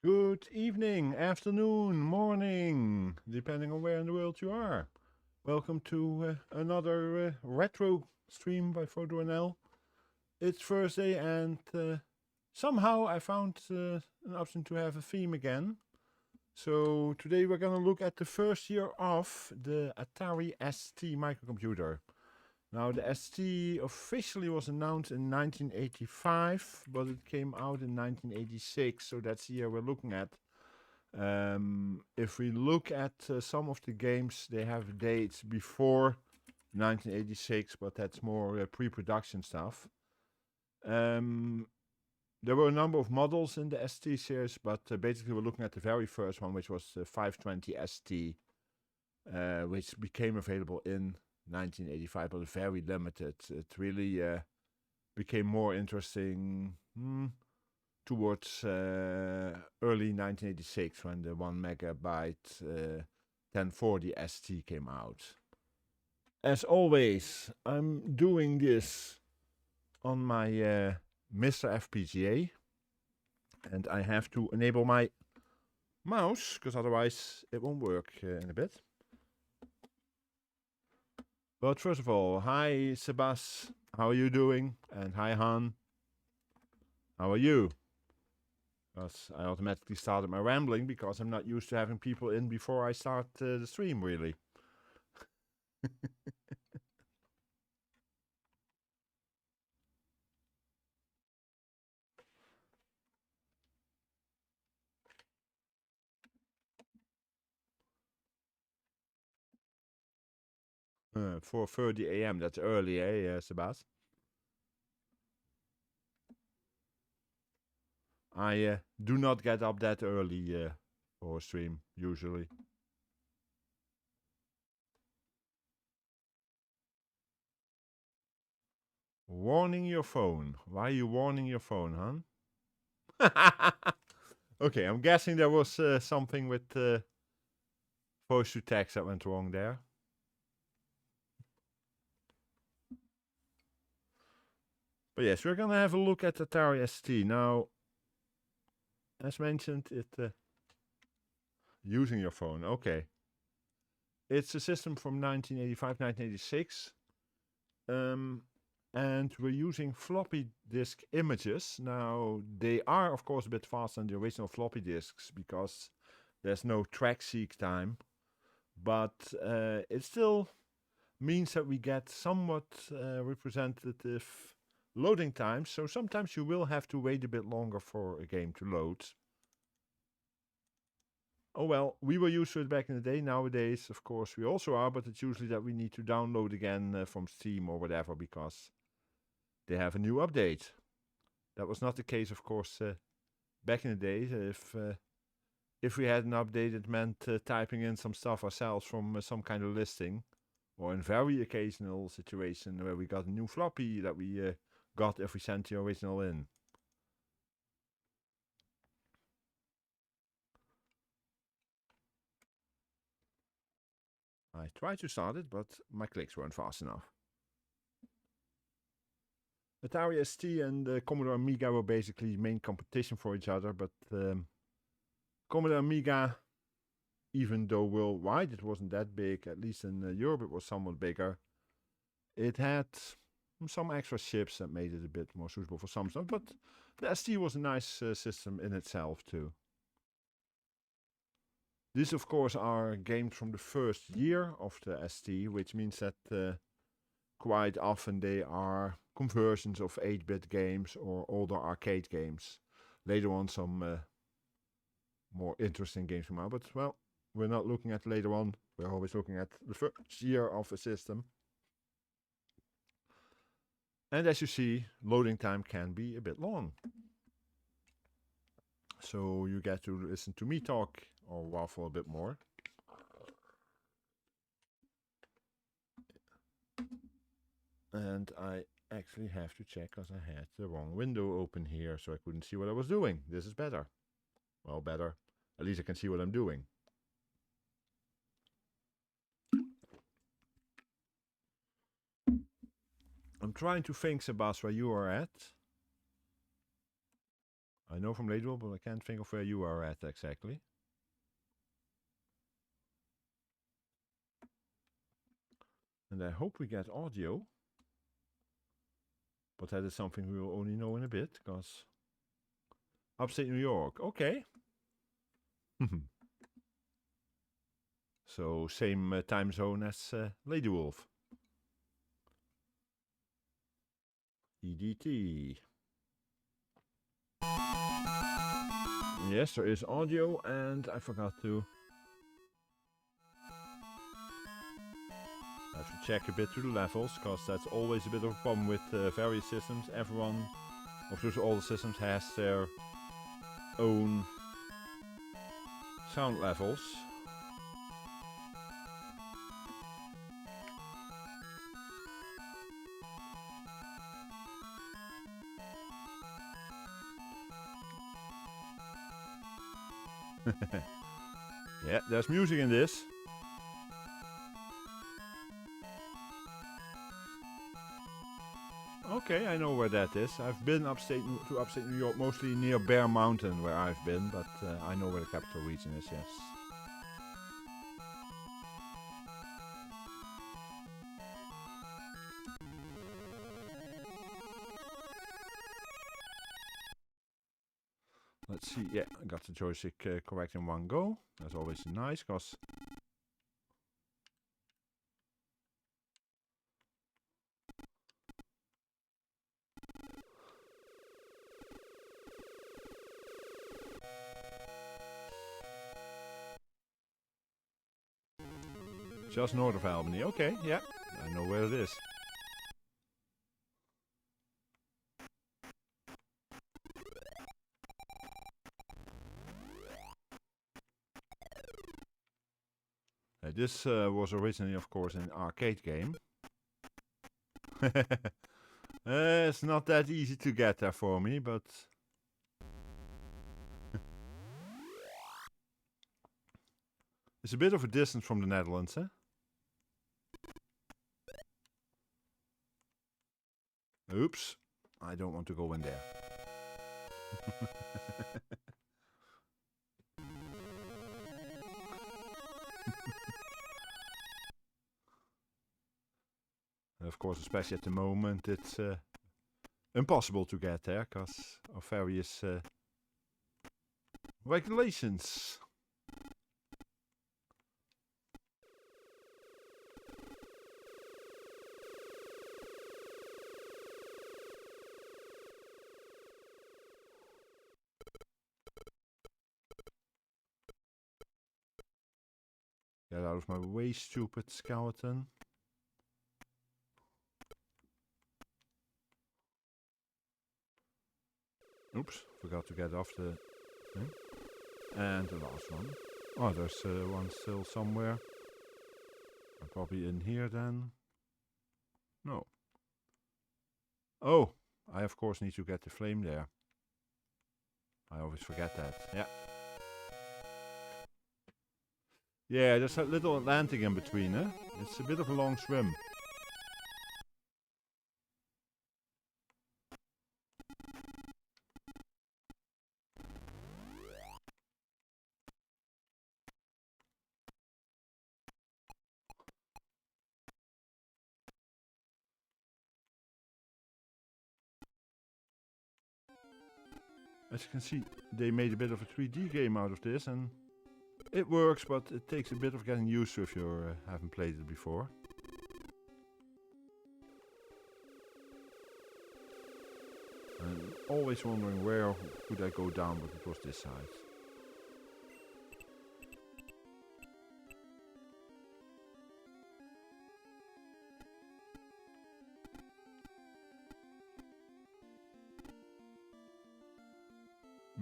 Good evening, afternoon, morning, depending on where in the world you are. Welcome to another retro stream by Frodo and L. It's Thursday and somehow I found an option to have a theme again. So today we're gonna look at the first year of the Atari ST microcomputer. Now the ST officially was announced in 1985, but it came out in 1986, so that's the year we're looking at. If we look at some of the games, they have dates before 1986, but that's more pre-production stuff. There were a number of models in the ST series, but basically we're looking at the very first one, which was the 520 ST, which became available in 1985, but very limited. It really became more interesting towards early 1986 when the 1 megabyte 1040 ST came out. As always, I'm doing this on my MiSTer FPGA, and I have to enable my mouse because otherwise it won't work in a bit. But first of all, hi Sebas, how are you doing? And hi Han, how are you? Because I automatically started my rambling because I'm not used to having people in before I start the stream, really. 4:30 a.m. That's early, eh, Sebas? I do not get up that early for a stream, usually. Warning your phone. Why are you warning your phone, huh? Okay, I'm guessing there was something with voice to text that went wrong there. But yes, we're gonna have a look at Atari ST. Now, as mentioned, it using your phone. Okay. It's a system from 1985, 1986. And we're using floppy disk images. Now, they are, of course, a bit faster than the original floppy disks because there's no track seek time. But it still means that we get somewhat representative loading times. So sometimes you will have to wait a bit longer for a game to load. Oh well, we were used to it back in the day. Nowadays, of course, we also are, but it's usually that we need to download again from Steam or whatever because they have a new update. That was not the case, of course, back in the days. If we had an update, it meant typing in some stuff ourselves from some kind of listing, or in very occasional situation where we got a new floppy that we got if we sent the original in. I tried to start it, but my clicks weren't fast enough. Atari ST and Commodore Amiga were basically main competition for each other, but Commodore Amiga, even though worldwide it wasn't that big, at least in Europe it was somewhat bigger, it had some extra chips that made it a bit more suitable for some stuff, but the ST was a nice system in itself too. These, of course, are games from the first year of the ST, which means that quite often they are conversions of 8-bit games or older arcade games. Later on, some more interesting games come out, but well, we're not looking at later on. We're always looking at the first year of a system. And as you see, loading time can be a bit long. So you get to listen to me talk or waffle a bit more. And I actually have to check because I had the wrong window open here, so I couldn't see what I was doing. This is better. Well, better. At least I can see what I'm doing. I'm trying to think, Sebas, where you are at. I know from Leaderboard, but I can't think of where you are at exactly. And I hope we get audio. But that is something we will only know in a bit, because upstate New York, okay. So same time zone as Lady Wolf. EDT. Yes, there is audio, and I forgot to. I have to check a bit through the levels, because that's always a bit of a problem with various systems. Everyone, of course, all the systems has their own sound levels. Yeah, there's music in this. Okay, I know where that is. I've been upstate New York, mostly near Bear Mountain where I've been, but I know where the capital region is, yes. Let's see, yeah, I got the joystick correct in one go. That's always nice, because just north of Albany. Okay, yeah, I know where it is. This was originally, of course, an arcade game. It's not that easy to get there for me, but it's a bit of a distance from the Netherlands, eh? Oops, I don't want to go in there. Of course, especially at the moment, it's impossible to get there because of various regulations. Get out of my way, stupid skeleton. Oops, forgot to get off the thing. And the last one. Oh, there's one still somewhere. I'm probably in here then. No. Oh, I of course need to get the flame there. I always forget that. Yeah. Yeah, there's a little Atlantic in between, eh? It's a bit of a long swim. As you can see, they made a bit of a 3D game out of this, and it works, but it takes a bit of getting used to if you haven't played it before. I'm always wondering where would I go down, but it was this side.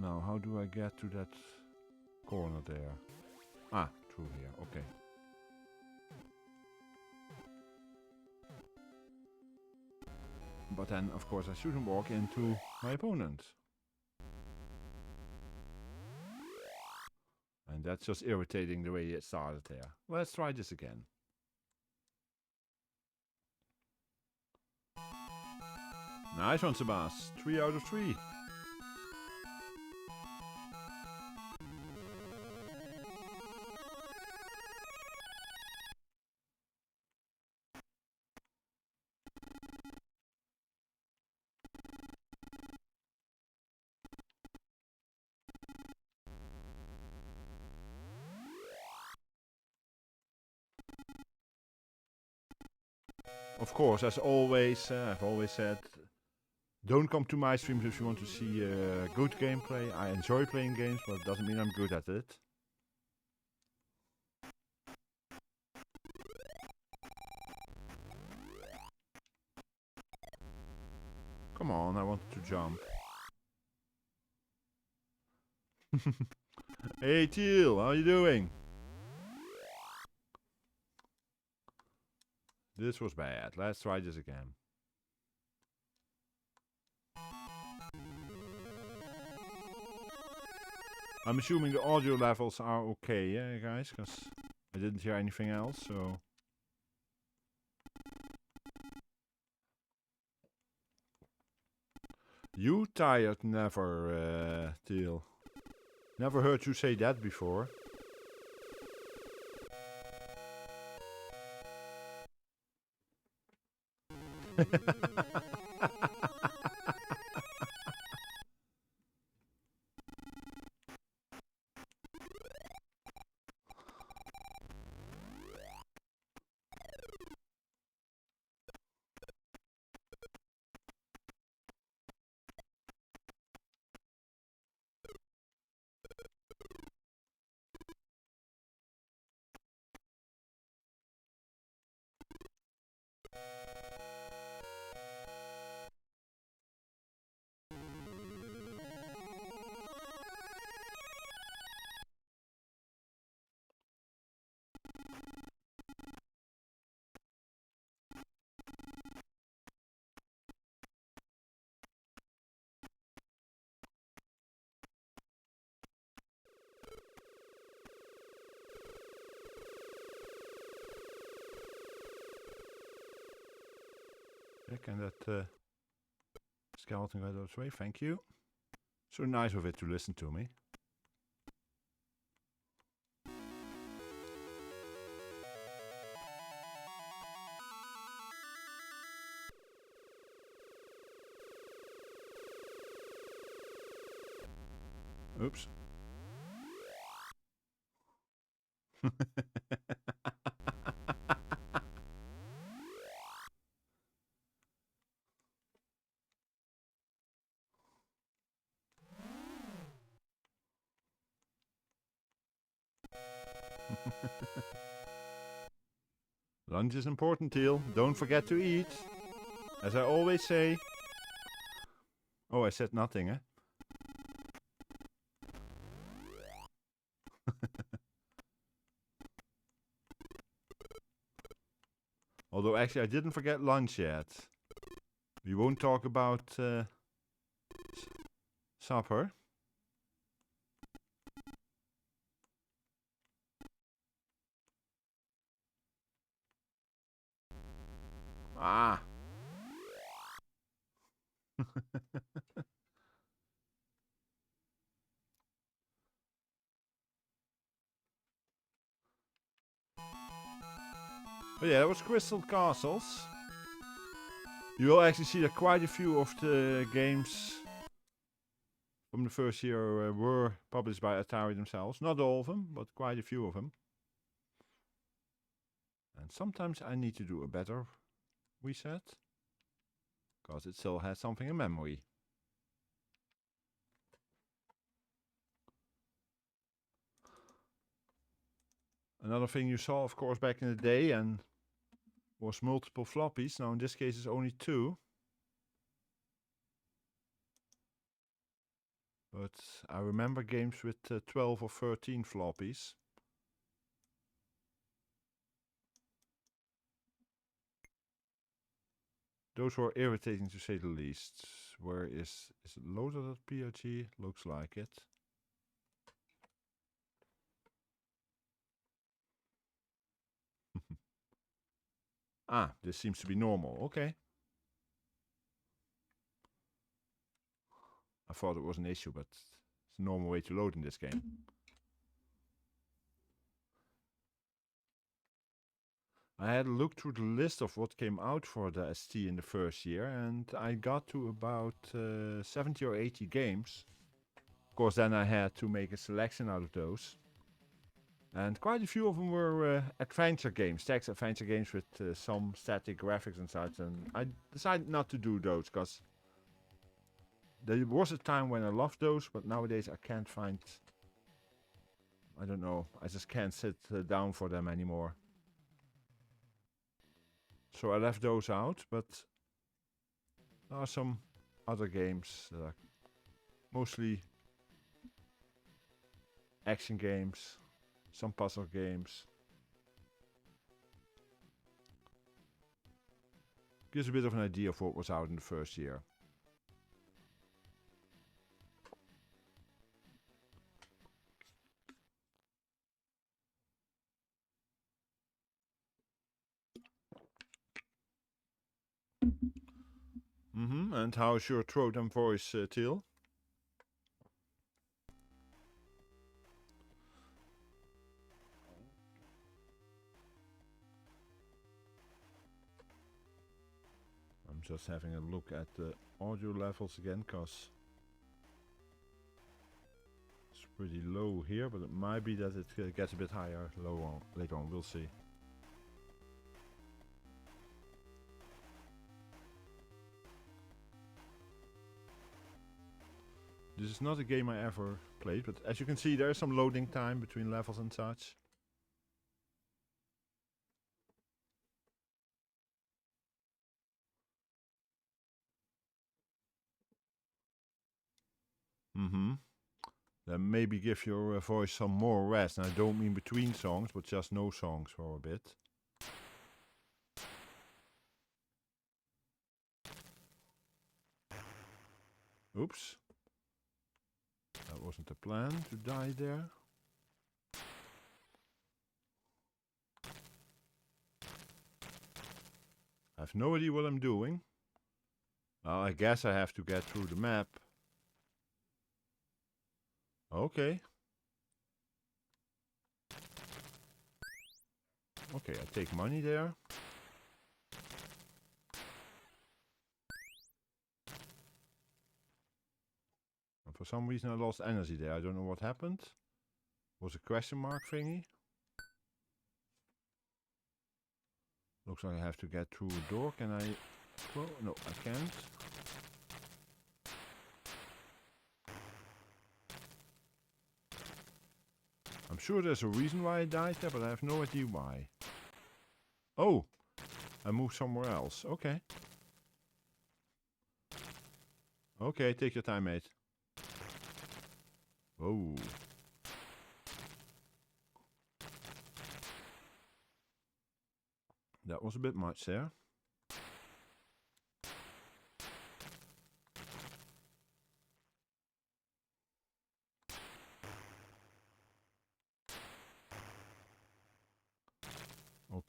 Now, how do I get to that corner there? Ah, through here, okay. But then, of course, I shouldn't walk into my opponent. And that's just irritating the way it started there. Let's try this again. Nice one, Sebas. 3 out of 3. of course, as always, I've always said, don't come to my streams if you want to see good gameplay. I enjoy playing games, but it doesn't mean I'm good at it. Come on, I wanted to jump. Hey Teal, how you doing? This was bad. Let's try this again. I'm assuming the audio levels are okay, yeah, guys, because I didn't hear anything else, so... You tired never, Teal. Never heard you say that before. And that skeleton got out of the way, thank you. So nice of it to listen to me. Oops. Lunch is important, Teal. Don't forget to eat. As I always say. Oh, I said nothing, eh? Although actually I didn't forget lunch yet. We won't talk about supper. Ah. But yeah, that was Crystal Castles. You will actually see that quite a few of the games from the first year were published by Atari themselves. Not all of them, but quite a few of them. And sometimes I need to do a better reset, because it still has something in memory. Another thing you saw, of course, back in the day and was multiple floppies. Now in this case it's only 2. But I remember games with 12 or 13 floppies. Those were irritating to say the least. Where is it loader.php? Looks like it. Ah, this seems to be normal. Okay. I thought it was an issue, but it's a normal way to load in this game. I had a look through the list of what came out for the ST in the first year, and I got to about 70 or 80 games. Of course, then I had to make a selection out of those. And quite a few of them were adventure games, text adventure games with some static graphics and such. And I decided not to do those because there was a time when I loved those, but nowadays I can't find. I don't know. I just can't sit down for them anymore. So I left those out, but there are some other games that are mostly action games, some puzzle games. Gives a bit of an idea of what was out in the first year. And how's your throat and voice, Teal? I'm just having a look at the audio levels again, because it's pretty low here, but it might be that it gets a bit higher later on. We'll see. This is not a game I ever played, but as you can see, there is some loading time between levels and such. Then maybe give your voice some more rest. And I don't mean between songs, but just no songs for a bit. Oops. That wasn't the plan to die there. I have no idea what I'm doing. Well, I guess I have to get through the map. Okay. Okay, I take money there. And for some reason I lost energy there. I don't know what happened. Was a question mark thingy. Looks like I have to get through a door. Can I? Well, no, I can't. I'm sure there's a reason why I died there, but I have no idea why. Oh, I moved somewhere else. Okay. Okay, take your time, mate. Oh. That was a bit much there.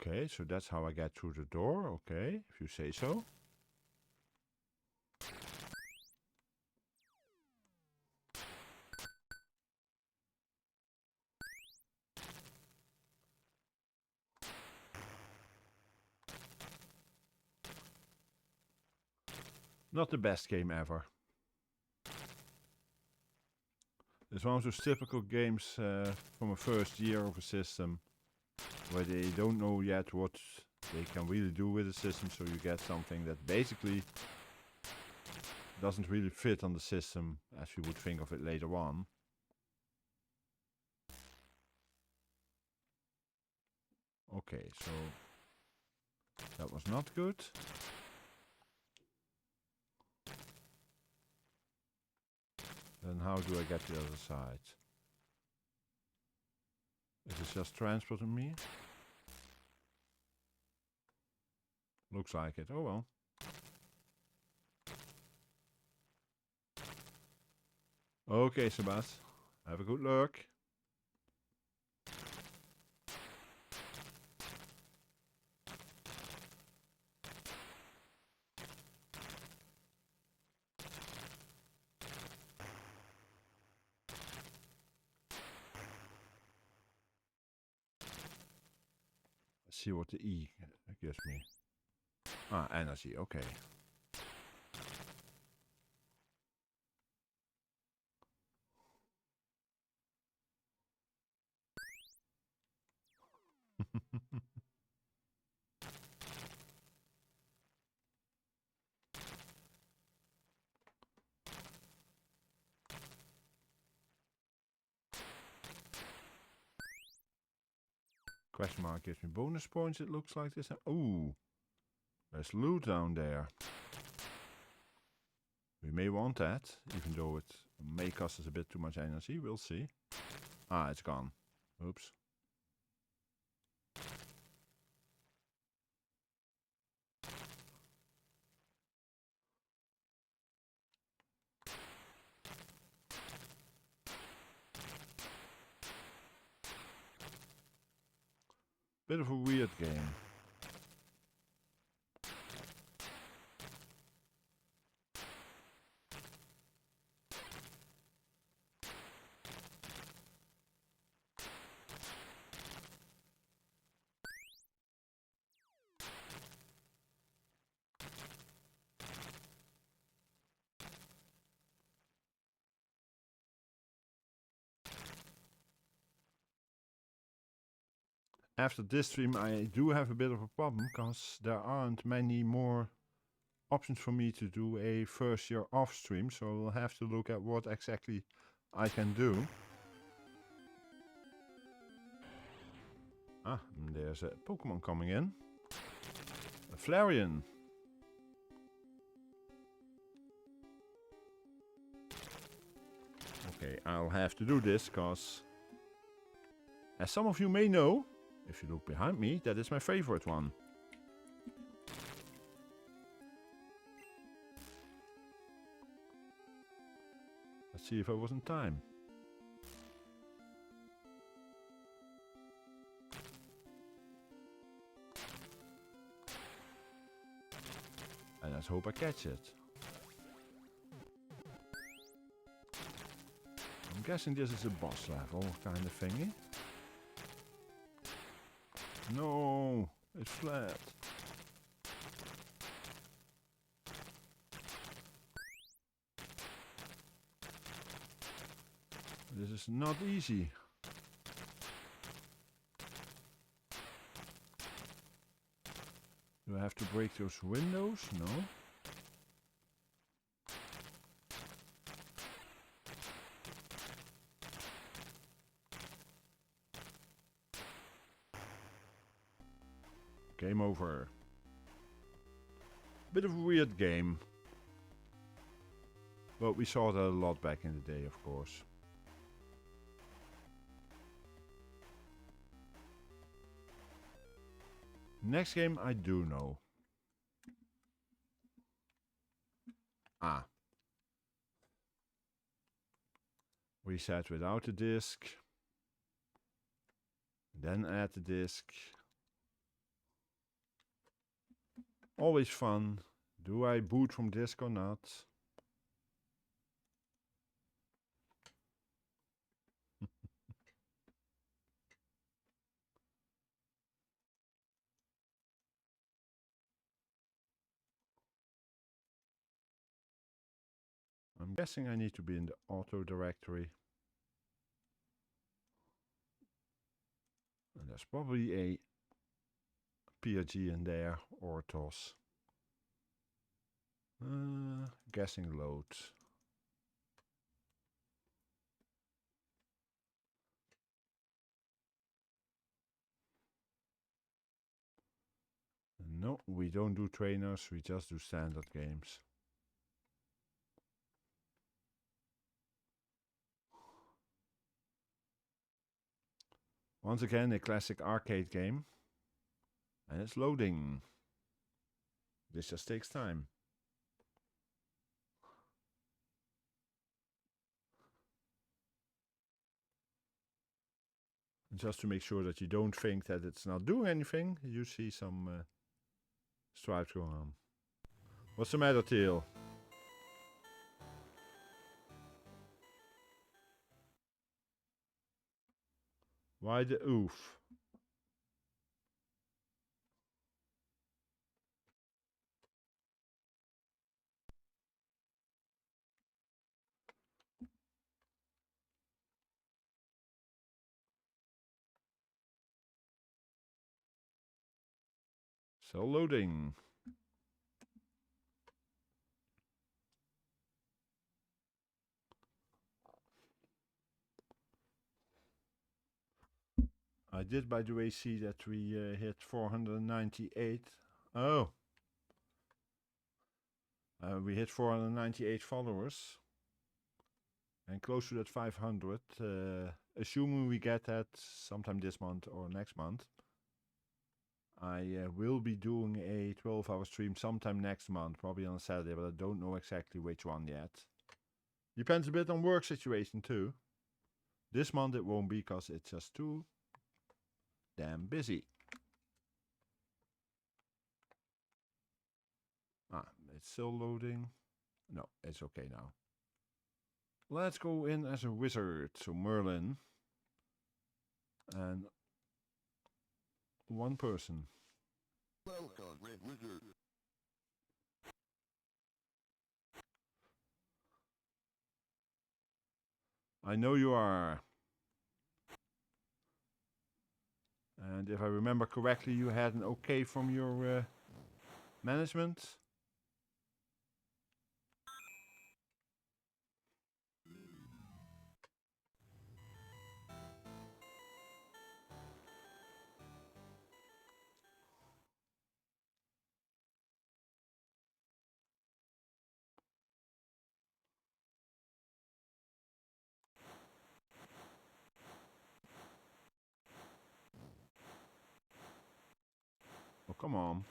Okay, so that's how I get through the door. Okay, if you say so. Not the best game ever. It's one of those typical games from a first year of a system where they don't know yet what they can really do with the system, so you get something that basically doesn't really fit on the system as you would think of it later on. Okay, so that was not good. Then how do I get to the other side? Is it just transporting me? Looks like it. Oh well. Okay, Sebas. Have a good luck. Let's see what the E gives me. Ah, energy. Okay. Question mark gives me bonus points, it looks like this. Ooh, there's loot down there. We may want that, even though it may cost us a bit too much energy. We'll see. Ah, it's gone. Oops. Bit of a weird game. After this stream I do have a bit of a problem, because there aren't many more options for me to do a first year off stream, so we'll have to look at what exactly I can do. Ah, there's a Pokemon coming in. A Flareon. Okay, I'll have to do this, because as some of you may know, if you look behind me, that is my favorite one. Let's see if I was in time. And let's hope I catch it. I'm guessing this is a boss level kind of thingy. No, it's flat. This is not easy. Do I have to break those windows? No. Game over. Bit of a weird game. But we saw that a lot back in the day, of course. Next game I do know. Ah. Reset without the disk. Then add the disk. Always fun. Do I boot from disk or not? I'm guessing I need to be in the auto directory. And there's probably a PRG in there or TOS. Guessing load. No, we don't do trainers, we just do standard games. Once again, a classic arcade game. And it's loading. This just takes time. And just to make sure that you don't think that it's not doing anything, you see some stripes going on. What's the matter, Teal? Why the oof? Still loading. I did, by the way, see that we hit 498. Oh. We hit 498 followers. And close to that 500. Assuming we get that sometime this month or next month. I will be doing a 12-hour stream sometime next month. Probably on a Saturday, but I don't know exactly which one yet. Depends a bit on work situation too. This month it won't be because it's just too damn busy. Ah, it's still loading. No, it's okay now. Let's go in as a wizard. So Merlin. And one person. Welcome, Red Wizard. I know you are. And if I remember correctly, you had an okay from your management. Oh, come on.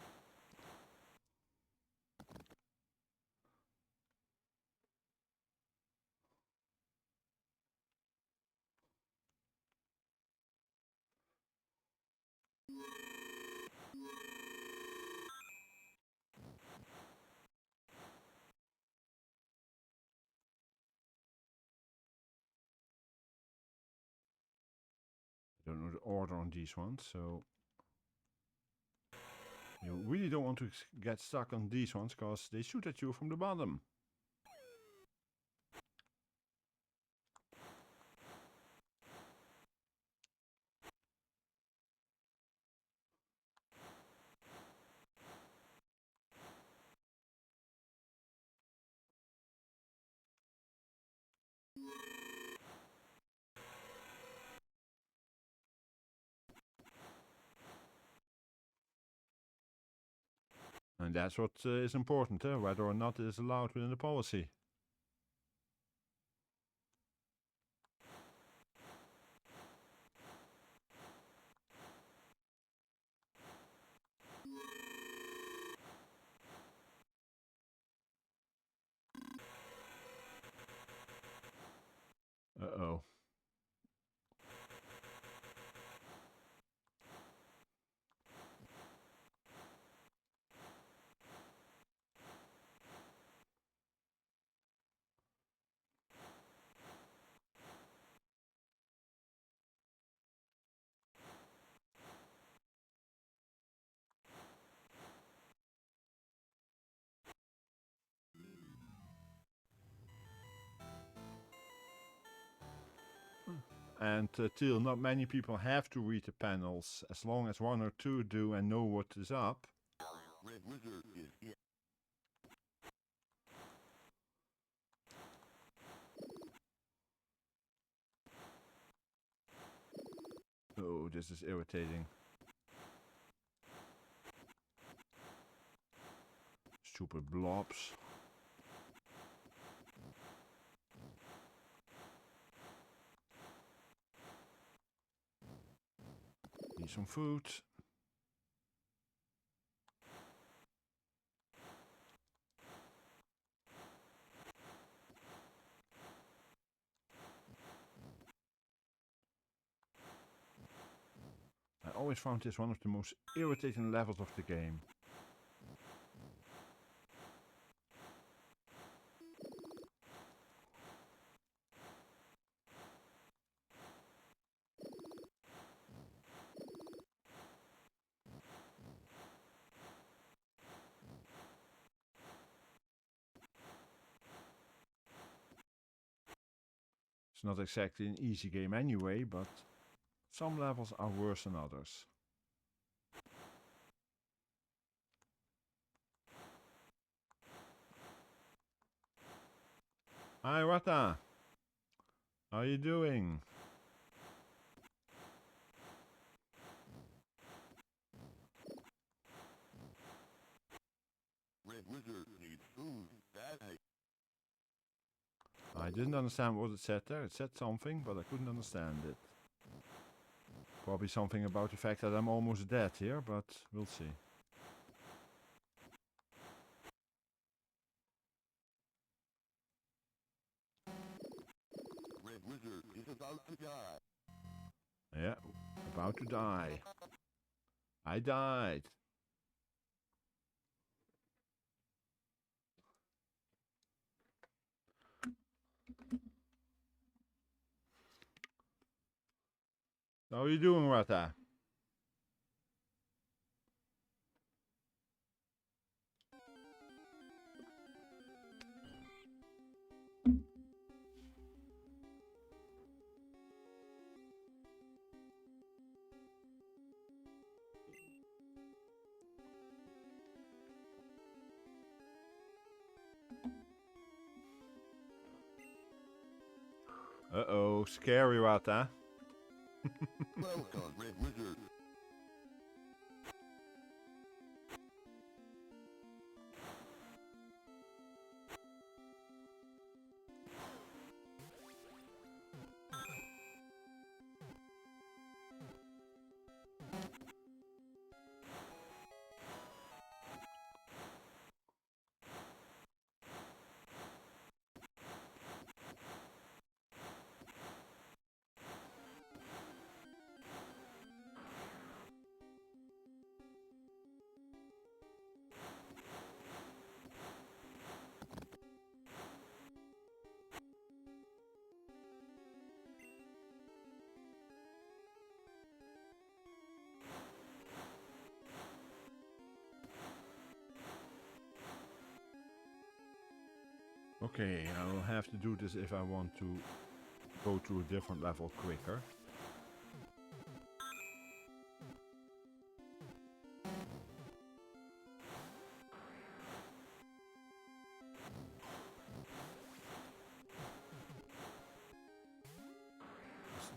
I don't know the order on these ones, so you really don't want to get stuck on these ones because they shoot at you from the bottom. And that's what is important, whether or not it is allowed within the policy. Uh-oh. And till not many people have to read the panels, as long as one or two do and know what is up. Red Wizard is here. Oh, this is irritating. Stupid blobs. Need some food. I always found this one of the most irritating levels of the game. It's not exactly an easy game anyway, but some levels are worse than others. Hi, Rata. How are you doing? Red Wizard needs food. I didn't understand what it said there. It said something, but I couldn't understand it. Probably something about the fact that I'm almost dead here, but we'll see. Red Wizard is about to die. Yeah, about to die. I died. How are you doing, Rata? Uh-oh, scary Rata. Welcome, Red Wizard. Okay, I will have to do this if I want to go to a different level quicker.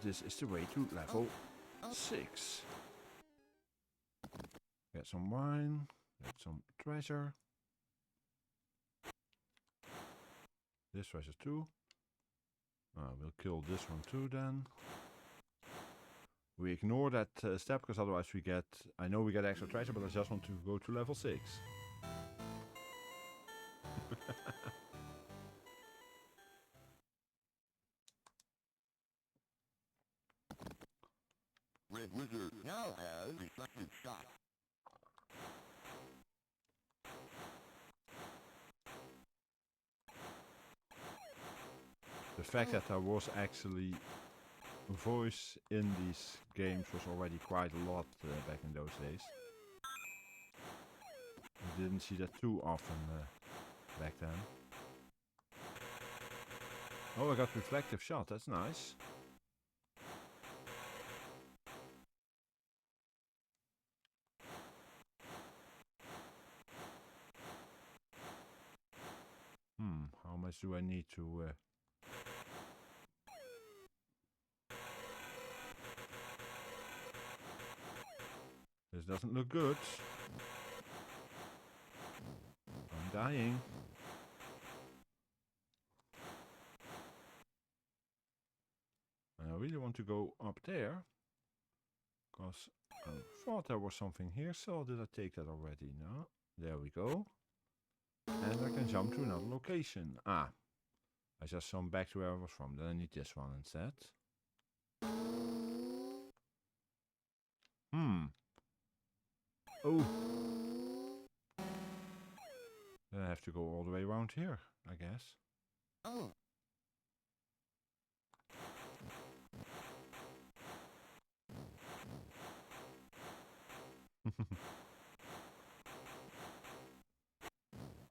This is the way to level 6. Get some wine, get some treasure. This treasure too. We'll kill this one too then. We ignore that step because otherwise we get... I know we get extra treasure, but I just want to go to level 6. Red Wizard now has reflected shot. The fact that there was actually voice in these games was already quite a lot back in those days. I didn't see that too often back then. Oh, I got reflective shot, that's nice. How much do I need to... This doesn't look good. I'm dying. And I really want to go up there. Because I thought there was something here. So did I take that already? No. There we go. And I can jump to another location. Ah. I just jumped back to where I was from. Then I need this one instead. Oh. Then I have to go all the way around here, I guess. Oh.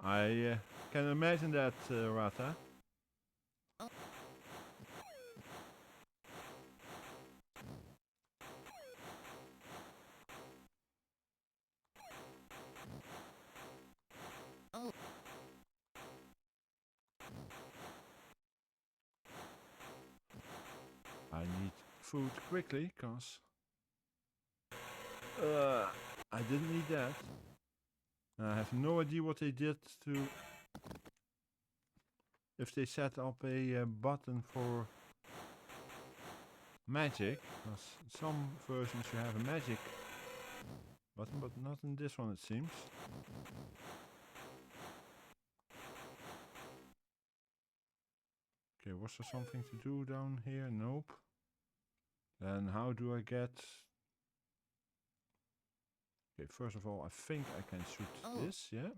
I can imagine that, Rata. food quickly, cause I didn't need that. I have no idea what they did to... If they set up a button for magic, because in some versions you have a magic button, but not in this one it seems. Okay, was there something to do down here? Nope. Then how do I get... Okay, first of all, I think I can shoot this, yeah?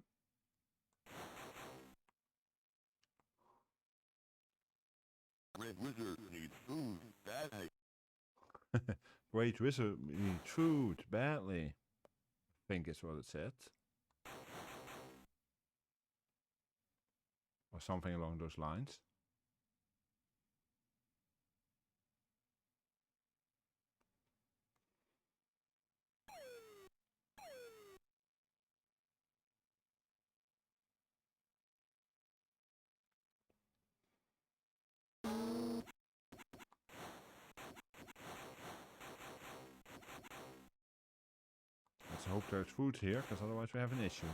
Red Wizard needs food badly. Great Wizard needs food badly. I think is what it said. Or something along those lines. Let's hope there's food here, because otherwise we have an issue.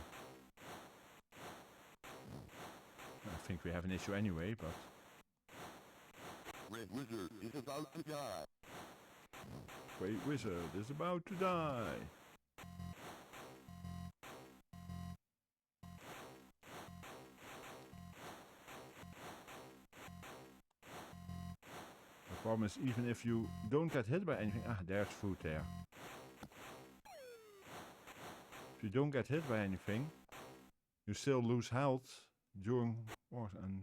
I think we have an issue anyway, but... Red Wizard is about to die. Great Wizard is about to die. The problem is, even if you don't get hit by anything... Ah, there's food there. If you don't get hit by anything, you still lose health during wars and...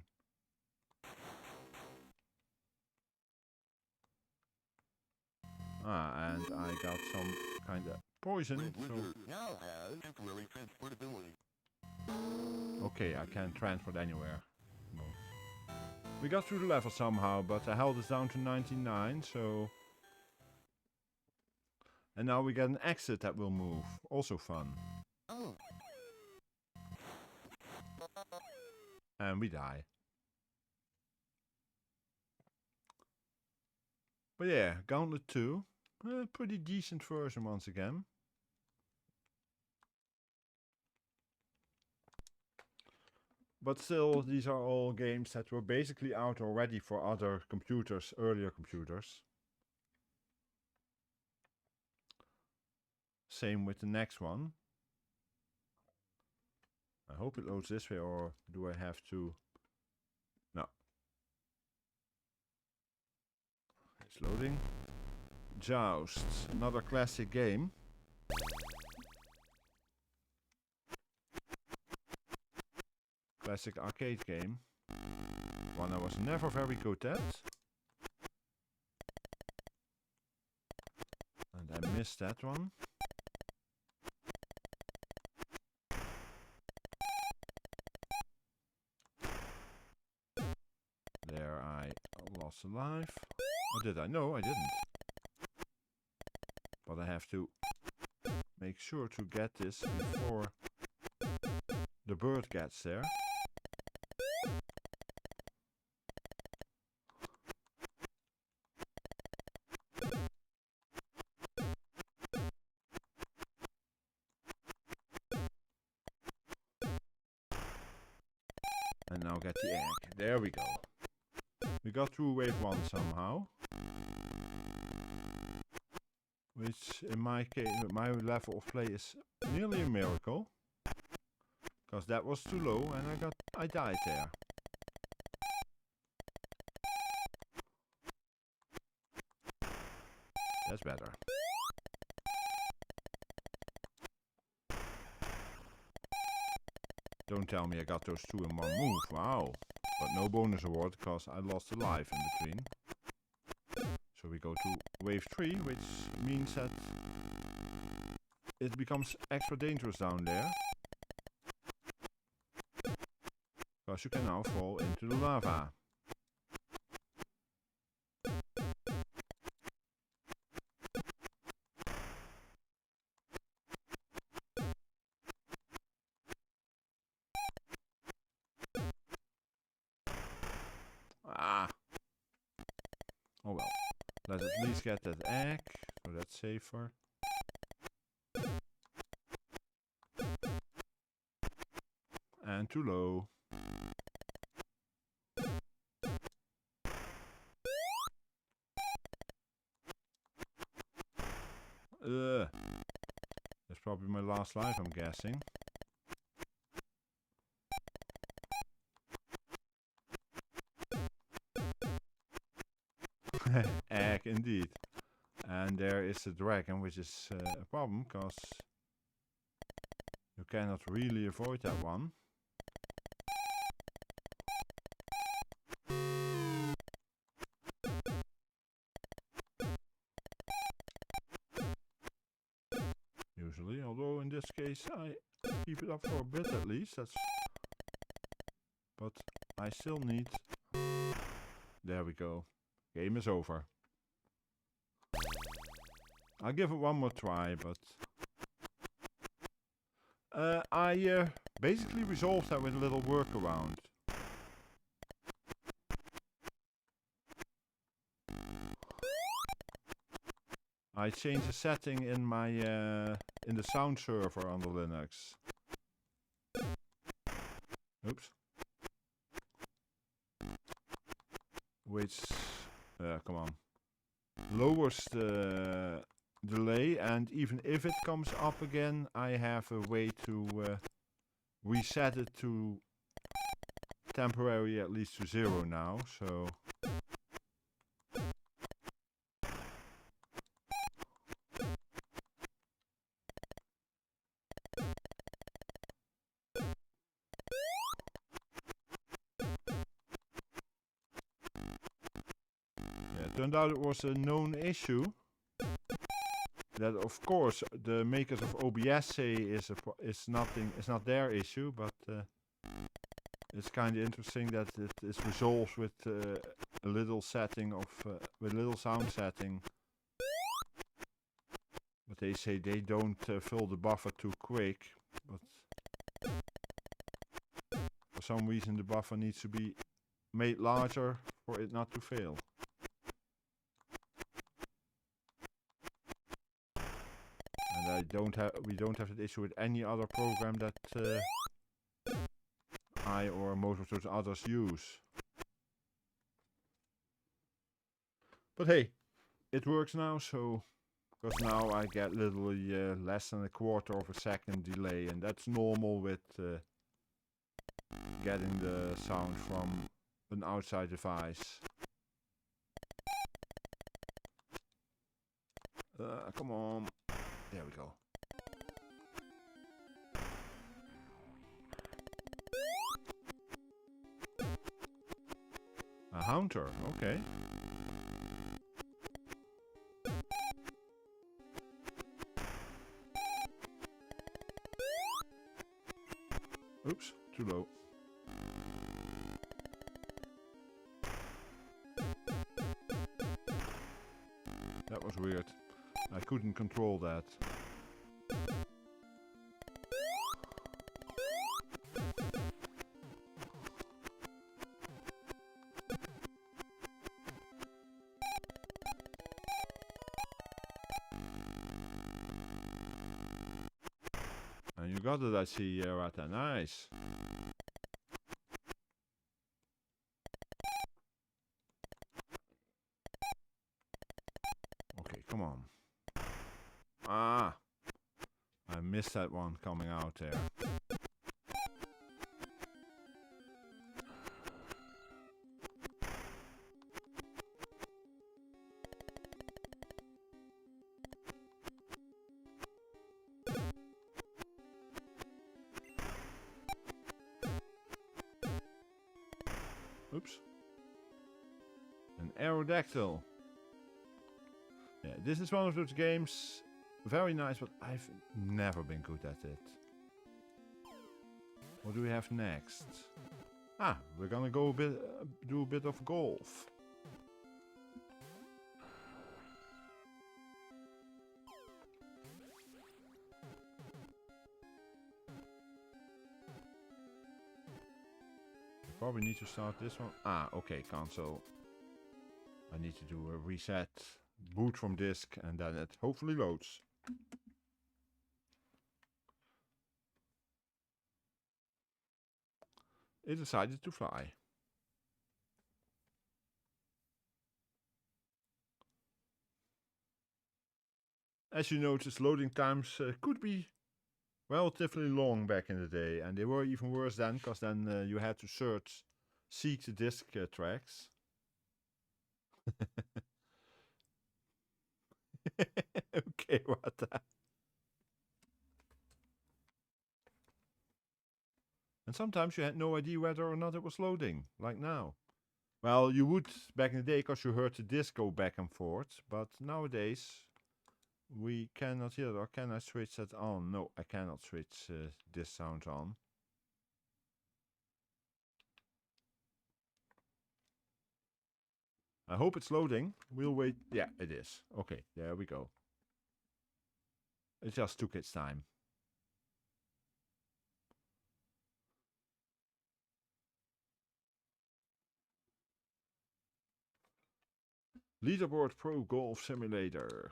Ah, and I got some kind of poison, Red so... Wizard now has temporary transportability. Okay, I can't transport anywhere. No. We got through the level somehow, but the health is down to 99, so... And now we get an exit that will move. Also fun. Oh. And we die. But yeah, Gauntlet II. A pretty decent version once again. But still, these are all games that were basically out already for other computers, earlier computers. Same with the next one. I hope it loads this way, or do I have to... No. It's loading. Joust, another classic game. Classic arcade game. One I was never very good at. And I missed that one. There I lost a life. Or did I? No, I didn't. But I have to make sure to get this before the bird gets there. And now get the egg. There we go. We got through wave 1 somehow. Which in my case, my level of play is nearly a miracle. Because that was too low and I died there. That's better. Don't tell me I got those two in one move. Wow. But no bonus award because I lost a life in between. So we go to wave 3, which means that it becomes extra dangerous down there. Because you can now fall into the lava. Ah. Oh well. Let's at least get that egg, so that's safer. And too low. That's probably my last life, I'm guessing. Egg, indeed. And there is a dragon, which is a problem, because you cannot really avoid that one. Usually, although in this case I keep it up for a bit at least. But I still need... There we go. Game is over. I'll give it one more try, but... I basically resolved that with a little workaround. I changed a setting in my in the sound server on the Linux. Oops. Which, come on, lowers the delay, and even if it comes up again, I have a way to reset it to temporary, at least to 0 now. So. Turned out it was a known issue. That of course the makers of OBS say is not their issue, but it's kind of interesting that it is resolved with a little setting of with little sound setting. But they say they don't fill the buffer too quick. But for some reason the buffer needs to be made larger for it not to fail. We don't have that issue with any other program that I or most of those others use. But hey, it works now, so because now I get literally less than a quarter of a second delay, and that's normal with getting the sound from an outside device. Come on. There we go. A Haunter, okay. Oops, too low. That was weird. I couldn't control that. And you got it, I see, Rata. Nice. Okay, come on. Ah, I missed that one coming out there. Oops. An Aerodactyl. Yeah, this is one of those games. Very nice, but I've never been good at it. What do we have next? Ah, we're gonna go do a bit of golf. Probably need to start this one. Ah, okay, console. I need to do a reset, boot from disk, and then it hopefully loads. It decided to fly. As you notice, loading times could be relatively long back in the day, and they were even worse then, because then you had to seek the disk tracks. Okay, what the? And sometimes you had no idea whether or not it was loading, like now. Well, you would back in the day because you heard the disc go back and forth, but nowadays we cannot hear it. Or can I switch that on? No, I cannot switch this sound on. I hope it's loading. We'll wait. Yeah, it is. Okay, there we go. It just took its time. Leaderboard Pro Golf Simulator.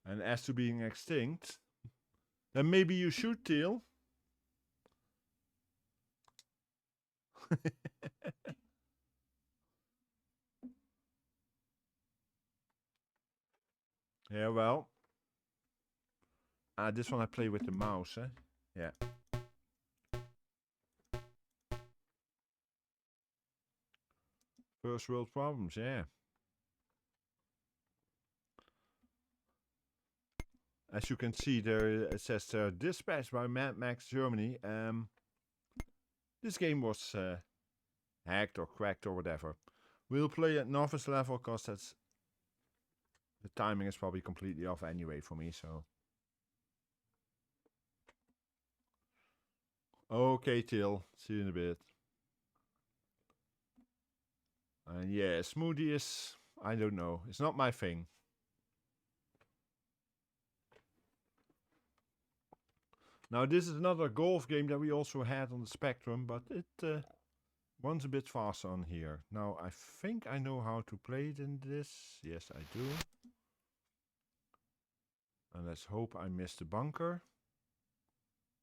And as to being extinct, then maybe you should, Teal. Yeah, well. This one I play with the mouse, eh? Yeah. First world problems, yeah. As you can see there, it says dispatched by Mad Max Germany. This game was hacked or cracked or whatever. We'll play at novice level because that's the timing is probably completely off anyway for me. So okay, Till. See you in a bit. And yeah, smoothie is, I don't know. It's not my thing. Now this is another golf game that we also had on the Spectrum, but it runs a bit faster on here. Now I think I know how to play it in this. Yes, I do. And let's hope I missed the bunker.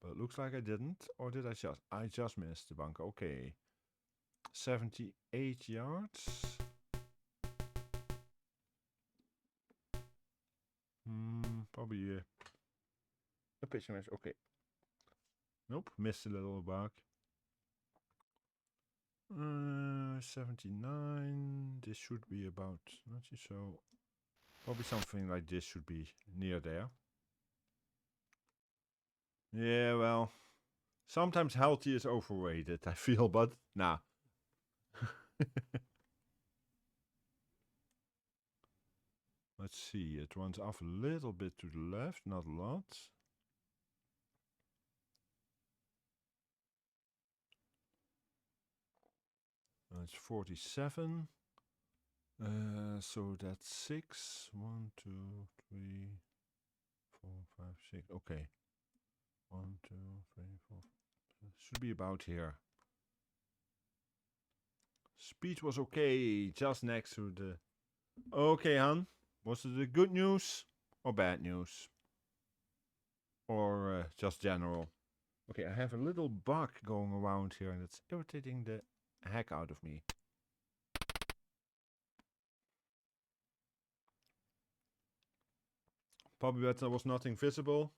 But it looks like I didn't. Or did I just? I just missed the bunker. Okay. 78 yards. Probably a pitching match. Okay. Nope. Missed a little bug. 79. This should be about. Not so. Probably something like this should be near there. Yeah, well. Sometimes healthy is overrated, I feel, but nah. Let's see, it runs off a little bit to the left, not a lot. It's 47. So that's 6. 1, 2, 3, 4, 5, 6. Okay. 1, 2, 3, 4. Should be about here. Speed was okay, just next to the... Okay, Han. Was it the good news or bad news? Or just general? Okay, I have a little bug going around here and it's irritating the heck out of me. Probably that there was nothing visible.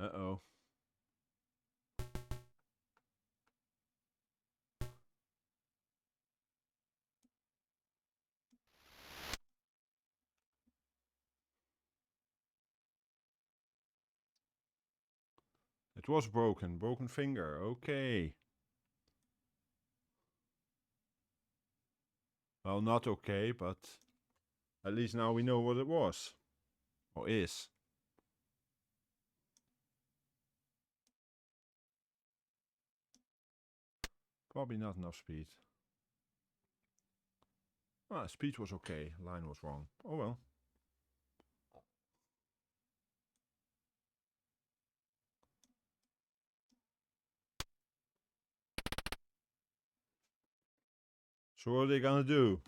Uh-oh. It was broken. Broken finger. Okay. Well, not okay, but At least now we know what it was. Or is. Probably not enough speed. Ah, speed was okay. Line was wrong. Oh well. So what are they gonna do?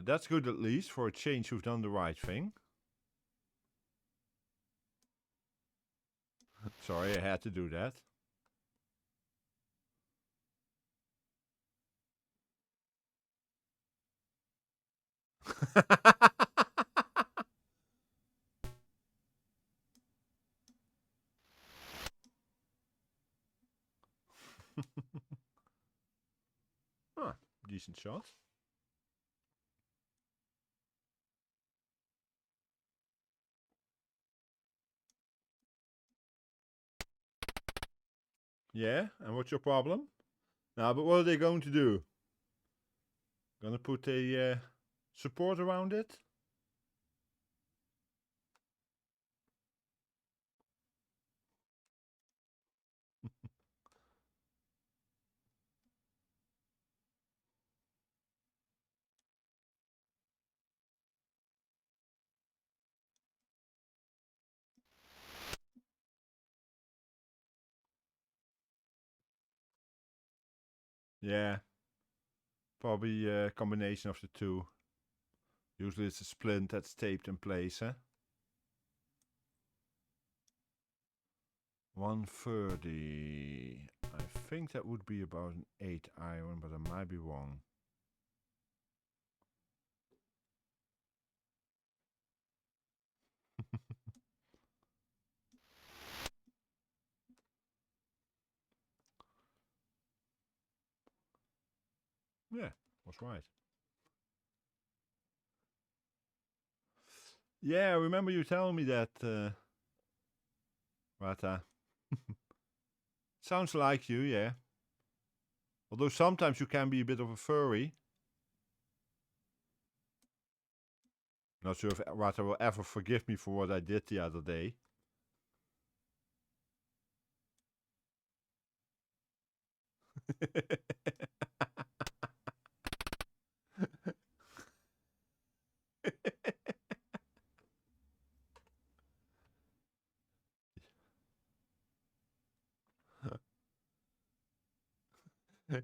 That's good at least. For a change, you've done the right thing. Sorry, I had to do that. Ah, decent shot. Yeah, and what's your problem? Now, but what are they going to do? Gonna put a support around it? Yeah, probably a combination of the two. Usually it's a splint that's taped in place, huh? 130. I think that would be about an 8 iron, but I might be wrong. Yeah, was right. Yeah, I remember you telling me that, Rata. Sounds like you, yeah. Although sometimes you can be a bit of a furry. Not sure if Rata will ever forgive me for what I did the other day.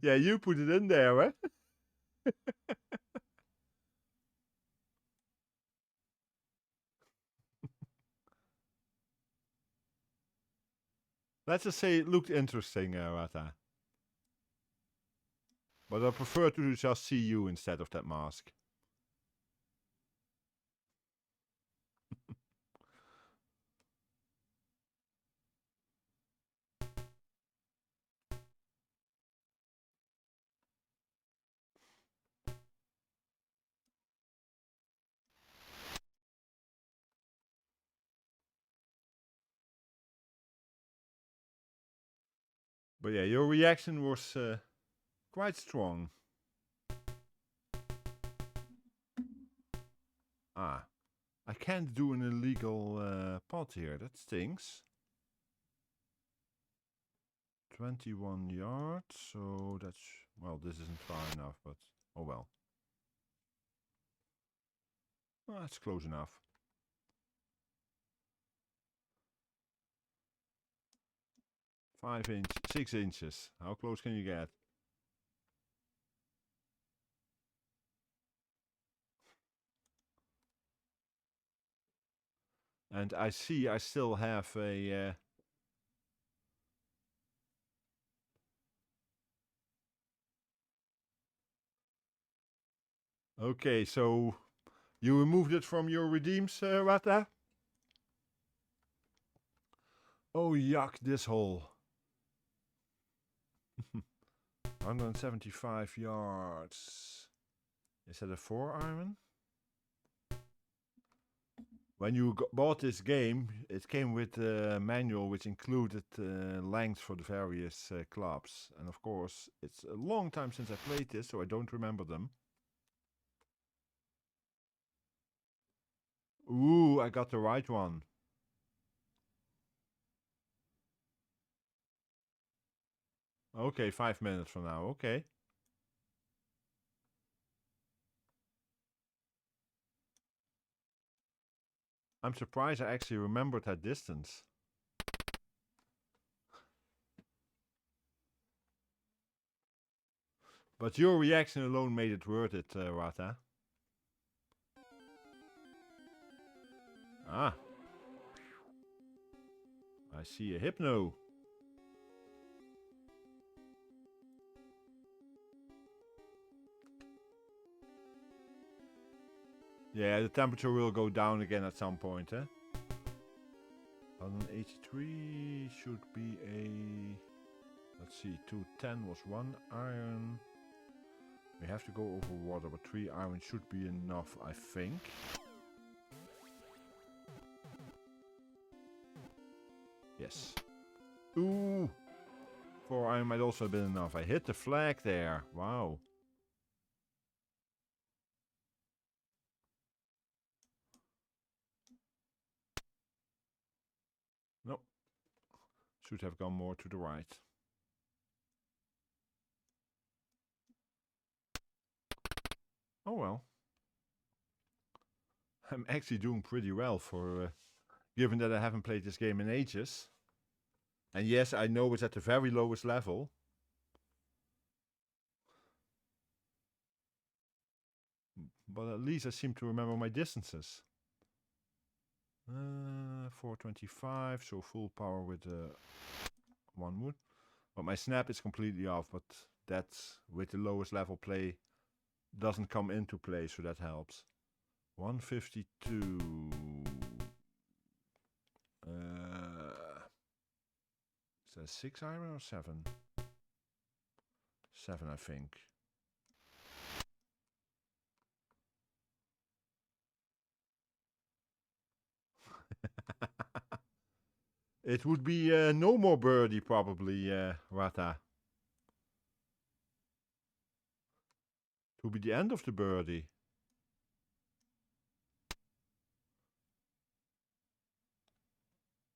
Yeah, you put it in there, huh? Let's just say it looked interesting, Rata. But I prefer to just see you instead of that mask. But yeah, your reaction was quite strong. Ah, I can't do an illegal pot here. That stinks. 21 yards, so that's... Well, this isn't far enough, but... Oh well. Well, that's close enough. 5 inch, 6 inches. How close can you get? And I see I still have a... Okay, so... You removed it from your redeems, Rata? Oh, yuck, this hole. 175 yards. Is that a 4-iron? When you bought this game, it came with a manual which included length for the various clubs. And of course, it's a long time since I played this, so I don't remember them. Ooh, I got the right one. Okay, 5 minutes from now, okay. I'm surprised I actually remembered that distance. But your reaction alone made it worth it, Rata. Ah. I see a Hypno. Yeah, the temperature will go down again at some point, eh? 183 should be a... Let's see, 210 was 1 iron. We have to go over water, but 3 iron should be enough, I think. Yes. Ooh! 4 iron might also have been enough. I hit the flag there. Wow. Nope. Should have gone more to the right. Oh well. I'm actually doing pretty well for... given that I haven't played this game in ages. And yes, I know it's at the very lowest level. But at least I seem to remember my distances. 425, so full power with 1 wood. But my snap is completely off, but that with the lowest level play doesn't come into play, so that helps. 152. Is that 6 iron or 7? 7, I think. It would be no more birdie, probably, Rata. It would be the end of the birdie.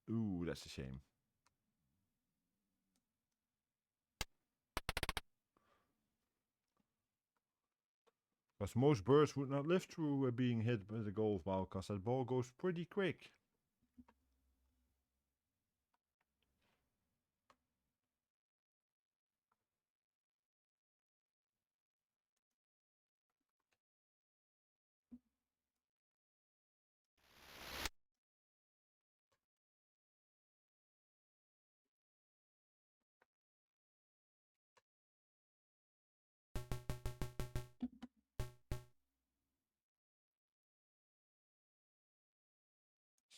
Ooh, that's a shame. Because most birds would not live through being hit with a golf ball, because that ball goes pretty quick.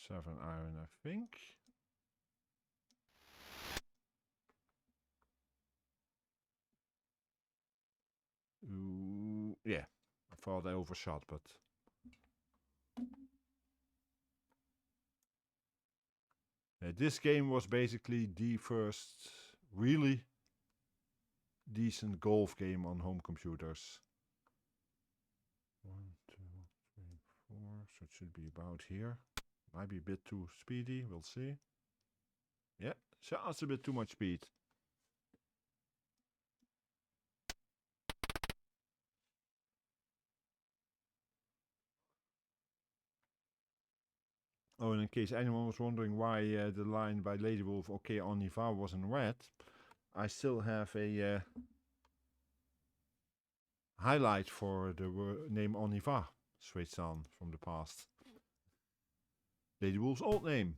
Seven iron, I think. Ooh, yeah, I thought I overshot, but... this game was basically the first really decent golf game on home computers. 1, 2, 3, 4, so it should be about here. Might be a bit too speedy, we'll see. Yeah, just a bit too much speed. Oh, and in case anyone was wondering why the line by Lady Wolf, okay, on Niva was in red, I still have a highlight for the name Oniva switched on from the past. Lady Wolf's old name.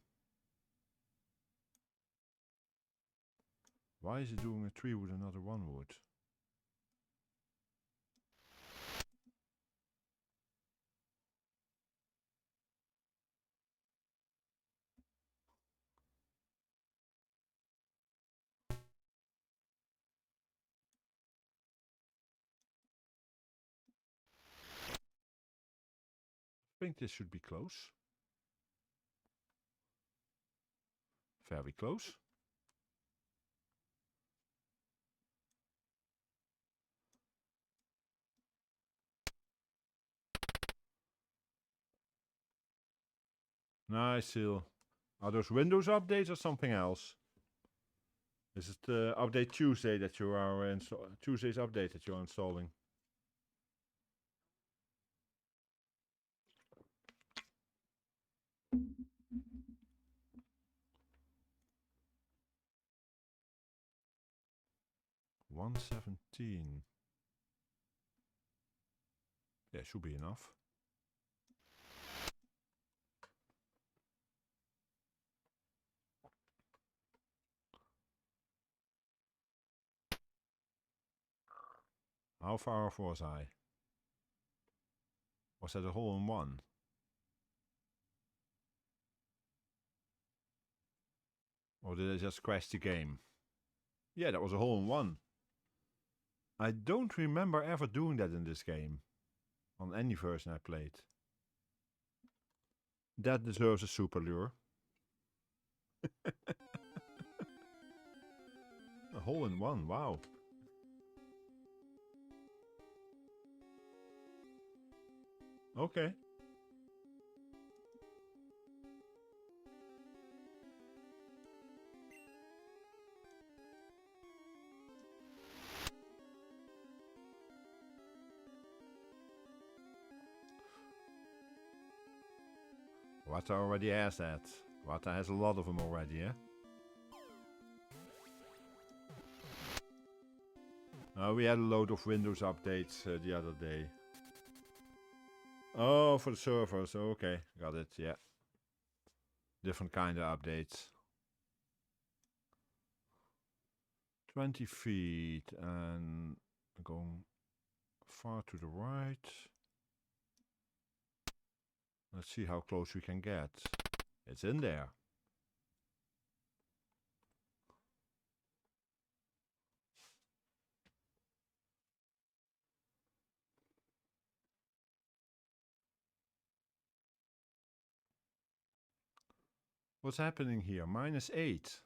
Why is it doing a 3 wood, another 1 wood? think this should be close. Very close. Nice, Seal. Are those Windows updates or something else? Is it the update Tuesday that you are Tuesday's update that you are installing? $117. Yeah, should be enough. How far off was I? Was that a hole in one? Or did I just crash the game? Yeah, that was a hole in one. I don't remember ever doing that in this game. On any version I played. That deserves a super lure. A hole in one, wow. Okay. Wata already has that. Wata has a lot of them already, yeah? We had a load of Windows updates the other day. Oh, for the servers. Okay, got it, yeah. Different kind of updates. 20 feet and going far to the right. Let's see how close we can get. It's in there. What's happening here? -8.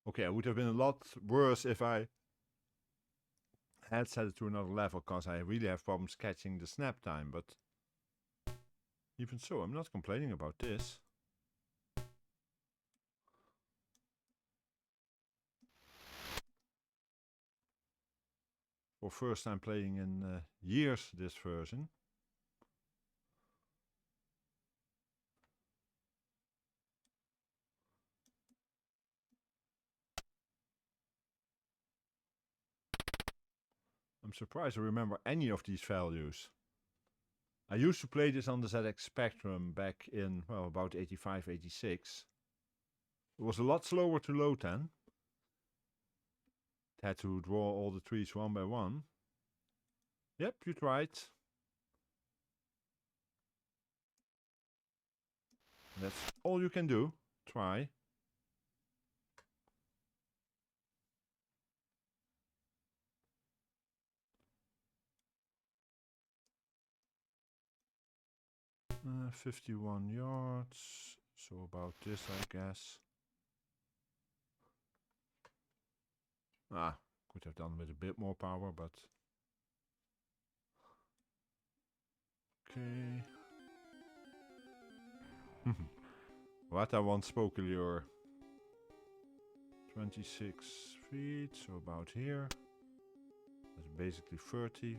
Okay, it would have been a lot worse if I had set it to another level, because I really have problems catching the snap time, but even so, I'm not complaining about this. For first time playing in years this version. I'm surprised I remember any of these values. I used to play this on the ZX Spectrum back in, well, about 85, 86. It was a lot slower to load then. Had to draw all the trees one by one. Yep, you tried. That's all you can do. Try. Uh, 51 yards. So about this, I guess. Could have done with a bit more power, but... Okay. What I want spoke lure. 26 feet, so about here. That's basically 30.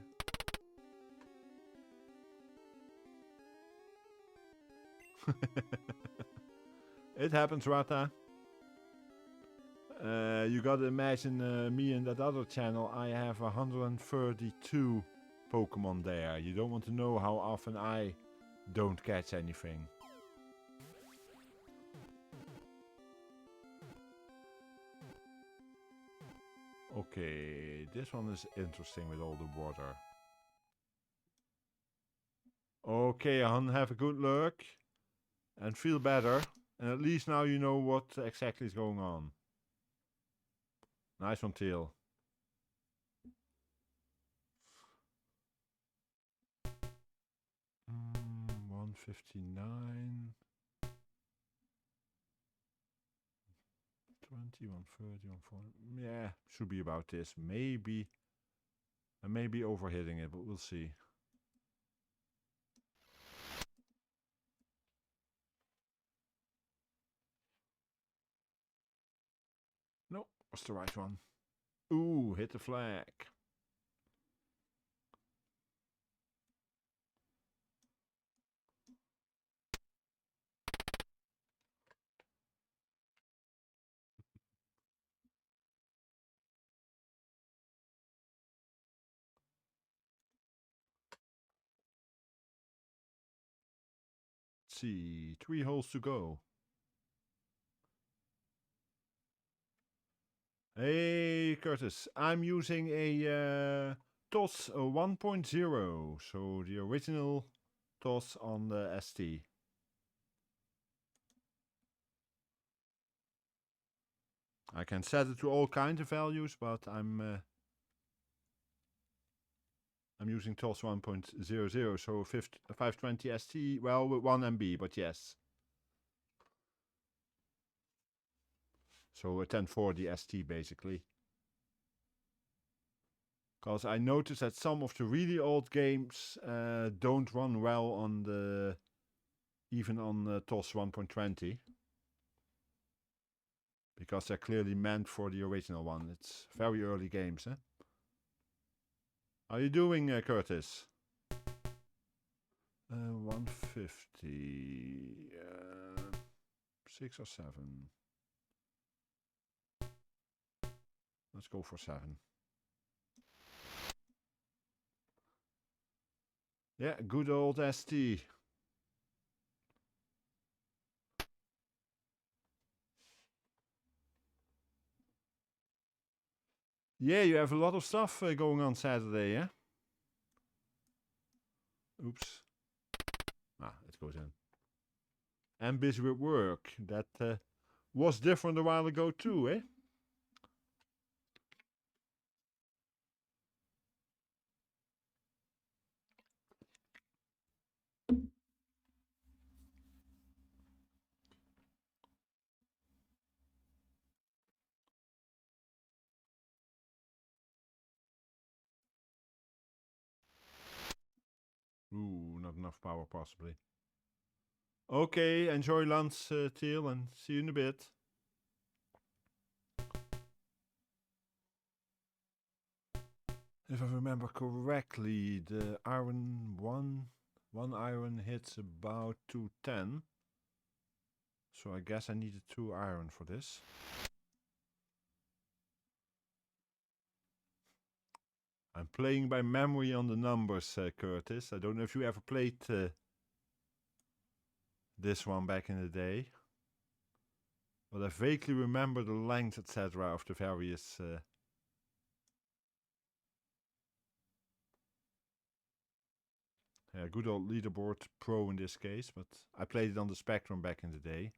It happens, Rata. You gotta imagine me and that other channel. I have 132 Pokemon there. You don't want to know how often I don't catch anything. Okay, this one is interesting with all the water. Okay, Hun, have a good look and feel better. And at least now you know what exactly is going on. Nice one, Teal. 159. 20, 130, 140. Yeah, should be about this. Maybe. I may be overhitting it, but we'll see. Nope, was the right one. Ooh, hit the flag. Let's see, 3 holes to go. Hey, Curtis, I'm using a TOS 1.0, so the original TOS on the ST. I can set it to all kinds of values, but I'm using TOS 1.00, so 520 ST, well, with 1 MB, but yes. So a 1040 ST basically. Because I noticed that some of the really old games don't run well on the, even on the TOS 1.20. Because they're clearly meant for the original one. It's very early games, huh? How are you doing, Curtis? 150. 6 or 7. Let's go for 7. Yeah, good old ST. Yeah, you have a lot of stuff going on Saturday, yeah? Oops. Ah, it goes in. And busy with work. That was different a while ago too, eh? Ooh, not enough power possibly. Okay, enjoy lunch, Teal, and see you in a bit. If I remember correctly, the iron one iron hits about 210. So I guess I needed 2 iron for this. I'm playing by memory on the numbers, Curtis. I don't know if you ever played this one back in the day. But I vaguely remember the length, etc. of the various... yeah, good old Leaderboard Pro in this case, but I played it on the Spectrum back in the day.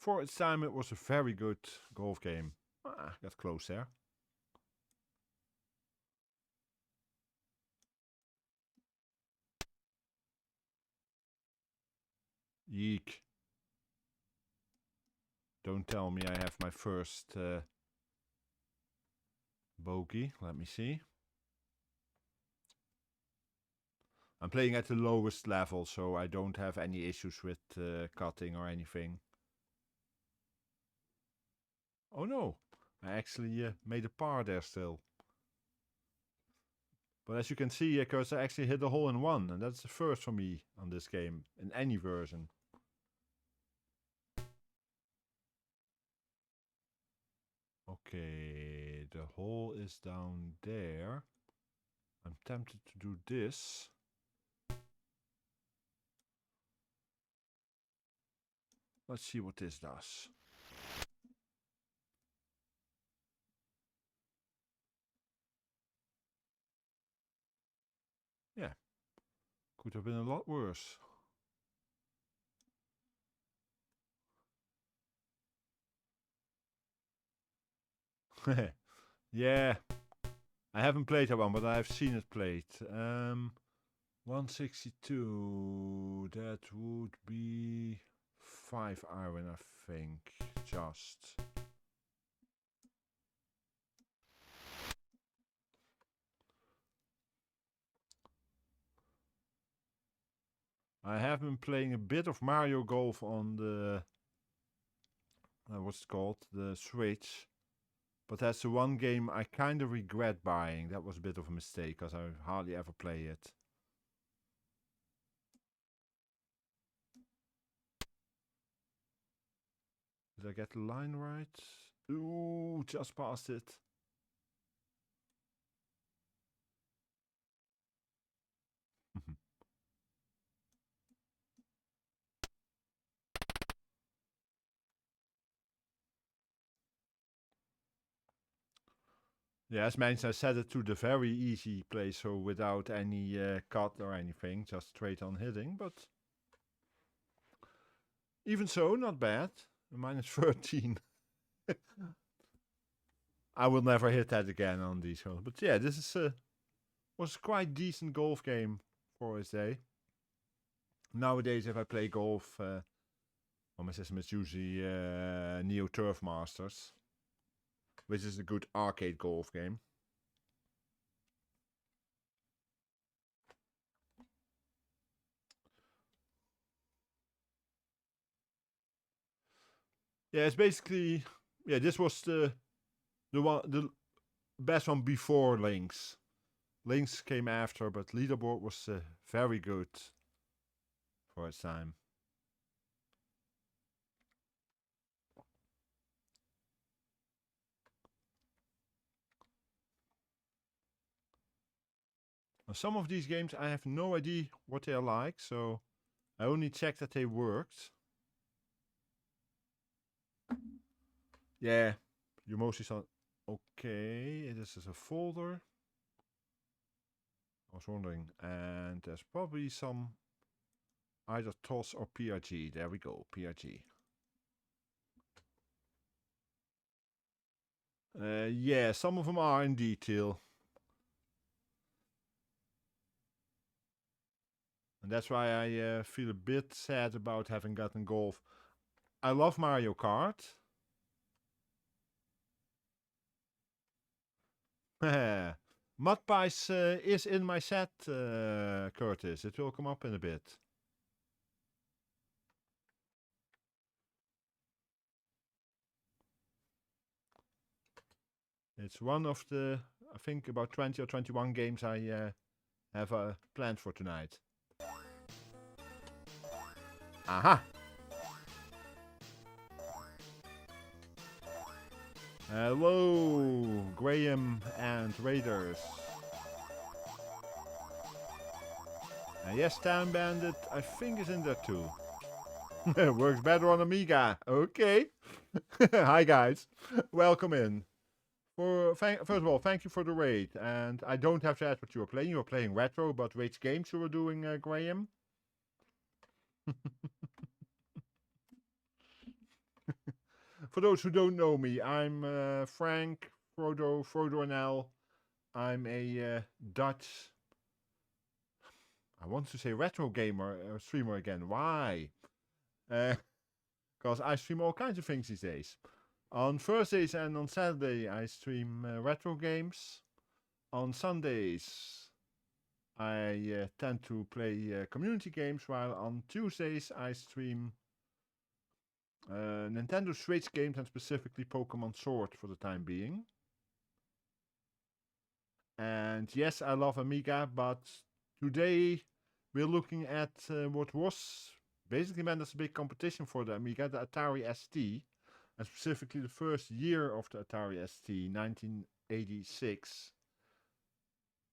For its time, it was a very good golf game. Ah, got close there. Yeek. Don't tell me I have my first bogey. Let me see. I'm playing at the lowest level, so I don't have any issues with cutting or anything. Oh no, I actually made a par there still. But as you can see, because I actually hit a hole in one, and that's the first for me on this game, in any version. Okay, the hole is down there. I'm tempted to do this. Let's see what this does. Yeah, could have been a lot worse. Yeah, I haven't played that one, but I've seen it played. 162. That would be 5 iron, I think. Just. I have been playing a bit of Mario Golf on the what's it called? The Switch. But that's the one game I kind of regret buying. That was a bit of a mistake because I hardly ever play it. Did I get the line right? Ooh, just past it. Yeah, as mentioned, I set it to the very easy play, so without any cut or anything, just straight on hitting. But even so, not bad. Minus 13. I will never hit that again on these ones. But yeah, this is was quite decent golf game for its day. Nowadays, if I play golf on my system, it's usually Neo Turf Masters, which is a good arcade golf game. Yeah, it's basically this was the best one before Lynx. Lynx came after, but Leaderboard was very good for its time. Now, some of these games I have no idea what they are like, so I only checked that they worked. Yeah, you mostly saw. Okay, this is a folder. I was wondering, and there's probably some either TOS or PRG. There we go, PRG. Yeah, some of them are in detail. And that's why I feel a bit sad about having gotten golf. I love Mario Kart. Mudpies is in my set, Curtis. It will come up in a bit. It's one of the, I think, about 20 or 21 games I have planned for tonight. Aha! Hello, Graham and Raiders. Yes, Town Bandit, I think is in there too. Works better on Amiga. Okay. Hi guys, welcome in. First of all, thank you for the raid. And I don't have to ask what you were playing. You were playing retro, but which games you were doing, Graham? For those who don't know me, I'm Frank, Frodo and L. I'm a Dutch, I want to say retro gamer or streamer again. Why? Because I stream all kinds of things these days. On Thursdays and on Saturday, I stream retro games. On Sundays, I tend to play community games, while on Tuesdays, I stream Nintendo Switch games and specifically Pokemon Sword for the time being. And yes, I love Amiga, but today we're looking at what was basically meant as a big competition for the Amiga, the Atari ST, and specifically the first year of the Atari ST, 1986.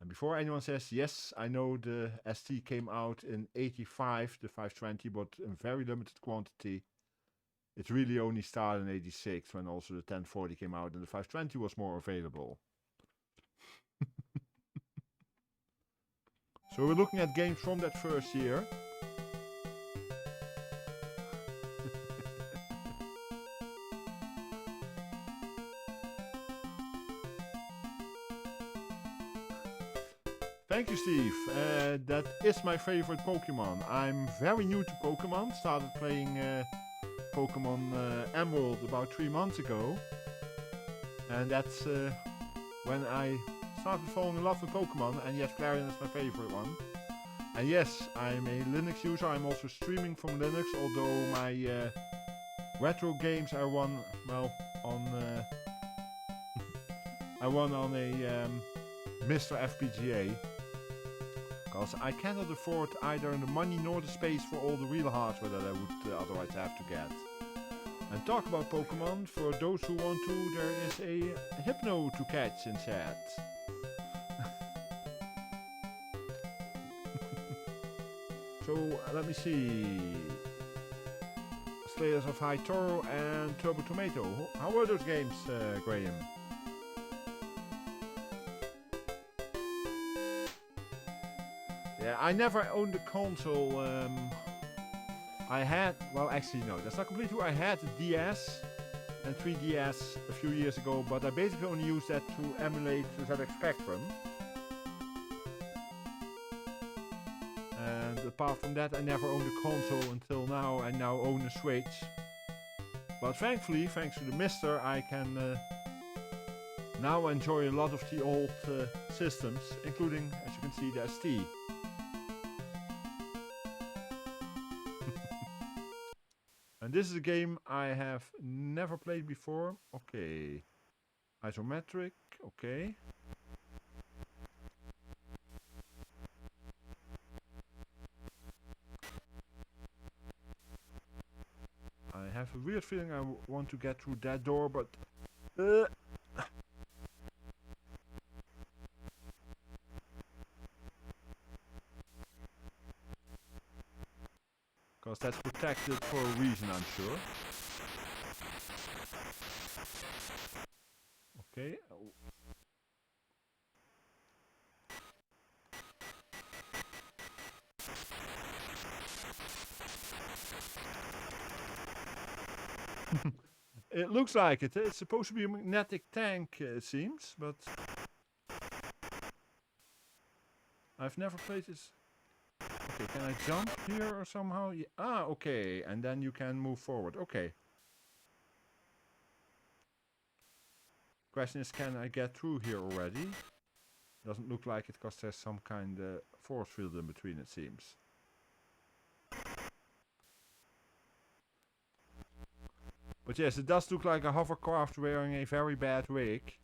And before anyone says, yes, I know the ST came out in 85, the 520, but in very limited quantity. It really only started in 86 when also the 1040 came out and the 520 was more available. So we're looking at games from that first year. Thank you, Steve. That is my favorite Pokemon. I'm very new to Pokemon. Started playing Pokemon Emerald about 3 months ago. And that's when I started falling in love with Pokemon. And yes, Clarion is my favorite one. And yes, I'm a Linux user. I'm also streaming from Linux, although my retro games I run, well, on I run on a MiSTer FPGA. Because I cannot afford either the money nor the space for all the real hardware that I would otherwise have to get. And talk about Pokemon, for those who want to, there is a Hypno to catch in chat. So, let me see. Slayers of High Toro and Turbo Tomato. How were those games, Graham? Yeah, I never owned a console. I had, well, actually no, that's not completely true. I had a DS and 3DS a few years ago, but I basically only used that to emulate the ZX Spectrum. And apart from that, I never owned a console until now. I now own a Switch. But thankfully, thanks to the MiSTer, I can now enjoy a lot of the old systems, including, as you can see, the ST. And this is a game I have never played before. Okay. Isometric, okay. I have a weird feeling I want to get through that door, but... Because that's protected for a reason, I'm sure. Okay. It looks like it. It's supposed to be a Magnetik Tank, it seems, but I've never played this. Okay, can I jump here or somehow? Yeah. Ah, okay, and then you can move forward. Okay. Question is, can I get through here already? Doesn't look like it, because there's some kind of force field in between, it seems. But yes, it does look like a hovercraft wearing a very bad wig.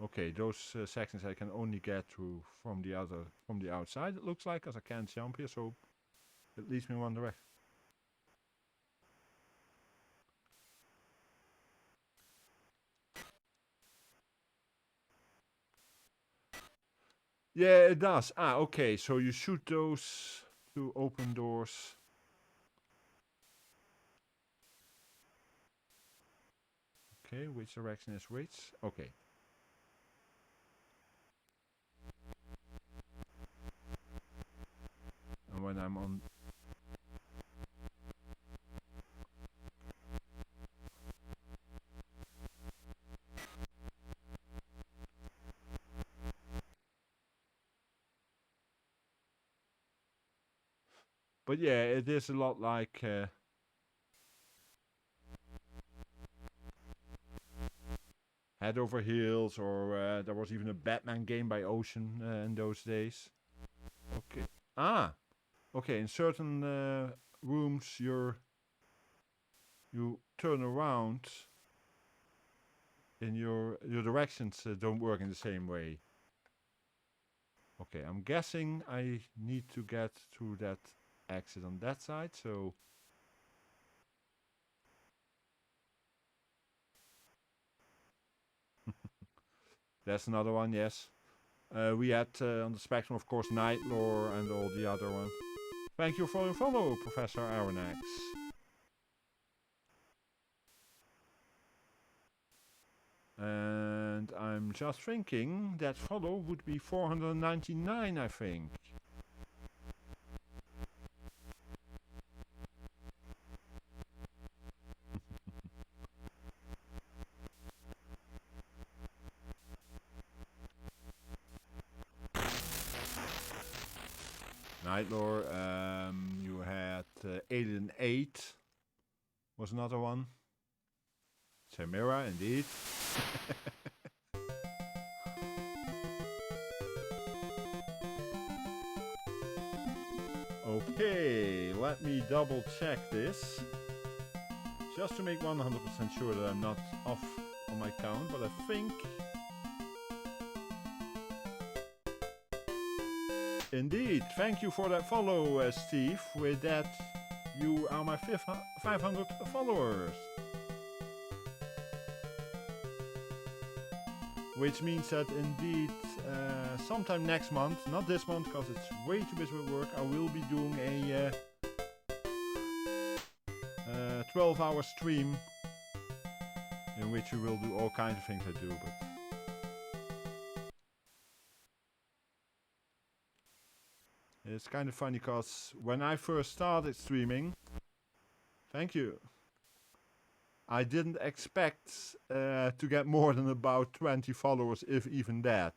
Okay, those sections I can only get through from the outside. It looks like, because I can't jump here, so it leads me one direction. Yeah, it does. Ah, okay. So you shoot those to open doors. Okay, which direction is which? Okay. And when I'm on... But yeah, it is a lot like... Head Over Heels, or there was even a Batman game by Ocean in those days. Okay. Ah! Okay, in certain rooms you turn around and your directions don't work in the same way. Okay, I'm guessing I need to get through that exit on that side, so... That's another one, yes. We had on the Spectrum, of course, Night Lore and all the other ones. Thank you for your follow, Professor Aronax. And I'm just thinking that follow would be 499, I think. Nightlore. You had Alien 8 was another one. Chimera, indeed. Okay, let me double check this. Just to make 100% sure that I'm not off on my count, but I think... Indeed, thank you for that follow, Steve. With that, you are my 500 followers. Which means that indeed, sometime next month, not this month because it's way too busy with work, I will be doing a 12-hour stream in which we will do all kinds of things I do, but it's kind of funny because when I first started streaming, thank you, I didn't expect to get more than about 20 followers, if even that.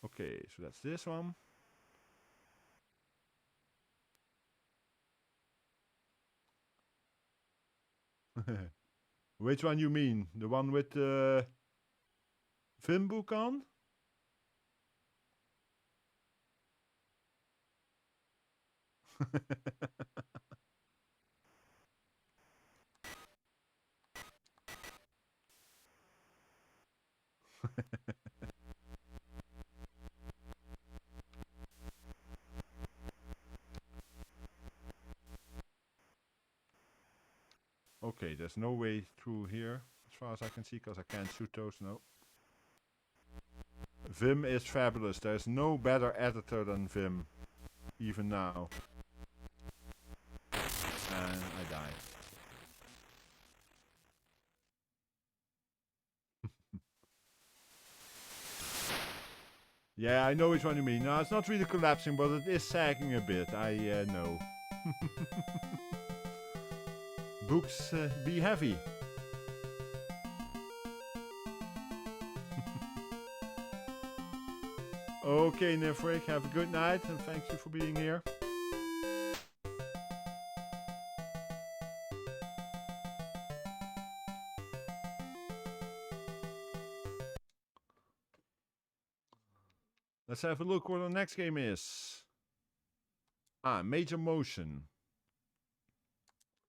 Okay, so that's this one. Which one you mean? The one with the Vim book on? Okay, there's no way through here, as far as I can see, because I can't shoot those, no. Vim is fabulous. There's no better editor than Vim, even now. And I died. Yeah, I know which one you mean. No, it's not really collapsing, but it is sagging a bit. I know. Books be heavy. Okay, Nifrik, have a good night and thank you for being here. Let's have a look what the next game is. Major Motion.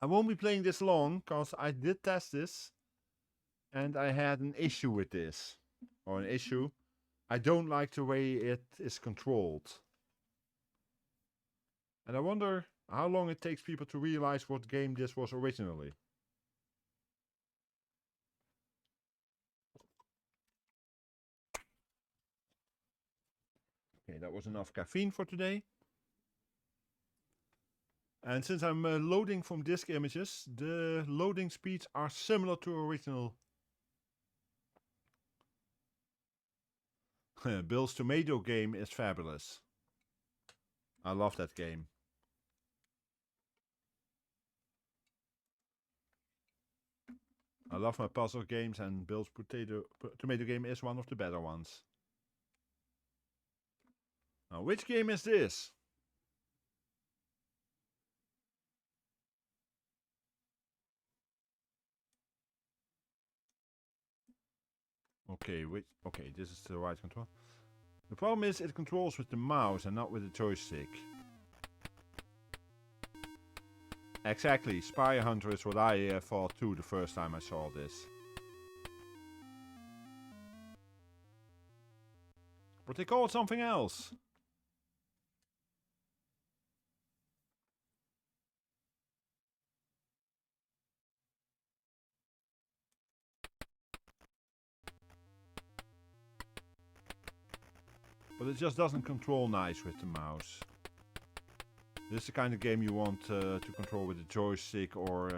I won't be playing this long, because I did test this. And I had an issue with this. Or an issue. I don't like the way it is controlled. And I wonder how long it takes people to realize what game this was originally. Okay, that was enough caffeine for today. And since I'm loading from disk images, the loading speeds are similar to original. Bill's Tomato game is fabulous. I love that game. I love my puzzle games, and Bill's Tomato game is one of the better ones. Now, which game is this? Okay, this is the right control. The problem is it controls with the mouse and not with the joystick. Exactly, Spire Hunter is what I thought too the first time I saw this. But they call it something else. But it just doesn't control nice with the mouse. This is the kind of game you want to control with a joystick or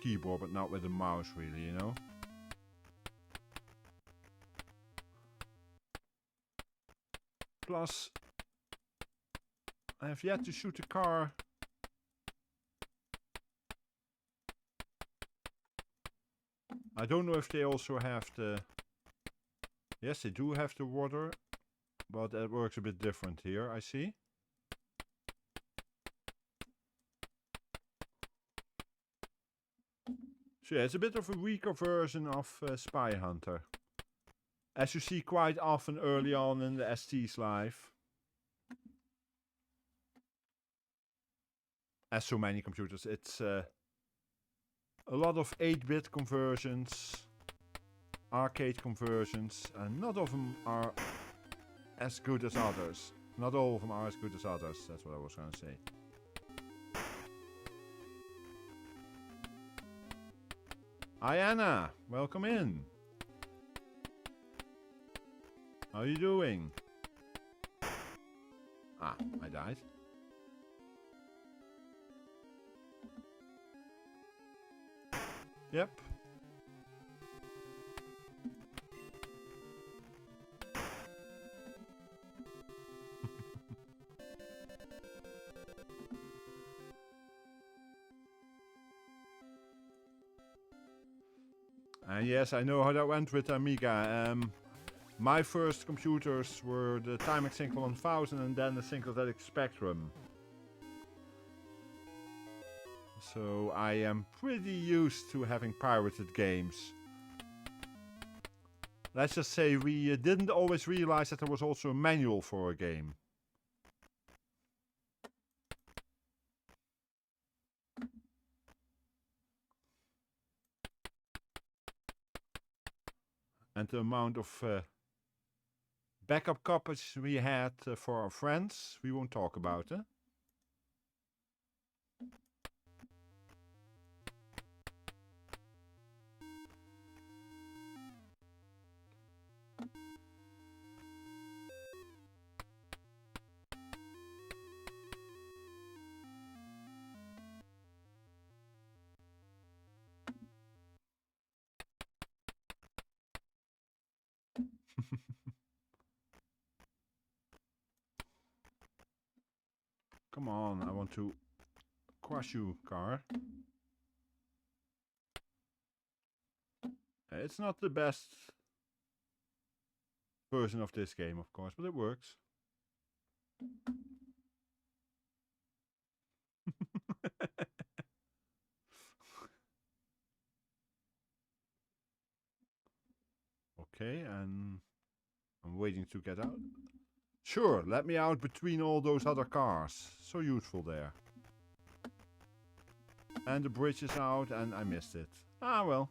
keyboard, but not with the mouse really, you know? Plus, I have yet to shoot a car I don't know if they also have the... Yes, they do have the water, but that works a bit different here, I see. So yeah, it's a bit of a weaker version of Spy Hunter. As you see quite often early on in the ST's life. As so many computers, it's a lot of 8-bit conversions, arcade conversions, and not all of them are as good as others. Not all of them are as good as others, that's what I was going to say. Hi Anna, welcome in. How are you doing? Ah, I died. Yep. And yes, I know how that went with Amiga. My first computers were the Timex Synchro 1000 and then the Syncrodetic Spectrum. So I am pretty used to having pirated games. Let's just say we didn't always realize that there was also a manual for a game. And the amount of backup copies we had for our friends, we won't talk about it. Come on, I want to crush you, car. It's not the best version of this game, of course, but it works. Okay, and I'm waiting to get out. Sure, let me out between all those other cars. So useful there. And the bridge is out and I missed it. Ah, well.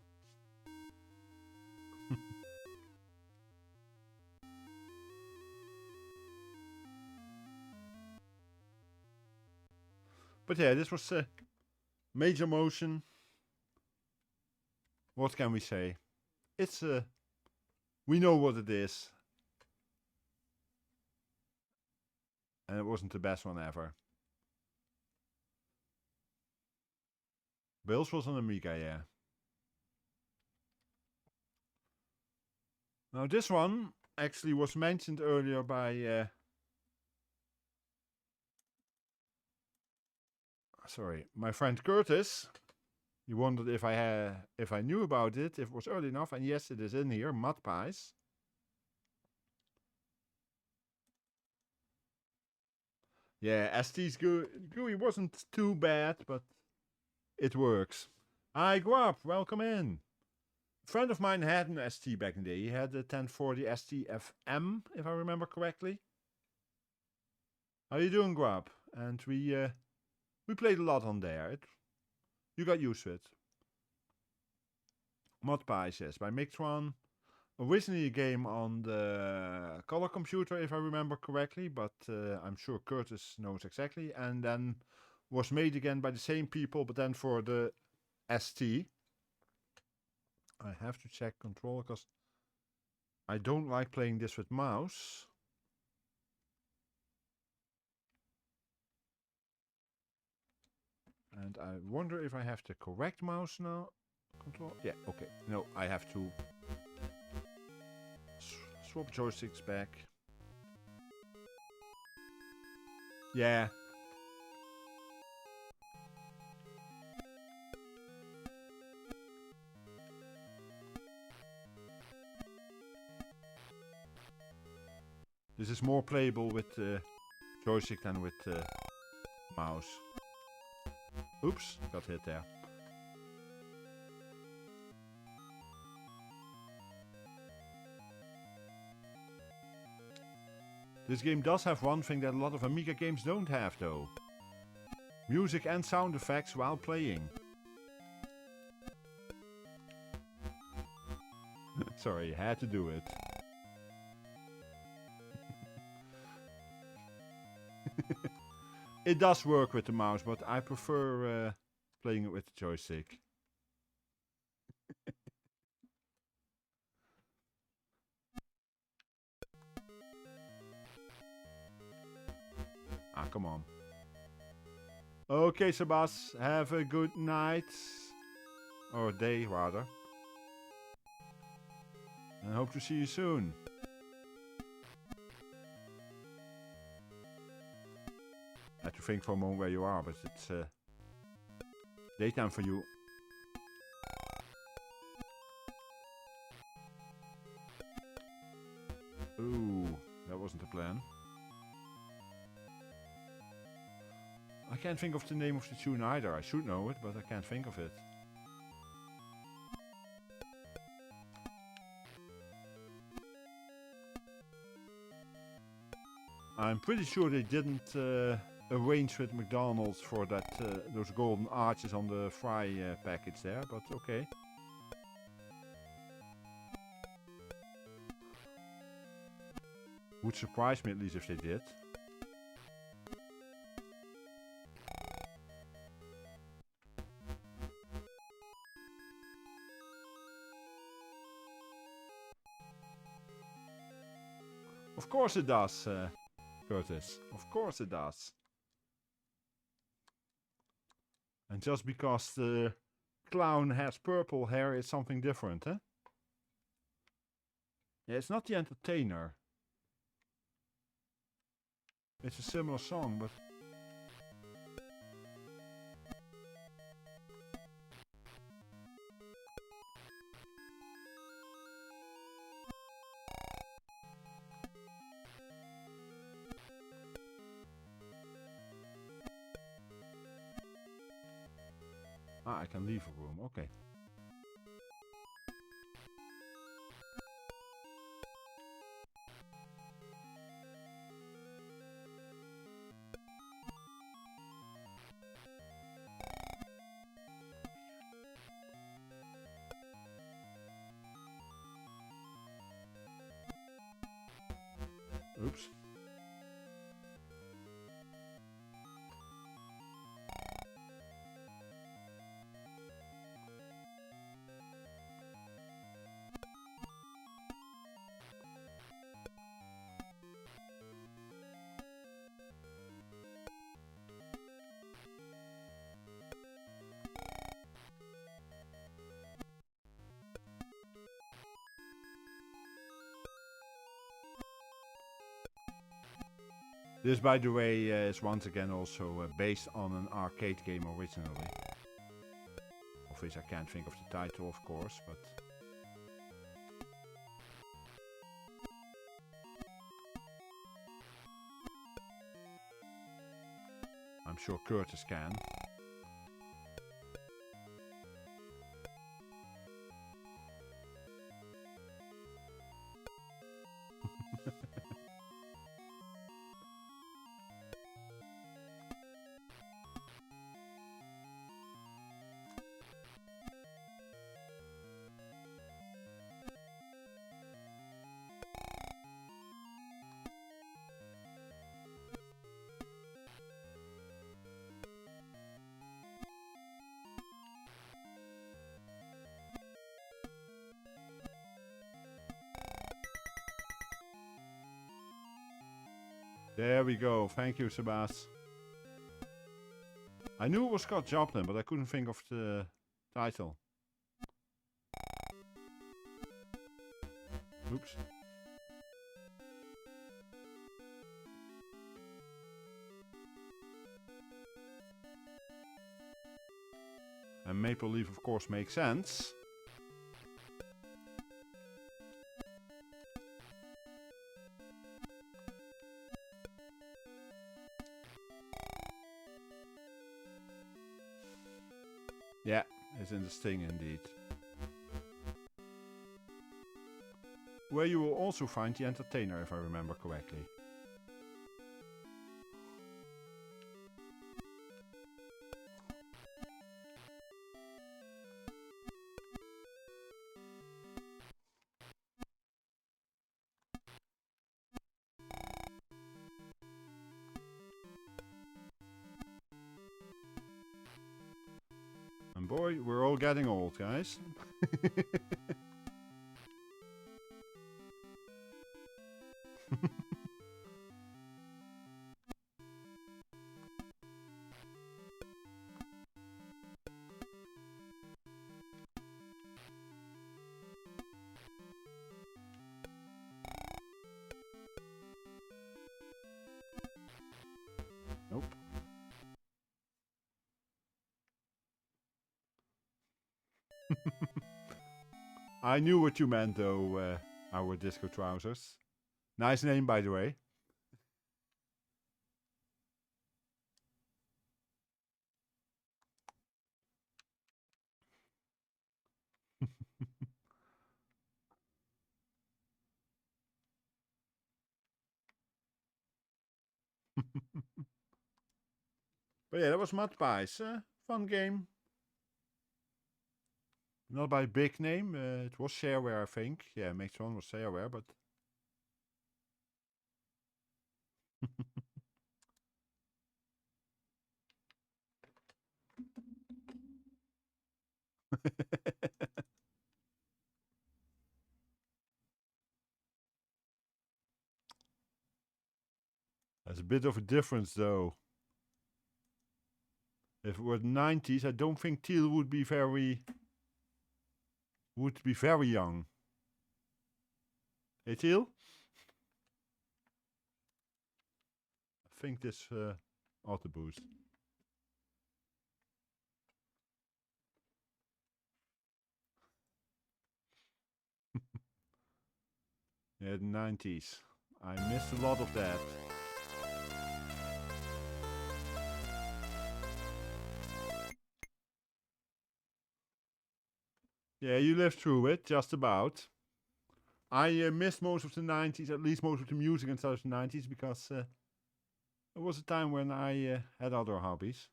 But yeah, this was Major Motion. What can we say? It's we know what it is. And it wasn't the best one ever. Bills was on Amiga, yeah. Now this one actually was mentioned earlier by my friend Curtis. He wondered if I knew about it, if it was early enough, and yes, it is in here, Mudpies. Yeah, ST's GUI wasn't too bad, but it works. Hi, Guap, welcome in. A friend of mine had an ST back in the day. He had the 1040 ST FM, if I remember correctly. How you doing, Guap? And we played a lot on there. You got used to it. Mudpies, yes, by Mictron. Originally a game on the color computer, if I remember correctly, but I'm sure Curtis knows exactly. And then was made again by the same people, but then for the ST. I have to check controller because I don't like playing this with mouse. And I wonder if I have the correct mouse now. Control? Yeah, okay. No, I have to swap joysticks back. Yeah. This is more playable with joystick than with mouse. Oops, got hit there. This game does have one thing that a lot of Amiga games don't have though. Music and sound effects while playing. Sorry, had to do it. It does work with the mouse, but I prefer playing it with the joystick. Ah, come on. Okay, Sebas, have a good night. Or day, rather. And hope to see you soon. I had to think for a moment where you are, but it's daytime for you. Ooh, that wasn't the plan. I can't think of the name of the tune either. I should know it, but I can't think of it. I'm pretty sure they didn't arrange with McDonald's for that those golden arches on the fry package there, but okay. Would surprise me at least if they did. Of course it does, Curtis. Of course it does. And just because the clown has purple hair is something different, huh? Yeah, it's not the entertainer. It's a similar song, but... Ah, I can leave a room, okay. Oops. This, by the way, is once again also based on an arcade game originally. Of which I can't think of the title, of course, but... I'm sure Curtis can. There we go. Thank you, Sebas. I knew it was Scott Joplin, but I couldn't think of the title. Oops. And Maple Leaf, of course, makes sense. Yeah, it's in the sting indeed. Where you will also find the entertainer, if I remember correctly. And boy, we're all getting old, guys. Nope. I knew what you meant though, our disco trousers. Nice name, by the way. But yeah, that was Mudpies. Fun game. Not by big name. It was shareware, I think. Yeah, Max 1 was shareware, but... There's a bit of a difference, though. If it were the 90s, I don't think Teal would be very young. Hey, Teal? I think this auto boost. Yeah, the 90s. I missed a lot of that. Yeah, you lived through it, just about. I missed most of the 90s, at least most of the music inside of the 90s, because it was a time when I had other hobbies.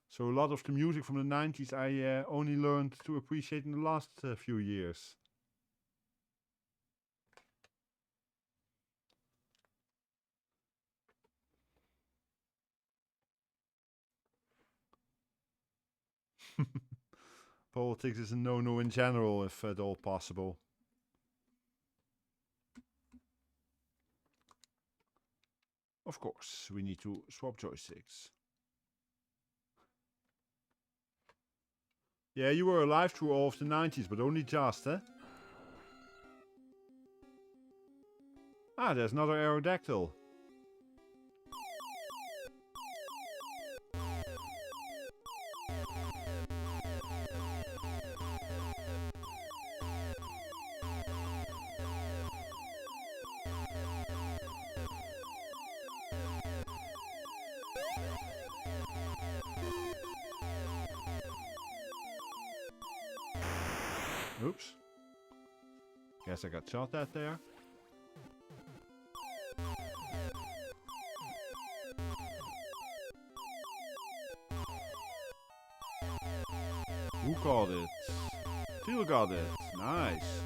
So a lot of the music from the 90s I only learned to appreciate in the last few years. Politics is a no-no in general, if at all possible. Of course, we need to swap joysticks. Yeah, you were alive through all of the 90s, but only just, eh? Ah, there's another Aerodactyl. Oops. Guess I got shot at there. Who caught it? Teal got it. Nice.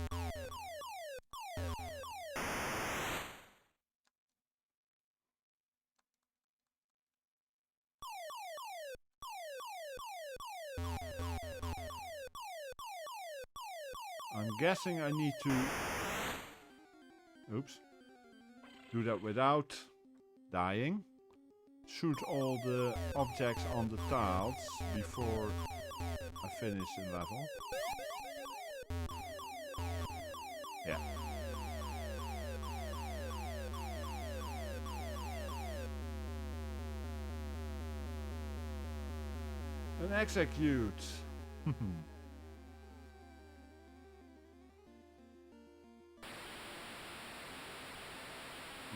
I'm guessing I need to... Oops. Do that without dying. Shoot all the objects on the tiles before I finish the level. Yeah. And execute.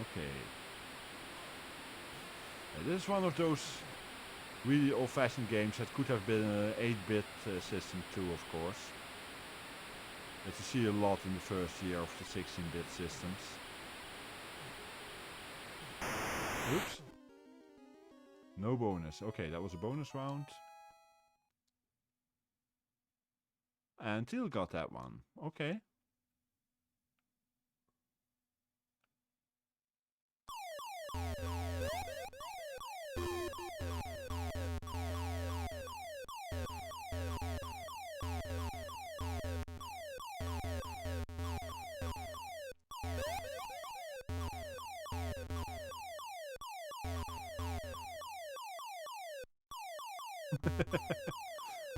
Okay. This is one of those really old-fashioned games that could have been an 8-bit system too, of course. That you see a lot in the first year of the 16-bit systems. Oops. No bonus. Okay, that was a bonus round. And Teal got that one. Okay.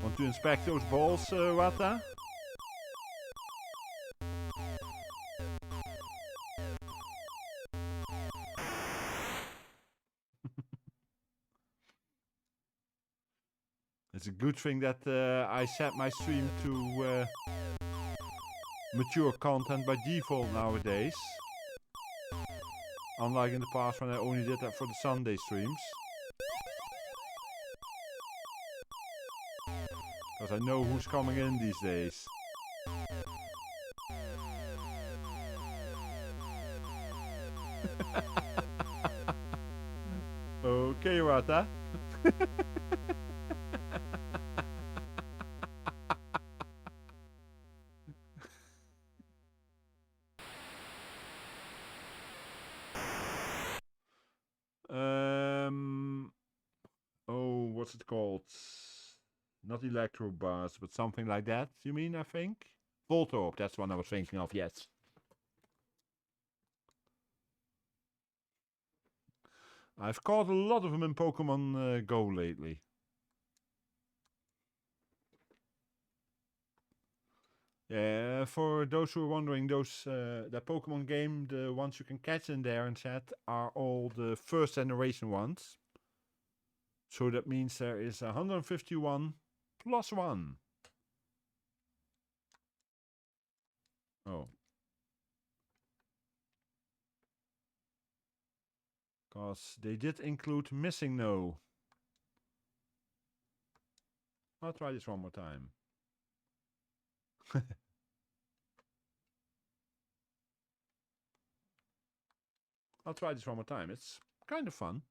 Want to inspect those balls, Rata? It's a good thing that I set my stream to mature content by default nowadays. Unlike in the past when I only did that for the Sunday streams. Because I know who's coming in these days. Okay, Rata. Oh, what's it called? Not electro bars, but something like that. You mean? I think Voltorb. That's one I was thinking of. Yes. I've caught a lot of them in Pokemon Go lately. Yeah, for those who are wondering, that Pokemon game, the ones you can catch in there and chat, are all the first generation ones. So that means there is 151 plus 1. Oh. Because they did include Missing No. I'll try this one more time. I'll try this one more time. It's kind of fun.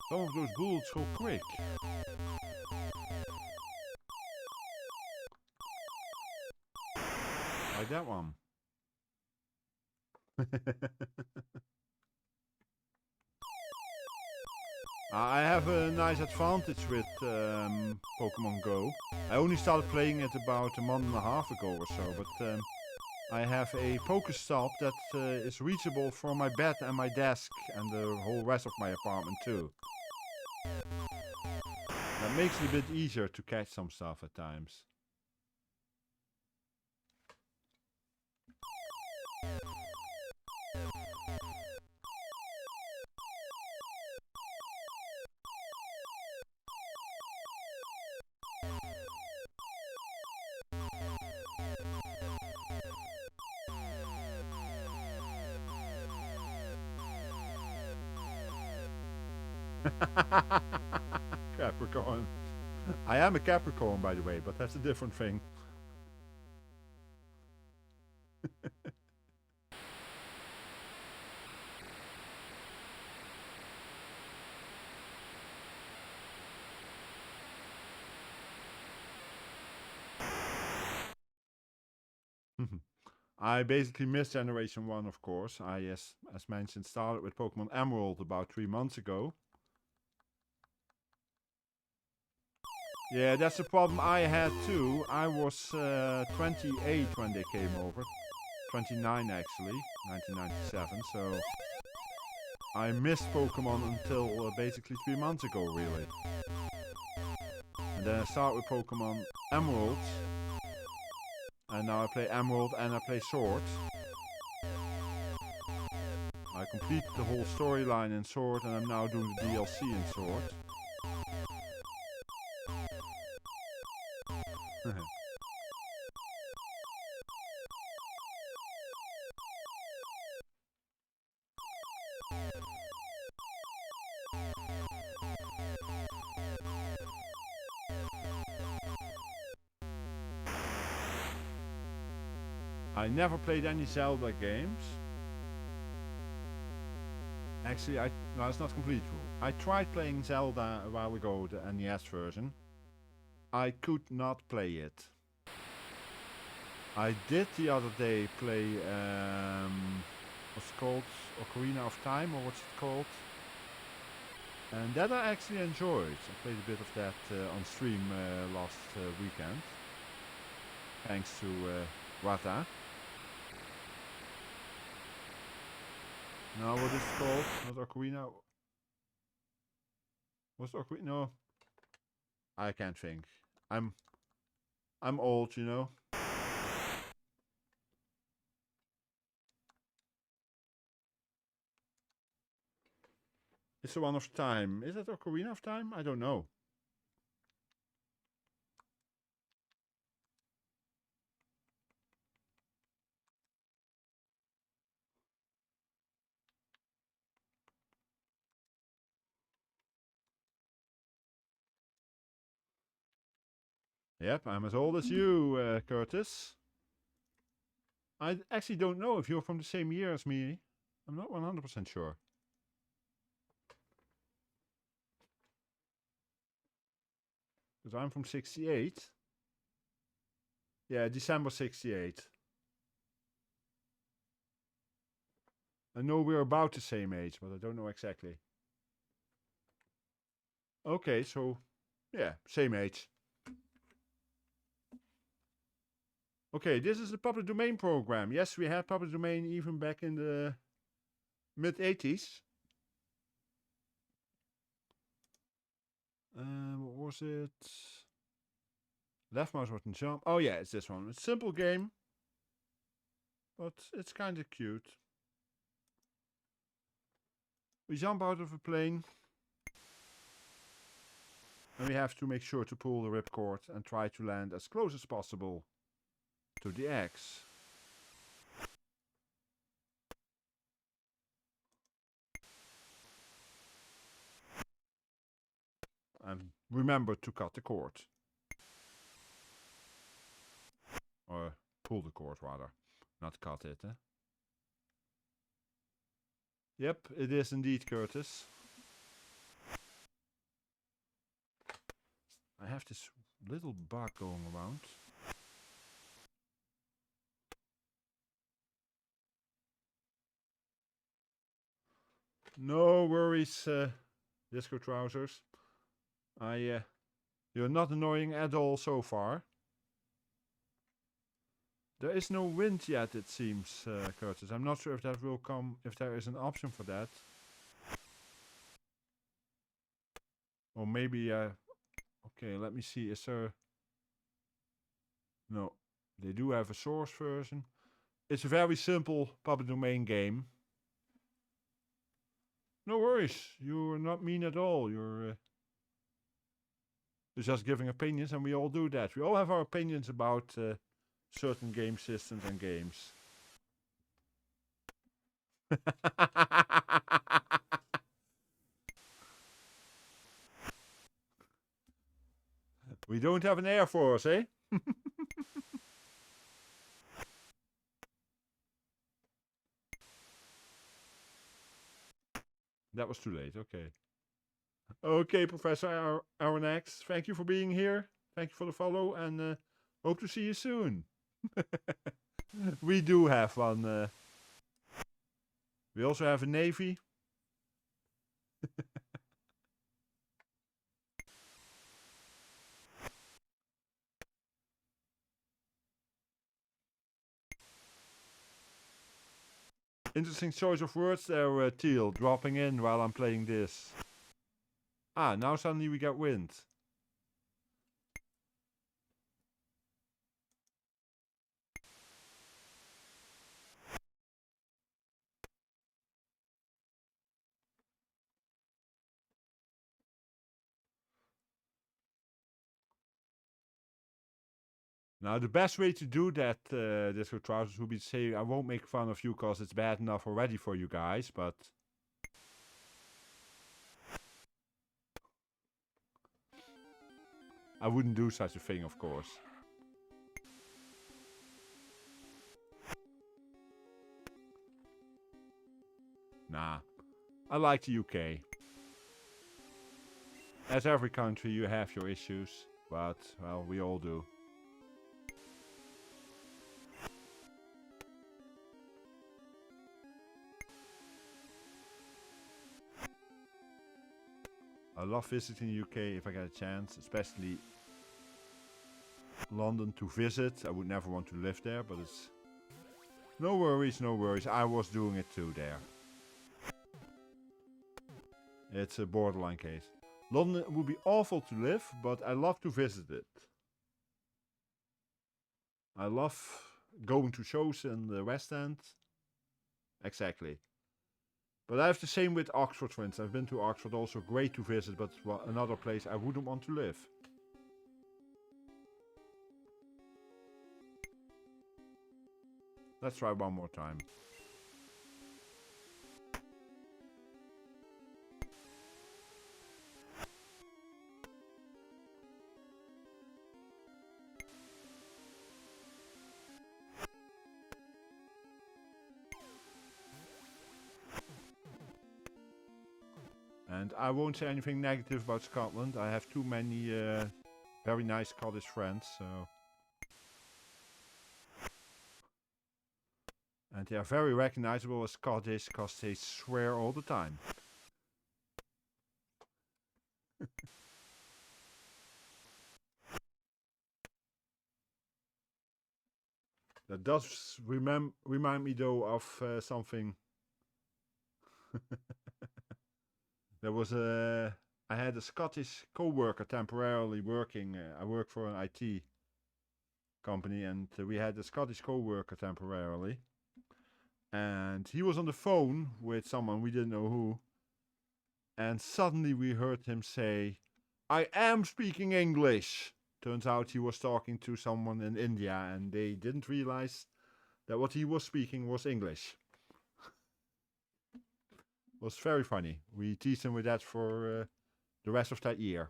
Some of those bullets go quick. Like that one. I have a nice advantage with Pokemon Go. I only started playing it about a month and a half ago or so, but I have a Pokestop that is reachable from my bed and my desk and the whole rest of my apartment too. That makes it a bit easier to catch some stuff at times. Capricorn. I am a Capricorn, by the way, but that's a different thing. I basically missed Generation 1, of course. I, as mentioned, started with Pokemon Emerald about 3 months ago. Yeah, that's the problem I had too. I was 28 when they came over. 29 actually, 1997. So I missed Pokemon until basically 3 months ago, really. And then I start with Pokemon Emerald. And now I play Emerald and I play Sword. I complete the whole storyline in Sword and I'm now doing the DLC in Sword. I never played any Zelda games. Actually, no, it's not completely true. I tried playing Zelda a while ago, the NES version. I could not play it. I did the other day play, what's it called? Ocarina of Time, or what's it called? And that I actually enjoyed. I played a bit of that on stream last weekend. Thanks to Wata. Now what is it called? Not Ocarina. What's Ocarina? No. I can't think. I'm old, you know. It's the one of time. Is it Ocarina of Time? I don't know. Yep, I'm as old as you, Curtis. I actually don't know if you're from the same year as me. I'm not 100% sure. Because I'm from 68. Yeah, December 68. I know we're about the same age, but I don't know exactly. Okay, so yeah, same age. Okay, this is the public domain program. Yes, we had public domain even back in the mid-80s. What was it? Left mouse button jump. Oh yeah, it's this one. It's a simple game, but it's kind of cute. We jump out of a plane. And we have to make sure to pull the ripcord and try to land as close as possible to the X. And remember to cut the cord. Or pull the cord rather, not cut it. Eh? Yep, it is indeed, Curtis. I have this little bug going around. No worries, Disco Trousers. You're not annoying at all so far. There is no wind yet, it seems, Curtis. I'm not sure if that will come, if there is an option for that. Or maybe, okay, let me see, is there... No, they do have a source version. It's a very simple public domain game. No worries, you're not mean at all. You're just giving opinions, and we all do that. We all have our opinions about certain game systems and games. We don't have an Air Force, eh? That was too late, okay. Okay, Professor Aronax, thank you for being here. Thank you for the follow, and hope to see you soon. We do have one. We also have a Navy. Interesting choice of words there, Teal, dropping in while I'm playing this. Ah, now suddenly we get wind. Now, the best way to do that, Disco Trousers, would be to say, I won't make fun of you because it's bad enough already for you guys, but... I wouldn't do such a thing, of course. Nah, I like the UK. As every country, you have your issues, but, well, we all do. I love visiting the UK if I get a chance, especially London to visit. I would never want to live there, but it's... No worries, no worries. I was doing it too there. It's a borderline case. London would be awful to live, but I love to visit it. I love going to shows in the West End. Exactly. But I have the same with Oxford, for instance. I've been to Oxford, also great to visit, but another place I wouldn't want to live. Let's try one more time. And I won't say anything negative about Scotland. I have too many very nice Scottish friends, so... And they are very recognizable as Scottish because they swear all the time. That does remind me though of something. There was I had a Scottish co-worker temporarily working. I work for an IT company, and we had a Scottish co-worker temporarily. And he was on the phone with someone, we didn't know who. And suddenly we heard him say, "I am speaking English." Turns out he was talking to someone in India, and they didn't realize that what he was speaking was English. It was very funny. We teased him with that for the rest of that year.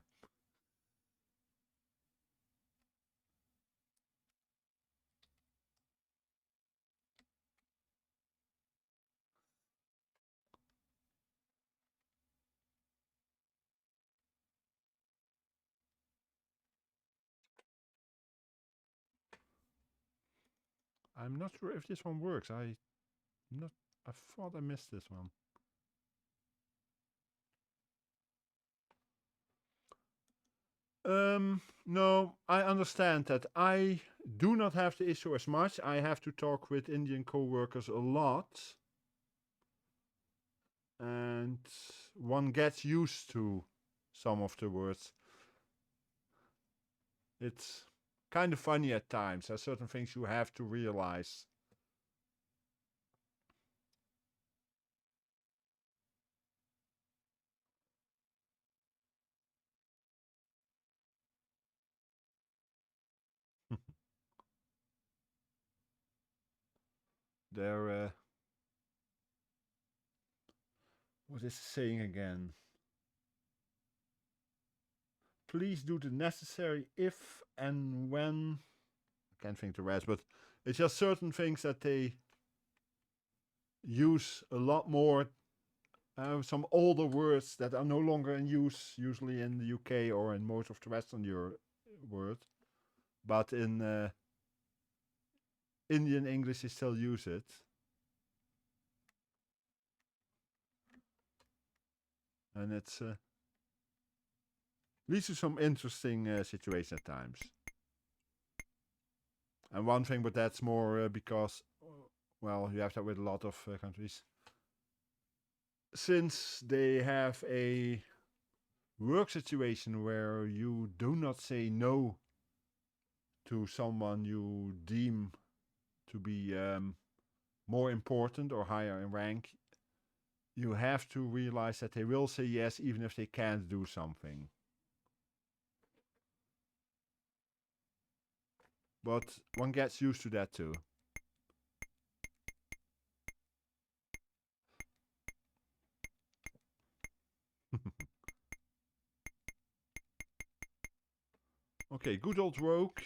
I'm not sure if this one works. I thought I missed this one. No, I understand that. I do not have the issue as much. I have to talk with Indian co-workers a lot. And one gets used to some of the words. It's kind of funny at times. There's certain things you have to realize. They're what is the saying again? Please do the necessary if and when. I can't think the rest, but it's just certain things that they use a lot more. Some older words that are no longer in use, usually in the UK or in most of the Western Europe world. But in Indian English, they still use it. And it's leads to some interesting situations at times. And one thing, but that's more because, well, you have that with a lot of countries. Since they have a work situation where you do not say no to someone you deem to be more important or higher in rank, you have to realize that they will say yes even if they can't do something. but one gets used to that too. Okay, good old Rogue.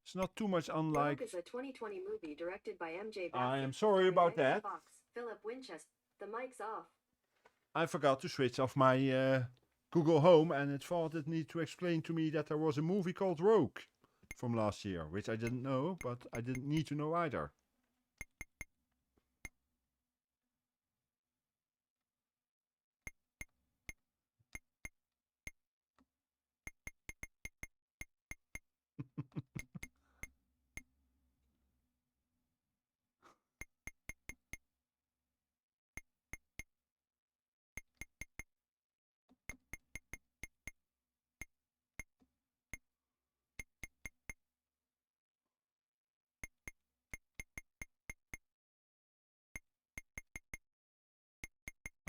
It's not too much unlike... Rogue is a 2020 movie directed by MJ Bassett. I am sorry about that. Fox, Philip Winchester. The mic's off. I forgot to switch off my Google Home, and it thought it needed to explain to me that there was a movie called Rogue from last year, which I didn't know, but I didn't need to know either.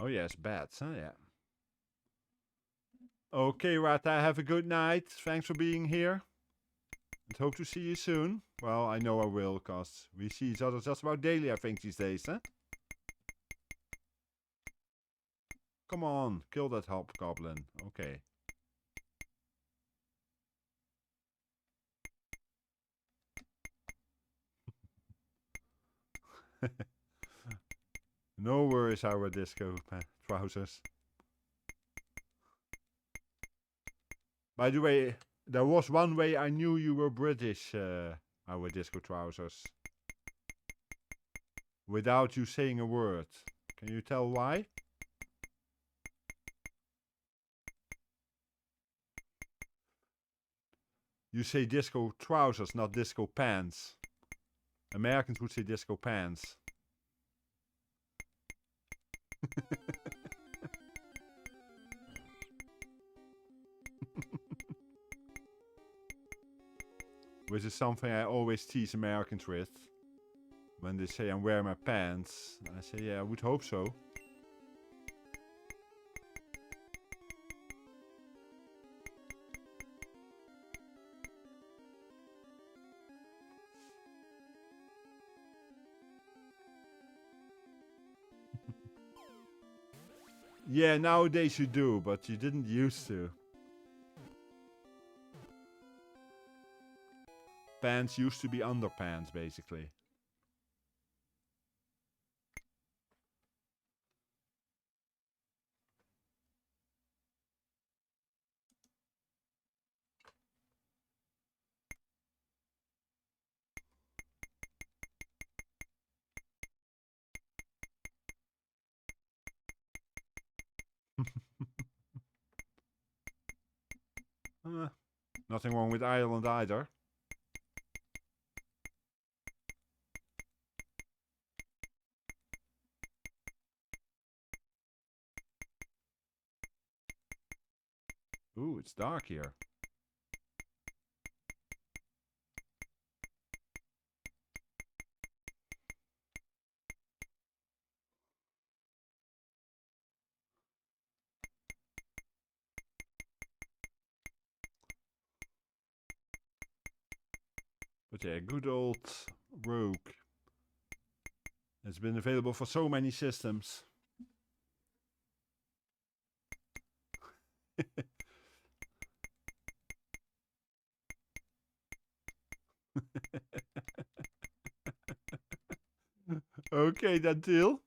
Oh yes, bats, huh? Yeah. Okay, Rata, have a good night. Thanks for being here. And hope to see you soon. Well, I know I will, because we see each other just about daily, I think, these days, huh? Come on, kill that hobgoblin. Okay. No worries, our disco trousers. By the way, there was one way I knew you were British, our disco trousers. Without you saying a word. Can you tell why? You say disco trousers, not disco pants. Americans would say disco pants. Which is something I always tease Americans with. When they say I'm wearing my pants, I say, yeah, I would hope so. Yeah, nowadays you do, but you didn't used to. Pants used to be underpants, basically. Nothing wrong with Ireland either. Ooh, it's dark here. But yeah, good old Rogue. It's been available for so many systems. Okay, that deal.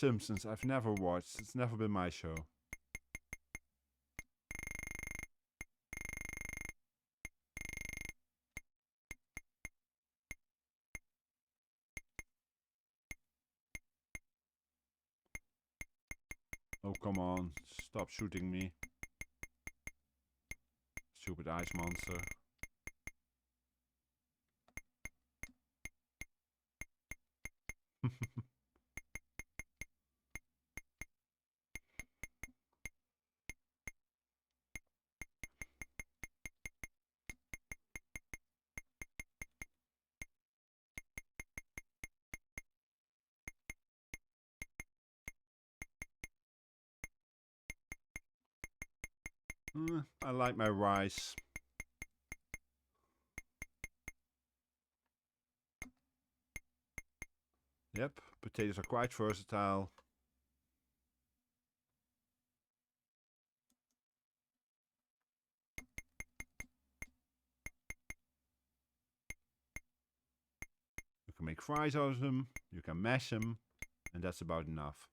Simpsons I've never watched. It's never been my show. Oh, come on. Stop shooting me. Stupid ice monster. I like my rice. Yep, potatoes are quite versatile. You can make fries out of them, you can mash them, and that's about enough.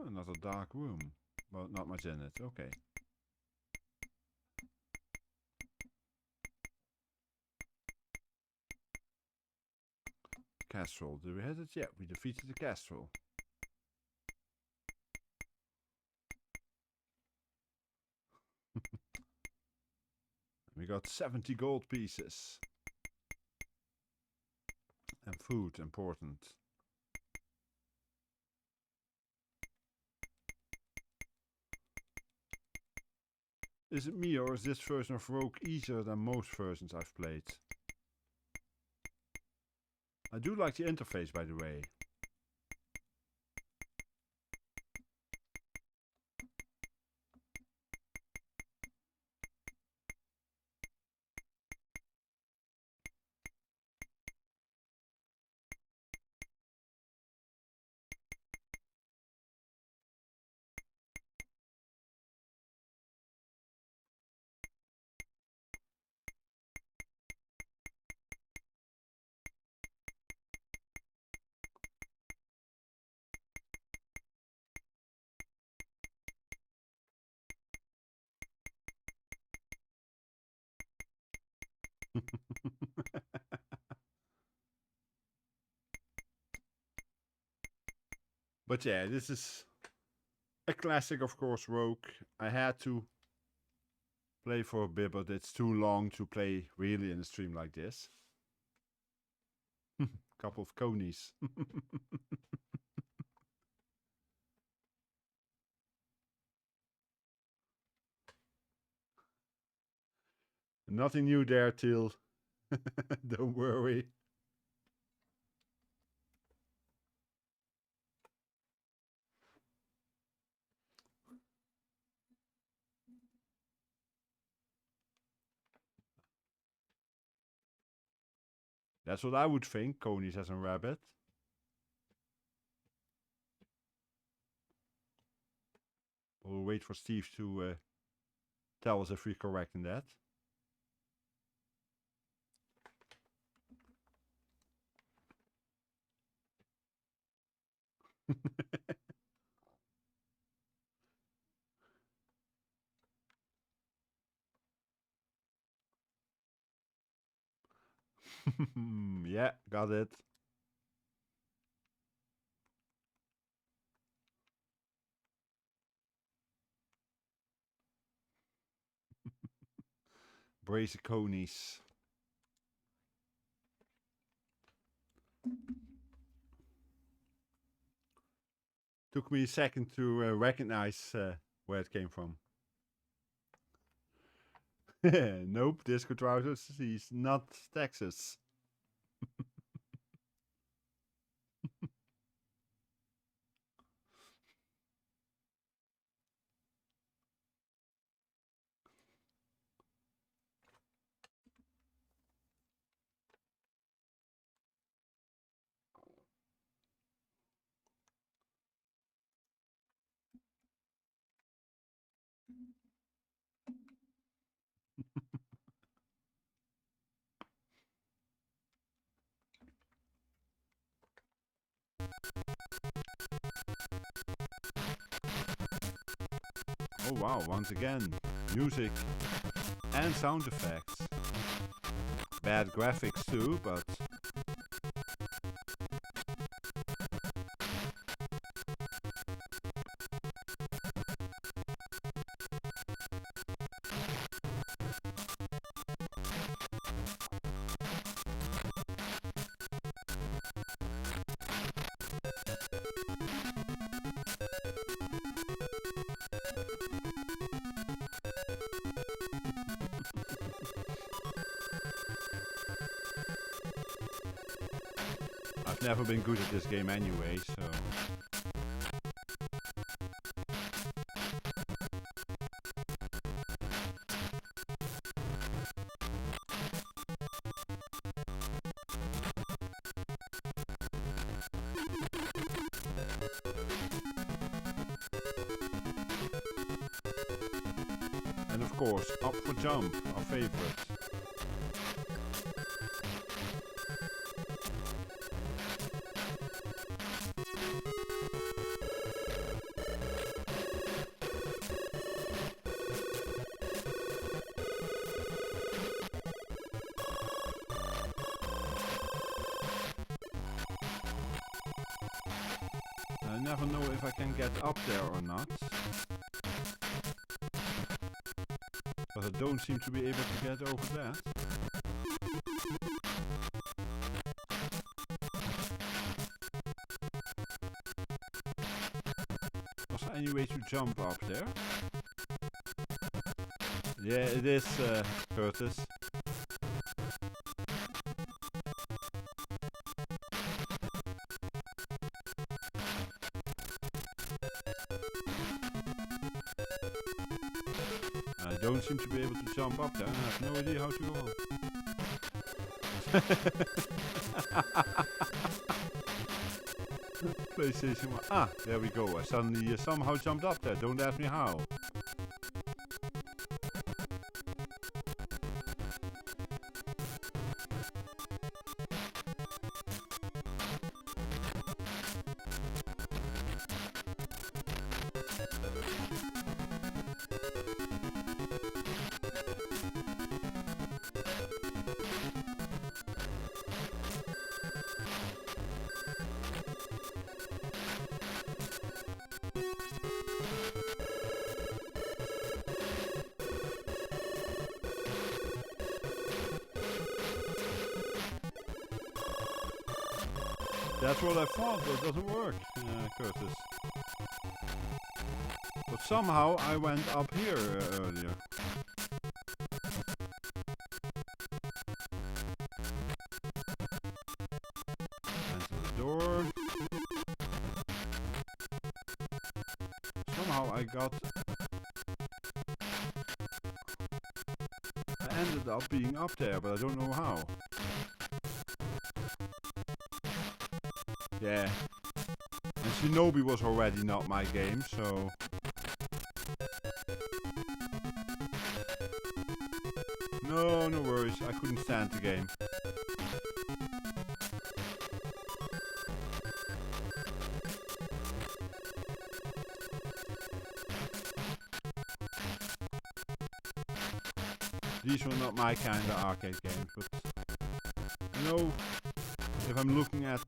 Another dark room. Well, not much in it. Okay. Castle. Did we hit it? Yeah, we defeated the castle. We got 70 gold pieces. And food, important. Is it me, or is this version of Rogue easier than most versions I've played? I do like the interface, by the way. But yeah, this is a classic, of course, Rogue. I had to play for a bit, but it's too long to play really in a stream like this. Couple of conies. Nothing new there, Till. Don't worry. That's what I would think, conies as a rabbit. We'll wait for Steve to tell us if we're correct in that. Yeah, got it. Brace of conies. Took me a second to recognize where it came from. Nope, Disco Trousers, he's not Texas. Oh wow, once again, music and sound effects. Bad graphics too, but I've never been good at this game anyway, so... And of course, up for jump, our favorite. I never know if I can get up there or not. But I don't seem to be able to get over that. Was there any way to jump up there? Yeah, it is, Curtis. I don't seem to be able to jump up there. I have no idea how to go on. PlayStation 1. Ah, there we go. I suddenly somehow jumped up there. Don't ask me how. That's what I thought, but it doesn't work, Curtis. But somehow I went up here earlier. Enter the door. Somehow I ended up being up there, but I don't know how. Yeah, and Shinobi was already not my game, so... No worries, I couldn't stand the game. These were not my kind of arcade games, but... You know... If I'm looking at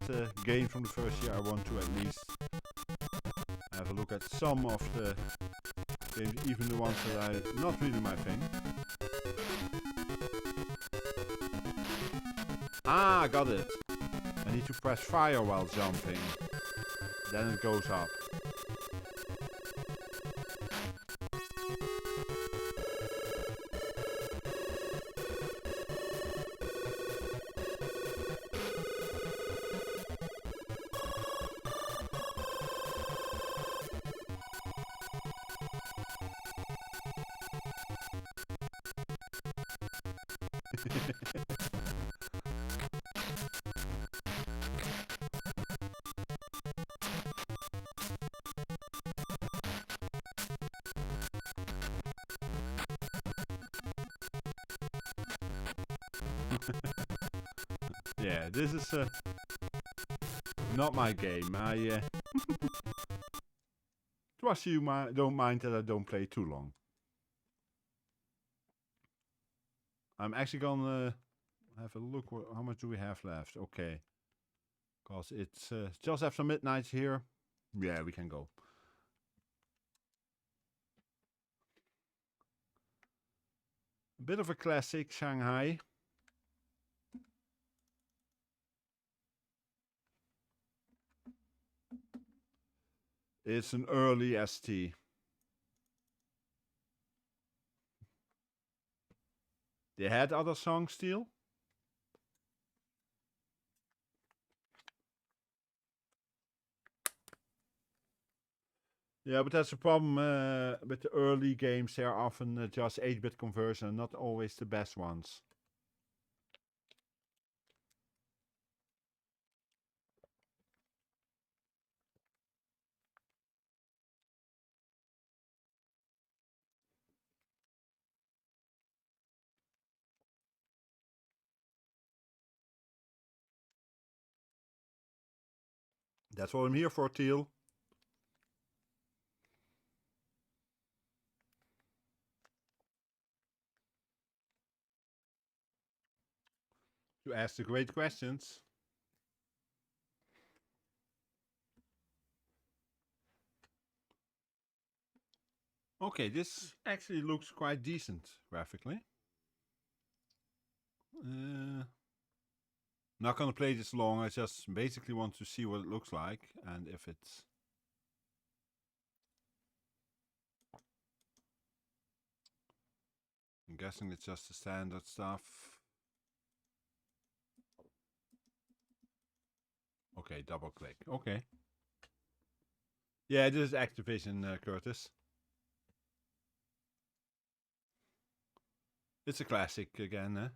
games from the first year, I want to at least have a look at some of the games, even the ones that are not really my thing. Ah, I got it. I need to press fire while jumping. Then it goes up. Yeah, this is not my game. It trust you don't mind that I don't play too long. I'm actually gonna have a look. How much do we have left? Okay. Because it's just after midnight here. Yeah, we can go. A bit of a classic, Shanghai. It's an early ST. They had other songs still. Yeah, but that's the problem with the early games. They are often just 8-bit conversion, not always the best ones. That's what I'm here for, Teal. You ask the great questions. Okay, this actually looks quite decent graphically. Not gonna play this long, I just basically want to see what it looks like and if it's... I'm guessing it's just the standard stuff. Okay, double click. Okay. Yeah, this is Activision, Curtis. It's a classic again, eh?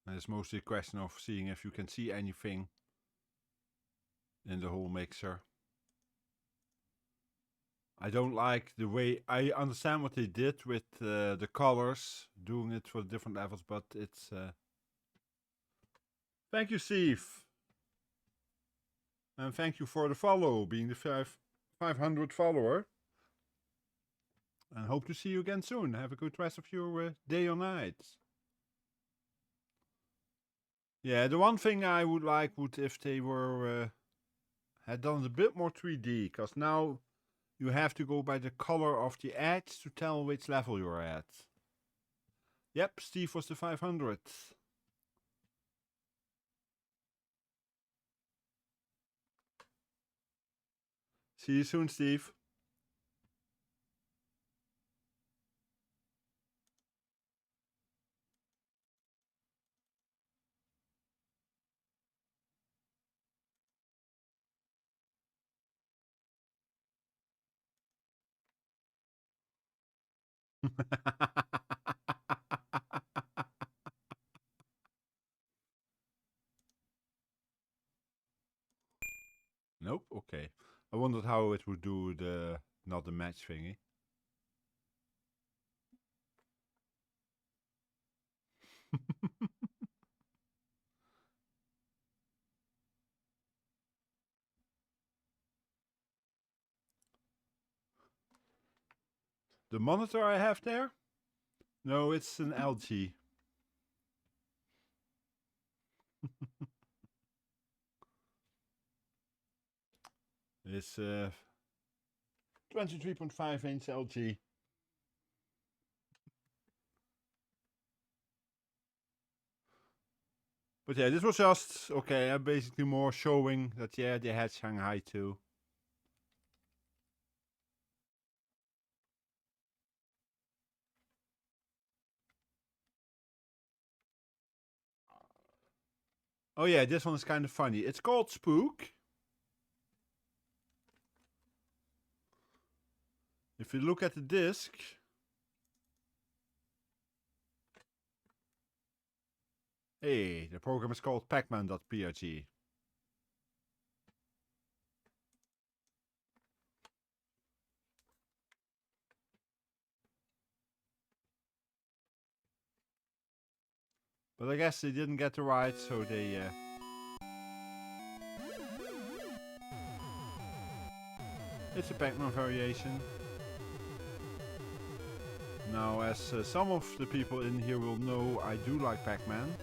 And it's mostly a question of seeing if you can see anything in the whole mixer. I don't like the way... I understand what they did with the colors, doing it for different levels, but it's... Thank you, Steve. And thank you for the follow, being the 500 follower. And hope to see you again soon. Have a good rest of your day or night. Yeah, the one thing I would like would if they were... had done it a bit more 3D, because now you have to go by the color of the edge to tell which level you're at. Yep, Steve was the 500. See you soon, Steve. Nope, okay. I wondered how it would do the not the match thingy. The monitor I have there? No, it's an LG. It's 23.5-inch LG. But yeah, this was just, okay, I'm basically more showing that, yeah, they had Shanghai too. Oh yeah, this one is kind of funny. It's called Spook. If you look at the disc, hey, the program is called Pac-Man.prg. But I guess they didn't get the right, so they... It's a Pac-Man variation. Now, as some of the people in here will know, I do like Pac-Man.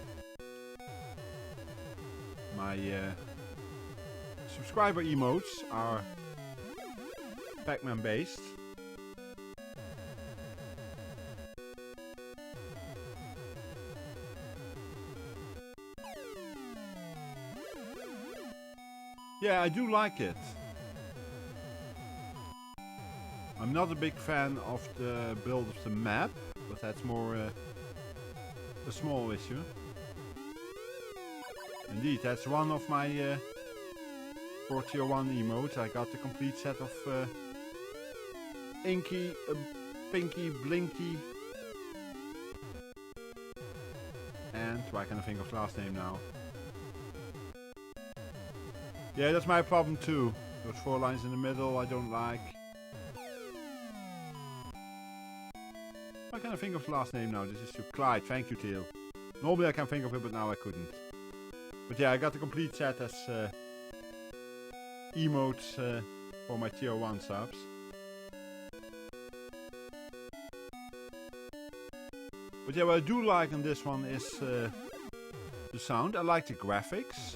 My subscriber emotes are Pac-Man based. Yeah, I do like it. I'm not a big fan of the build of the map, but that's more a small issue. Indeed, that's one of my for tier 1 emotes. I got the complete set of Inky, Pinky, Blinky, and why can't I think of the last name now? Yeah, that's my problem too. Those 4 lines in the middle I don't like. Why can't I think of the last name now? This is to Clyde. Thank you, Teal. Normally I can think of it, but now I couldn't. But yeah, I got the complete set as emotes for my tier 1 subs. But yeah, what I do like on this one is the sound. I like the graphics.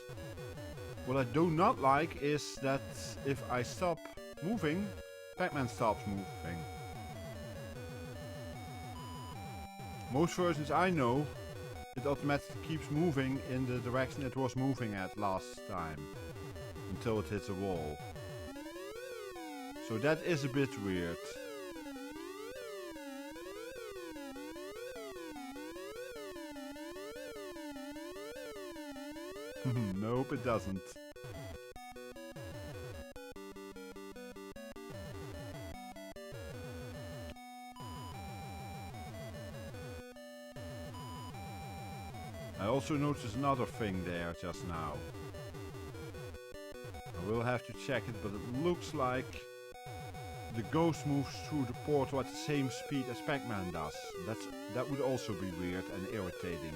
What I do not like is that if I stop moving, Pac-Man stops moving. Most versions I know, it automatically keeps moving in the direction it was moving at last time, until it hits a wall. So that is a bit weird. Nope, it doesn't. I also noticed another thing there just now. I will have to check it, but it looks like the Ghost moves through the portal at the same speed as Pac-Man does. That would also be weird and irritating.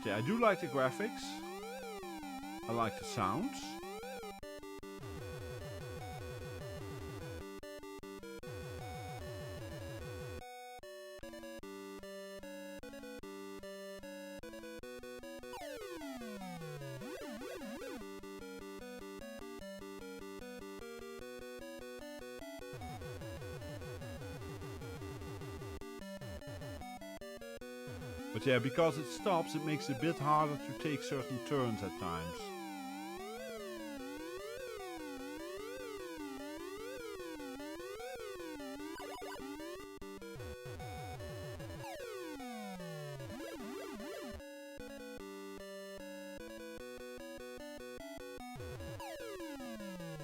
Yeah, I do like the graphics. I like the sounds. But yeah, because it stops, it makes it a bit harder to take certain turns at times.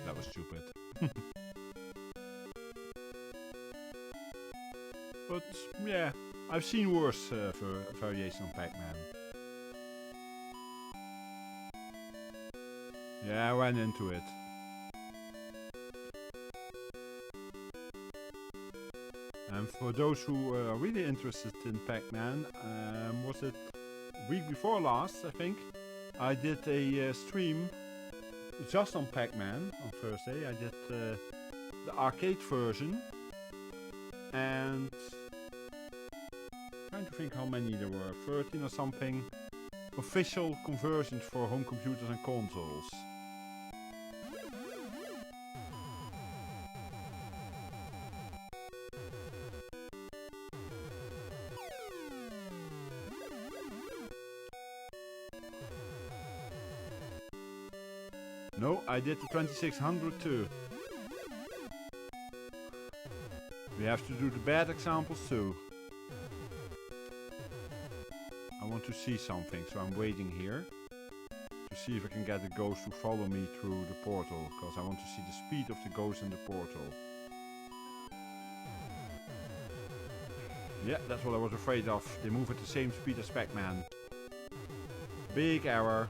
That was stupid. But yeah, I've seen worse variation on Pac-Man. Yeah, I ran into it. And for those who are really interested in Pac-Man, was it week before last, I think? I did a stream just on Pac-Man on Thursday. I did the arcade version. And trying to think how many there were, 13 or something official conversions for home computers and consoles. No, I did the 2600 too. We have to do the bad examples too. I want to see something, so I'm waiting here to see if I can get the ghost to follow me through the portal, because I want to see the speed of the ghost in the portal. Yeah, that's what I was afraid of. They move at the same speed as Pac-Man. Big error.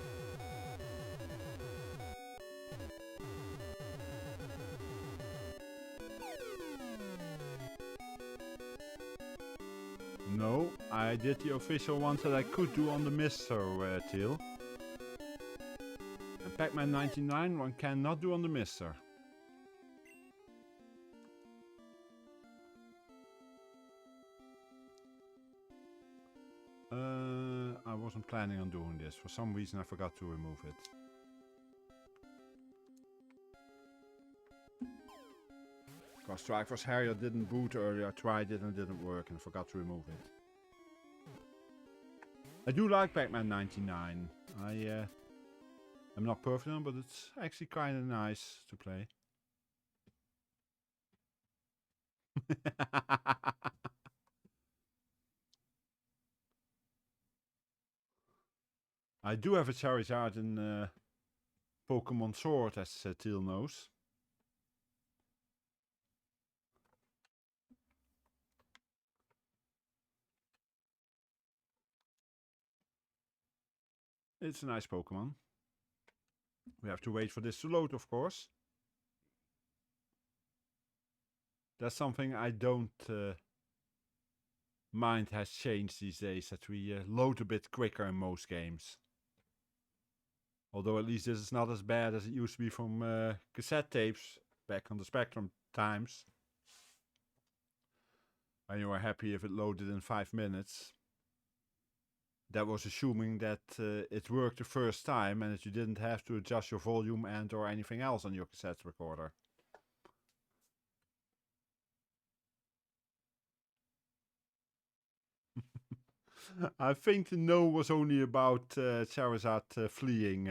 No, I did the official ones that I could do on the MiSTer Teal. And Pac-Man 99 one cannot do on the MiSTer. I wasn't planning on doing this. For some reason I forgot to remove it. Because Strikeforce Harrier didn't boot earlier. I tried it and it didn't work and forgot to remove it. I do like Pac-Man 99. I'm not perfect on, but it's actually kind of nice to play. I do have a Charizard in Pokemon Sword, as Teal knows. It's a nice Pokemon. We have to wait for this to load, of course. That's something I don't mind has changed these days, that we load a bit quicker in most games. Although at least this is not as bad as it used to be from cassette tapes back on the Spectrum times. When you were happy if it loaded in 5 minutes. That was assuming that it worked the first time and that you didn't have to adjust your volume and or anything else on your cassette recorder. I think the no was only about Charizard fleeing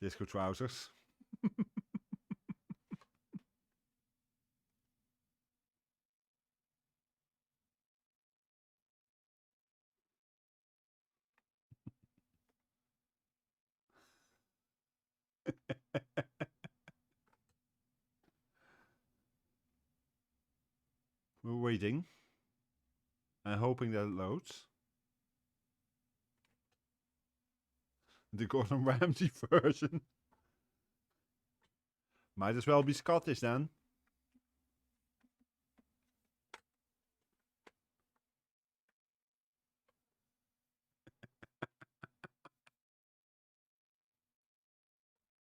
Disco Trousers. We're waiting and hoping that it loads. The Gordon Ramsay version. Might as well be Scottish then.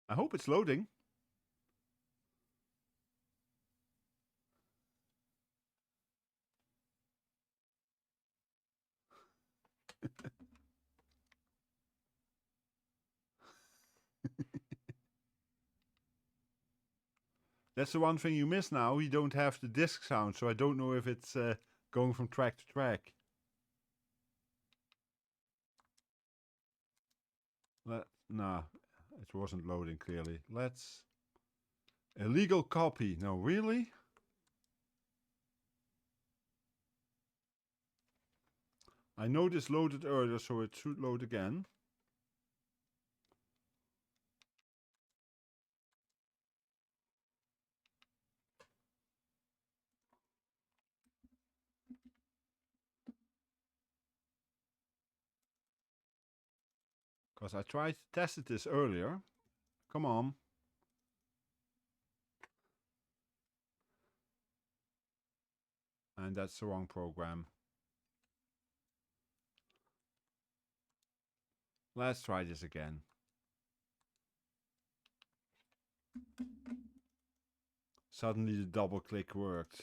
I hope it's loading. That's the one thing you miss now. You don't have the disc sound, so I don't know if it's going from track to track. Nah, it wasn't loading clearly. Let's... Illegal copy. No, really? I know this loaded earlier, so it should load again. Because I tried to test this earlier. Come on. And that's the wrong program. Let's try this again. Suddenly the double click worked.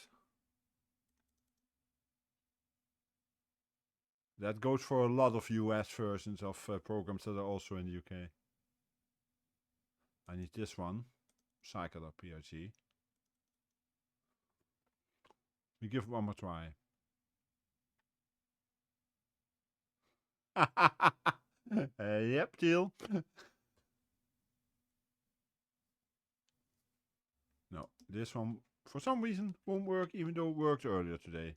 That goes for a lot of US versions of programs that are also in the UK. I need this one. Cycle.prg. We give it one more try. Yep, Teal. No, this one for some reason won't work, even though it worked earlier today.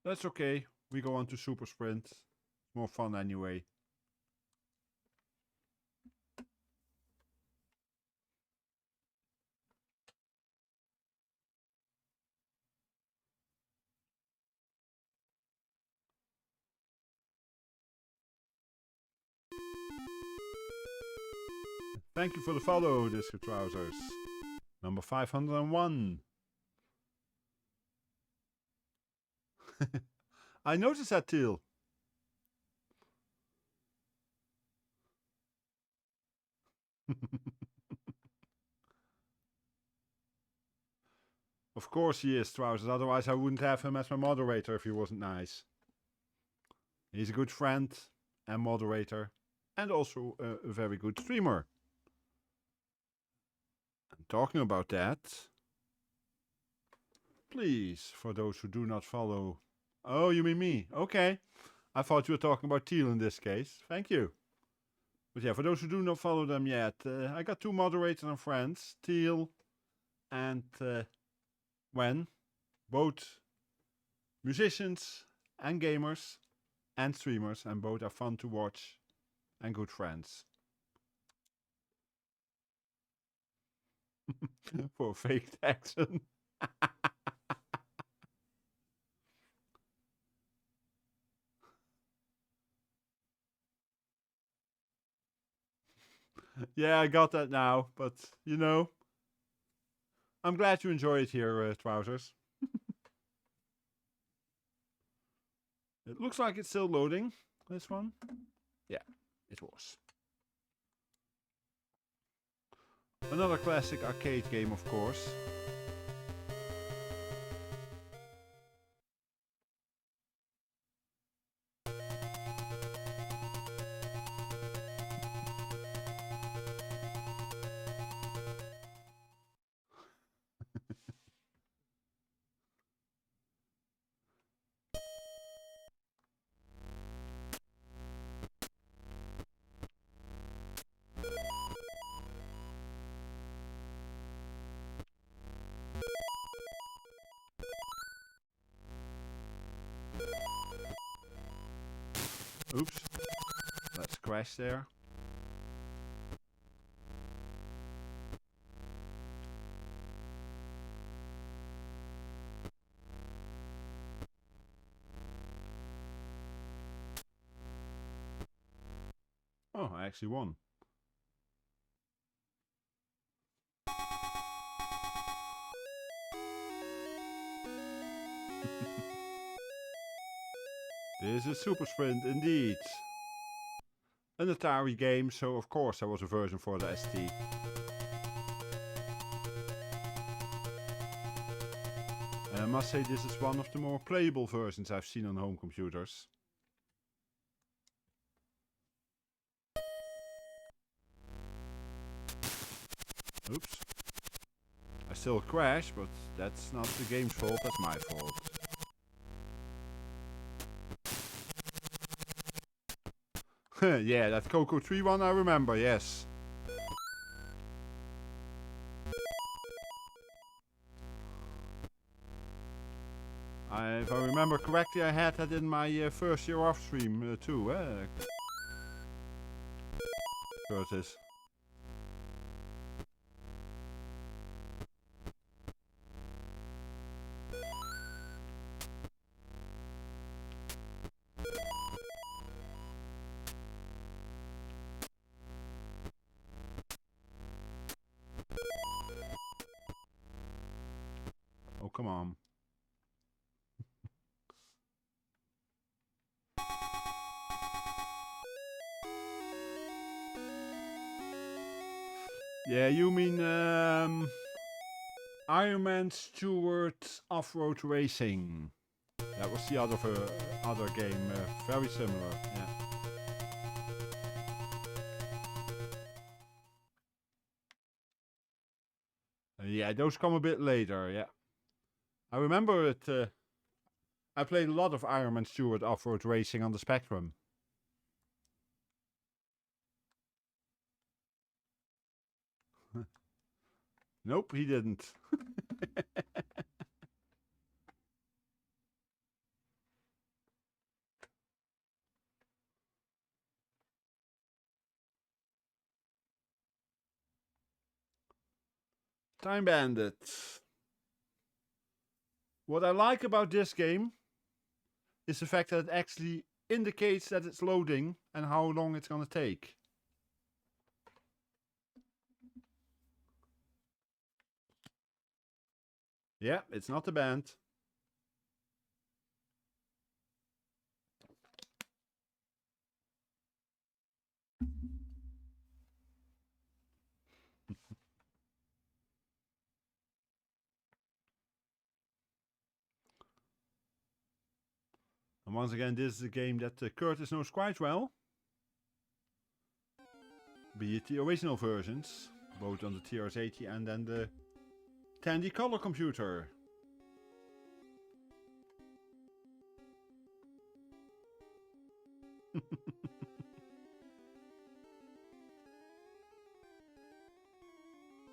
That's okay. We go on to Super Sprint. More fun anyway. Thank you for the follow, Disco Trousers. Number 501. I noticed that, Teal. Of course he is, Trousers. Otherwise I wouldn't have him as my moderator if he wasn't nice. He's a good friend and moderator. And also a very good streamer. And talking about that, please, for those who do not follow... Oh, you mean me? Okay. I thought you were talking about Teal in this case. Thank you. But yeah, for those who do not follow them yet, I got two moderators and friends, Teal and Wen, both musicians and gamers and streamers, and both are fun to watch and good friends. For a fake Texan. Yeah, I got that now, but you know, I'm glad you enjoy it here, Trousers. It looks like it's still loading, this one. Yeah, it was. Another classic arcade game, of course. Oops, let's crash there. Oh, I actually won. This is Super Sprint indeed. An Atari game, so of course there was a version for the ST. And I must say this is one of the more playable versions I've seen on home computers. Oops. I still crash, but that's not the game's fault, that's my fault. Yeah, that Coco 3 one I remember, yes. If I remember correctly, I had that in my first year off stream too, Curtis. Oh, come on. Yeah, you mean Iron Man Stewart Off-Road Racing. That was the other game, very similar. Yeah. Yeah, those come a bit later. Yeah, I remember it. I played a lot of Iron Man Stewart Off-Road Racing on the Spectrum. Nope, he didn't. Time Bandit. What I like about this game is the fact that it actually indicates that it's loading and how long it's gonna take. Yeah, it's not a band. And once again, this is a game that Curtis knows quite well. Be it the original versions, both on the TRS-80 and then the Tandy color computer.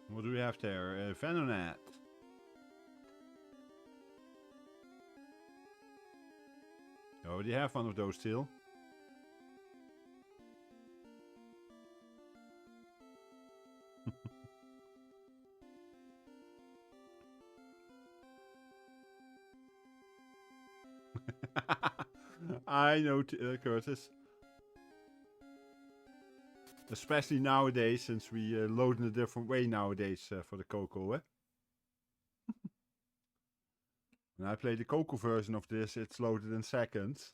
What do we have there? Venonet. I already have one of those still. I know, Curtis. Especially nowadays, since we load in a different way nowadays for the Coco, eh? When I play the Coco version of this, it's loaded in seconds.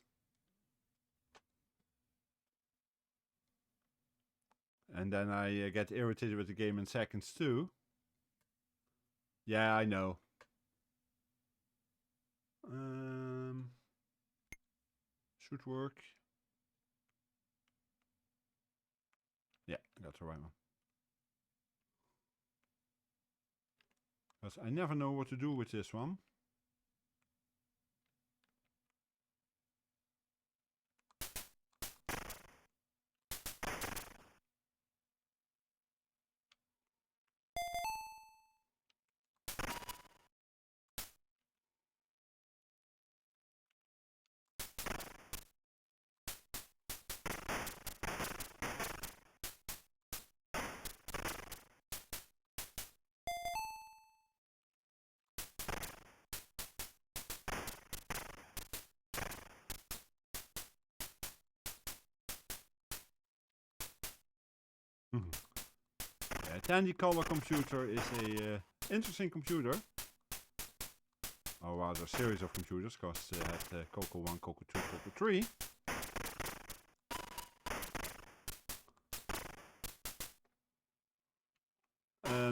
And then I get irritated with the game in seconds too. Yeah, I know. Should work. Yeah, I got the right one. Because I never know what to do with this one. Yeah, Tandy color computer is a interesting computer. Or rather a series of computers, because it had Coco 1, Coco 2, Coco 3.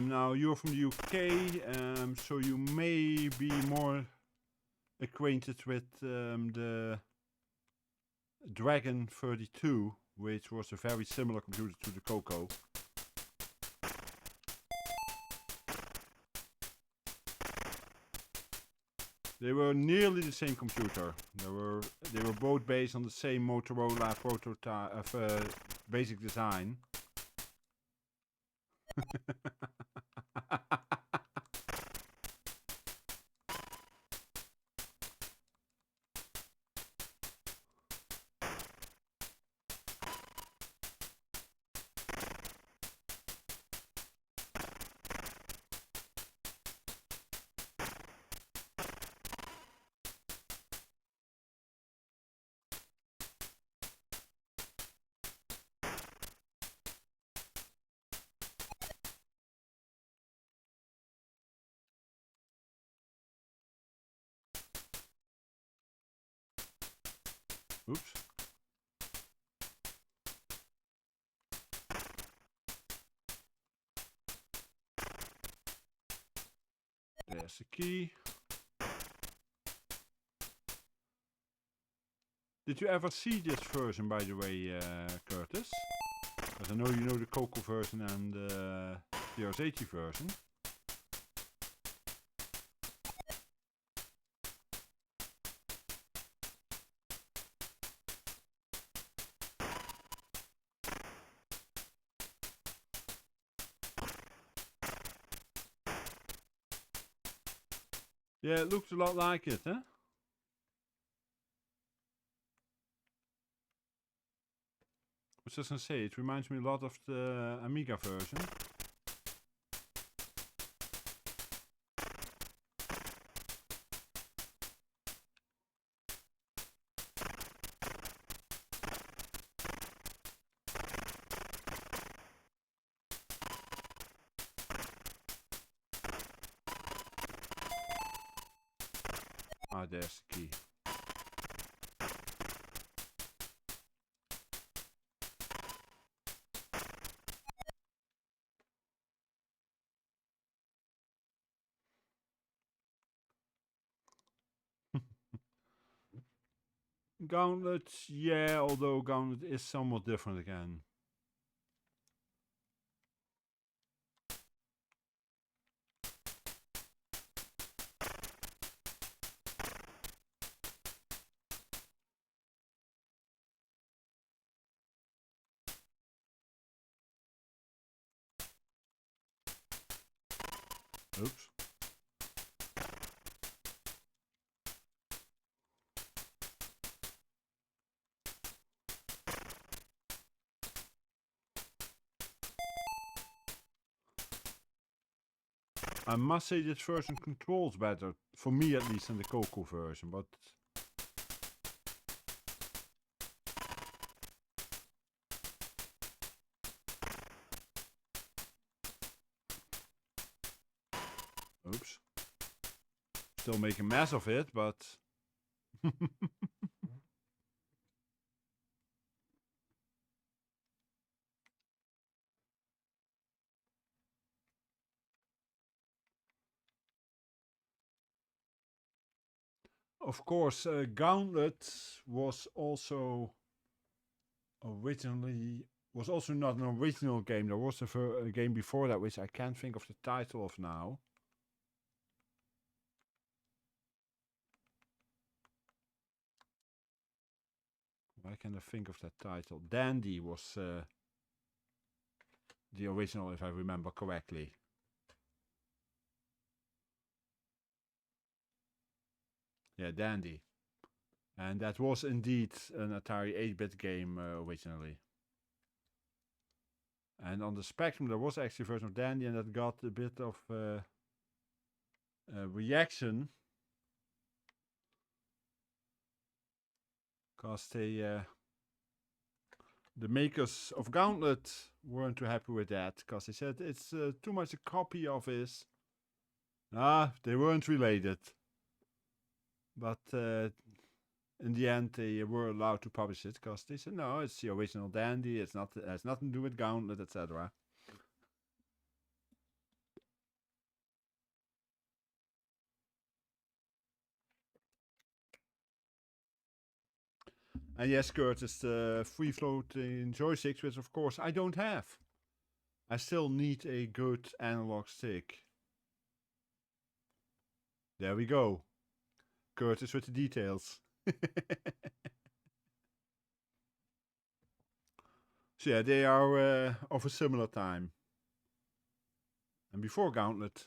Now you're from the UK, so you may be more acquainted with the Dragon 32, which was a very similar computer to the Coco. They were nearly the same computer. They were both based on the same Motorola prototype basic design. Oops. There's the key. Did you ever see this version, by the way, Curtis? Because I know you know the Coco version and the TRS-80 version. Yeah, it looks a lot like it, huh? I was just gonna say, it reminds me a lot of the Amiga version. Ah, there's the key. Gauntlet, yeah, although Gauntlet is somewhat different again. Oops. I must say this version controls better, for me at least, than the Coco version, but... Oops. Still make a mess of it, but... Of course, Gauntlet was also not an original game. There was a game before that which I can't think of the title of now. Why can't I think of that title? Dandy was the original, if I remember correctly. Yeah, Dandy. And that was indeed an Atari 8-bit game originally. And on the Spectrum there was actually a version of Dandy, and that got a bit of reaction. Because the makers of Gauntlet weren't too happy with that. Because they said it's too much a copy of his. They weren't related. But in the end, they were allowed to publish it because they said, no, it's the original Dandy. It has nothing to do with Gauntlet, etc. And yes, Curtis, the free floating joysticks, which of course I don't have. I still need a good analog stick. There we go. Curtis with the details. So yeah, they are of a similar time. And before Gauntlet,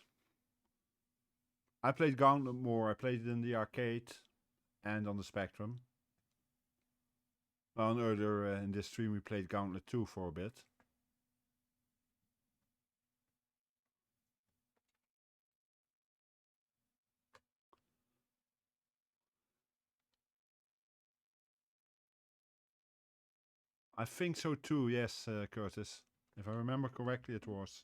I played Gauntlet more. I played it in the arcade and on the Spectrum. Well, and earlier in this stream we played Gauntlet II for a bit. I think so too, yes, Curtis. If I remember correctly, it was.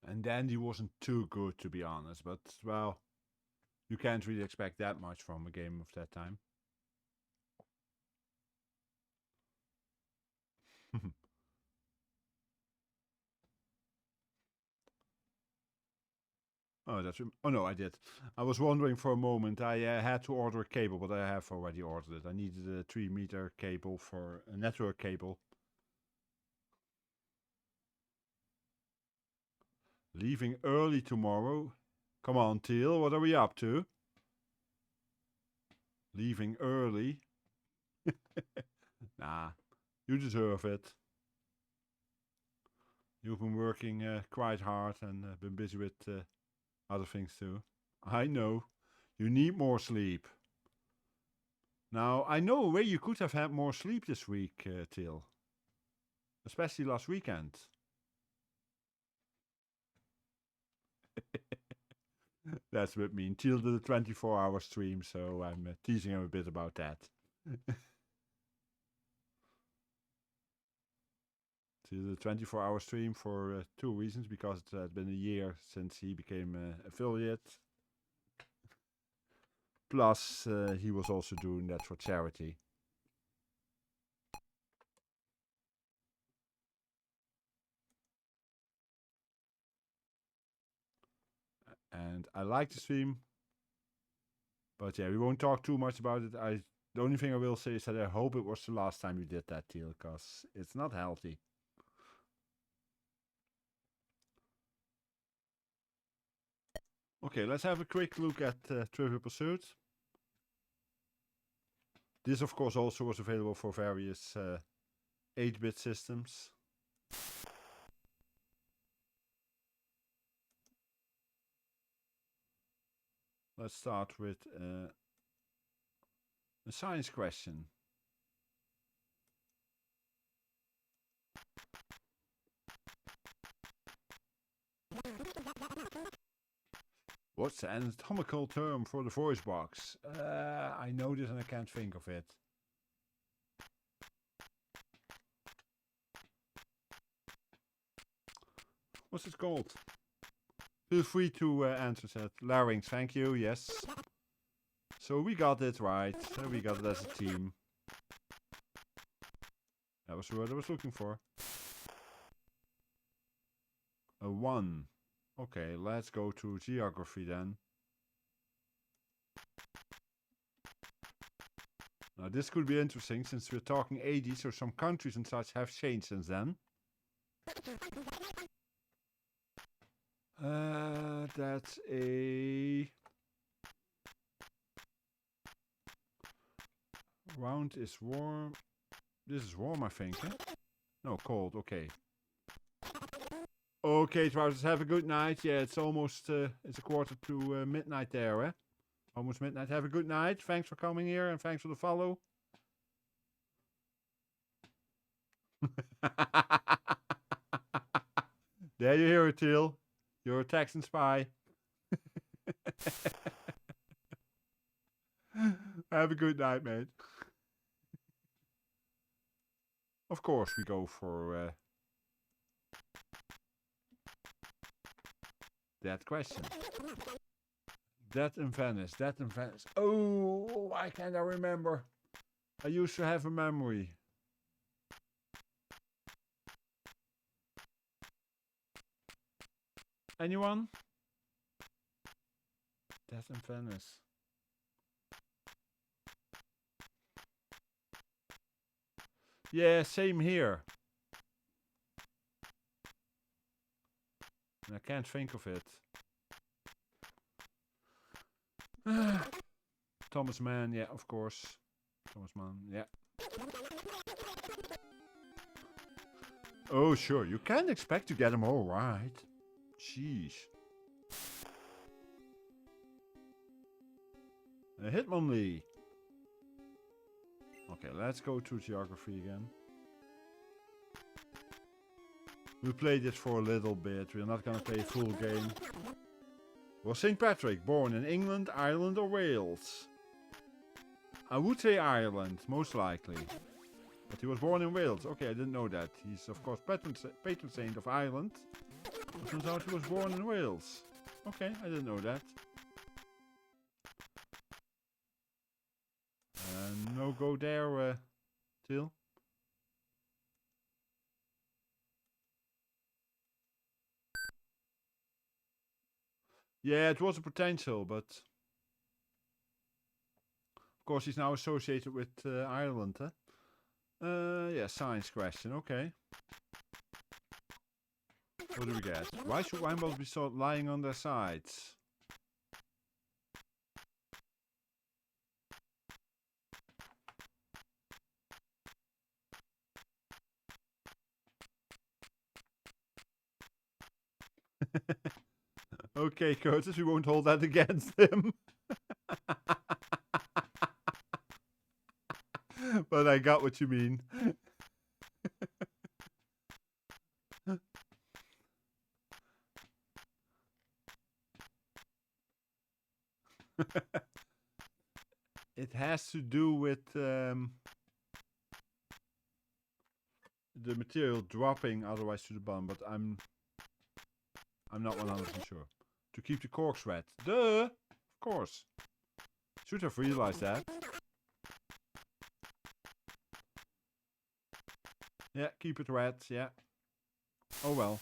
And Dandy wasn't too good, to be honest, but, well, you can't really expect that much from a game of that time. Oh no, I did. I was wondering for a moment. I had to order a cable, but I have already ordered it. I needed a 3-meter cable for a network cable. Leaving early tomorrow. Come on, Teal, what are we up to? Leaving early. Nah, you deserve it. You've been working quite hard and been busy with other things too. I know. You need more sleep. Now, I know a way you could have had more sleep this week, Till. Especially last weekend. That's a bit mean. Till did a 24-hour stream, so I'm teasing him a bit about that. to the 24-hour stream for 2 reasons. Because it had been a year since he became an affiliate. Plus, he was also doing that for charity. And I like the stream. But yeah, we won't talk too much about it. The only thing I will say is that I hope it was the last time you did that, Teal, because it's not healthy. Okay, let's have a quick look at Trivial Pursuit. This, of course, also was available for various 8-bit systems. Let's start with a science question. What's the anatomical term for the voice box? I know this and I can't think of it. What's it called? Feel free to answer that. Larynx, thank you, yes. So we got it right. We got it as a team. That was what I was looking for. A 1. Okay, let's go to geography then. Now this could be interesting since we're talking 80s, so some countries and such have changed since then. That's a... Round is warm. This is warm, I think. Eh? No, cold. Okay. Okay, trousers. Have a good night. Yeah, it's almost it's a quarter to midnight there, eh? Almost midnight. Have a good night. Thanks for coming here and thanks for the follow. There you hear it, Teal. You're a Texan spy. Have a good night, mate. Of course, we go for that question. That in Venice. That in Venice. Oh, why can't I remember? I used to have a memory. Anyone? That in Venice. Yeah, same here. And I can't think of it. Thomas Mann, yeah, of course. Thomas Mann, yeah. Oh, sure. You can't expect to get them all right. Jeez. Hitmonlee. Okay, let's go to geography again. We played this for a little bit. We're not gonna play a full game. Was St. Patrick born in England, Ireland, or Wales? I would say Ireland, most likely. But he was born in Wales. Okay, I didn't know that. He's of course patron saint of Ireland. It turns out he was born in Wales. Okay, I didn't know that. No go there, Teal. Yeah, it was a potential, but of course he's now associated with Ireland, huh? Yeah, science question, okay. What do we get? Why should wine bottles be sold lying on their sides? Okay, Curtis, we won't hold that against him. But I got what you mean. It has to do with the the material dropping otherwise to the bottom, but I'm not 100% sure. To keep the corks wet. Duh! Of course. Should have realized that. Yeah, keep it wet, yeah. Oh well.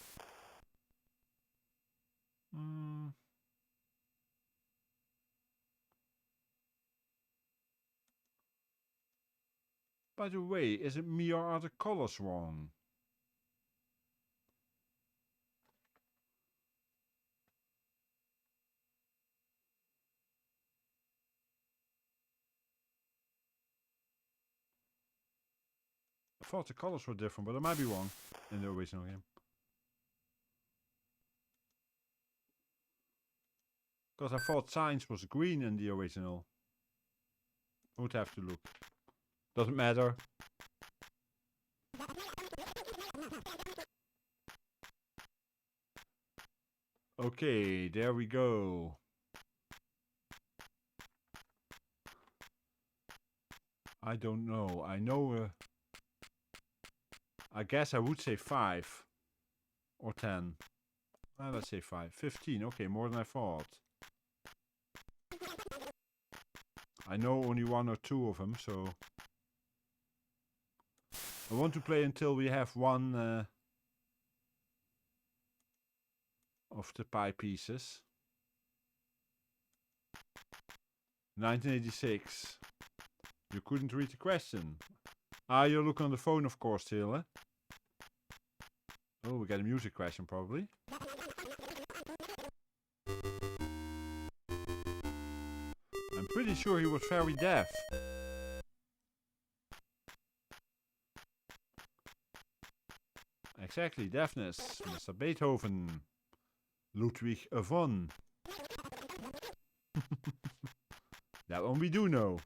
By the way, is it me or are the colors wrong? I thought the colors were different, but I might be wrong in the original game. Because I thought science was green in the original. Would have to look. Doesn't matter. Okay, there we go. I don't know. I know. I guess I would say 5 or 10. Let's say 5. 15. Okay, more than I thought. I know only 1 or 2 of them, so I want to play until we have one of the pie pieces. 1986. You couldn't read the question. Ah, you're looking on the phone, of course, still, eh? Oh, we got a music question, probably. I'm pretty sure he was very deaf. Exactly, deafness. Mr. Beethoven. Ludwig van. That one we do know.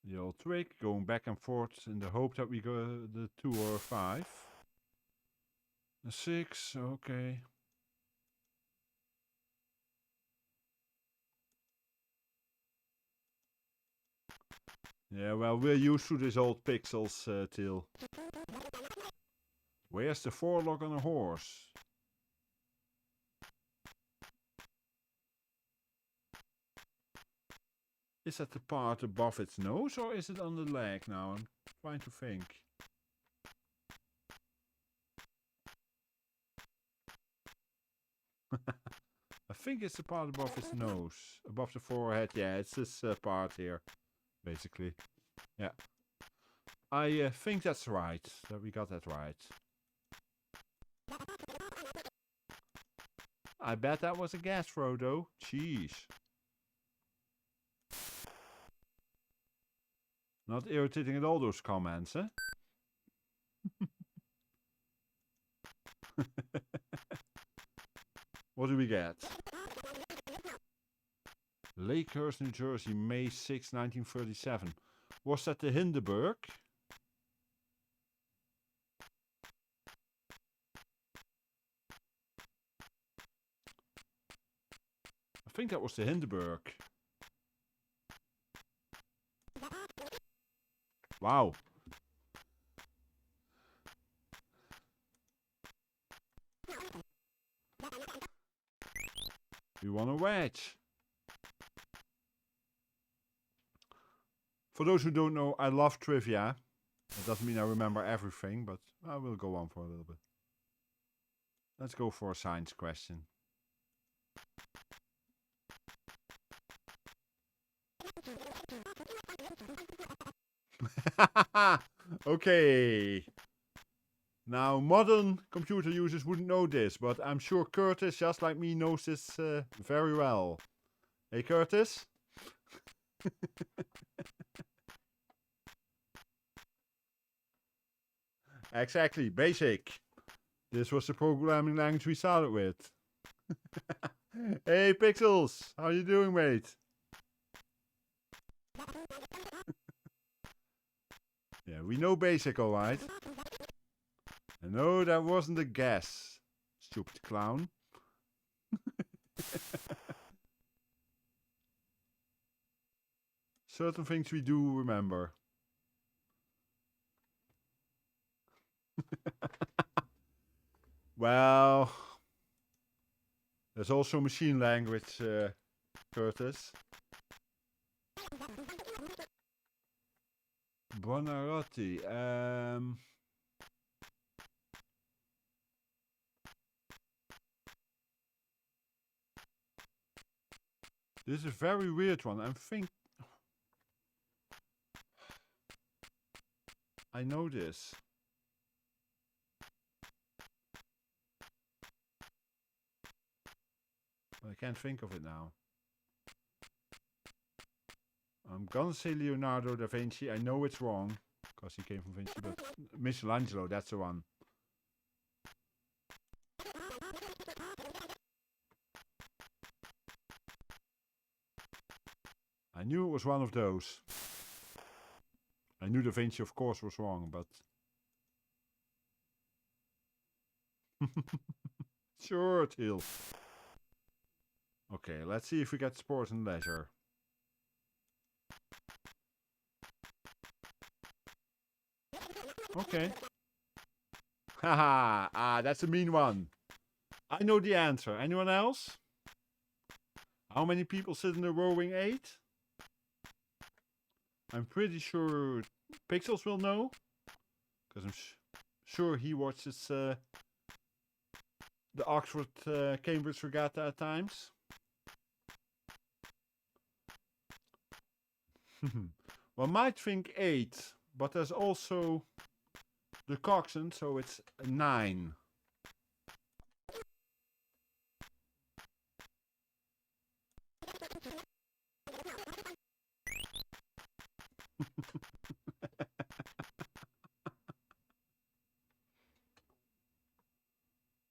The old trick, going back and forth in the hope that we go the 2 or 5. A 6, okay. Yeah, well, we're used to this old pixels, Till. Where's the forelock on a horse? Is that the part above its nose, or is it on the leg now? I'm trying to think. I think it's the part above its nose. Above the forehead, yeah, it's this part here, basically. Yeah. I think that's right, that we got that right. I bet that was a guess, Frodo. Jeez. Not irritating at all, those comments, eh? What do we get? Lakehurst, New Jersey, May 6, 1937. Was that the Hindenburg? I think that was the Hindenburg. Wow. We won a wedge. For those who don't know, I love trivia. That doesn't mean I remember everything, but I will go on for a little bit. Let's go for a science question. Okay. Now, modern computer users wouldn't know this, but I'm sure Curtis, just like me, knows this very well. Hey, Curtis? Exactly, basic. This was the programming language we started with. Hey, Pixels! How you doing, mate? Yeah, we know basic, alright. No, that wasn't a guess, stupid clown. Certain things we do remember. Well, there's also machine language, Curtis. Buonarroti. This is a very weird one. I know this. I can't think of it now. I'm gonna say Leonardo da Vinci. I know it's wrong, because he came from Vinci, but Michelangelo, that's the one. I knew it was one of those. I knew Da Vinci, of course, was wrong, but... Sure, Teal. Okay, let's see if we get sport and leisure. Okay. Haha, that's a mean one. I know the answer. Anyone else? How many people sit in the rowing 8? I'm pretty sure Pixels will know. Because I'm sure he watches the Oxford-Cambridge Regatta at times. One might think 8, but there's also the coxswain, so it's 9.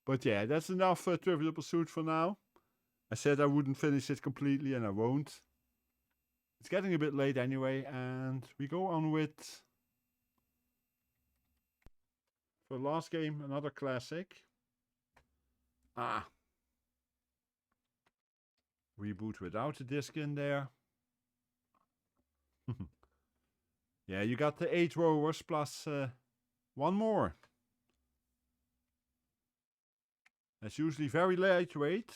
But yeah, that's enough Trivial Pursuit for now. I said I wouldn't finish it completely, and I won't. It's getting a bit late anyway, and we go on with... For the last game, another classic. Reboot without a disc in there. Yeah, you got the 8 rowers plus one more. That's usually very lightweight,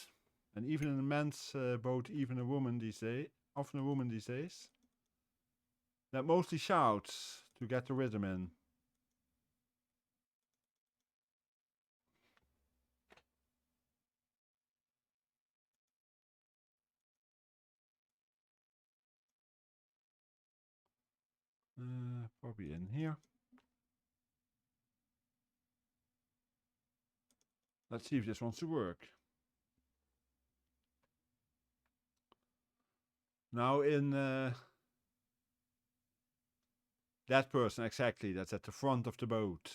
and even in a man's boat, even a woman these days, often a woman these days, that mostly shouts to get the rhythm in. Probably in here. Let's see if this wants to work. Now in that person, exactly, that's at the front of the boat.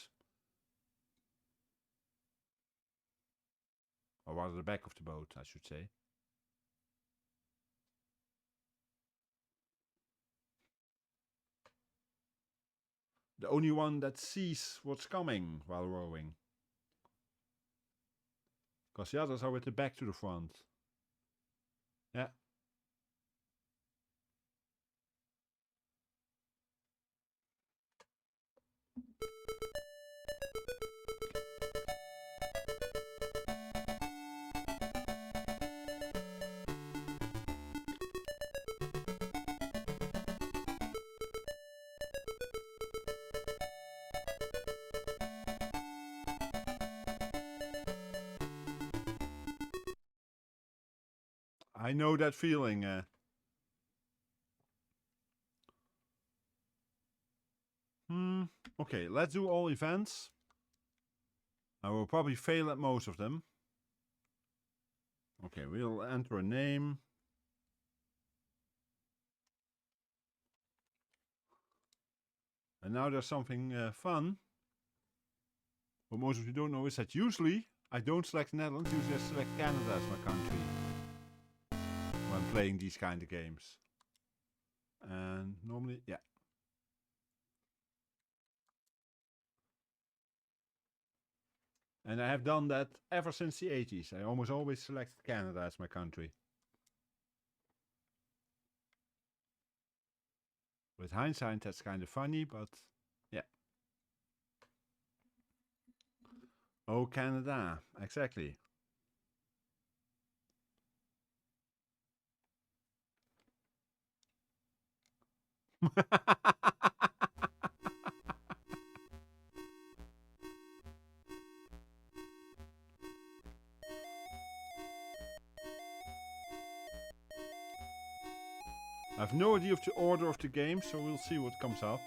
Or rather the back of the boat, I should say. The only one that sees what's coming while rowing. Because the others are with the back to the front. Yeah. I know that feeling. Okay, let's do all events. I will probably fail at most of them. Okay, we'll enter a name. And now there's something fun. What most of you don't know is that usually I don't select the Netherlands, usually I select Canada as my country when playing these kind of games. And normally, yeah. And I have done that ever since the 80s. I almost always selected Canada as my country. With hindsight, that's kind of funny, but yeah. Oh, Canada. Exactly. I have no idea of the order of the game, so we'll see what comes up.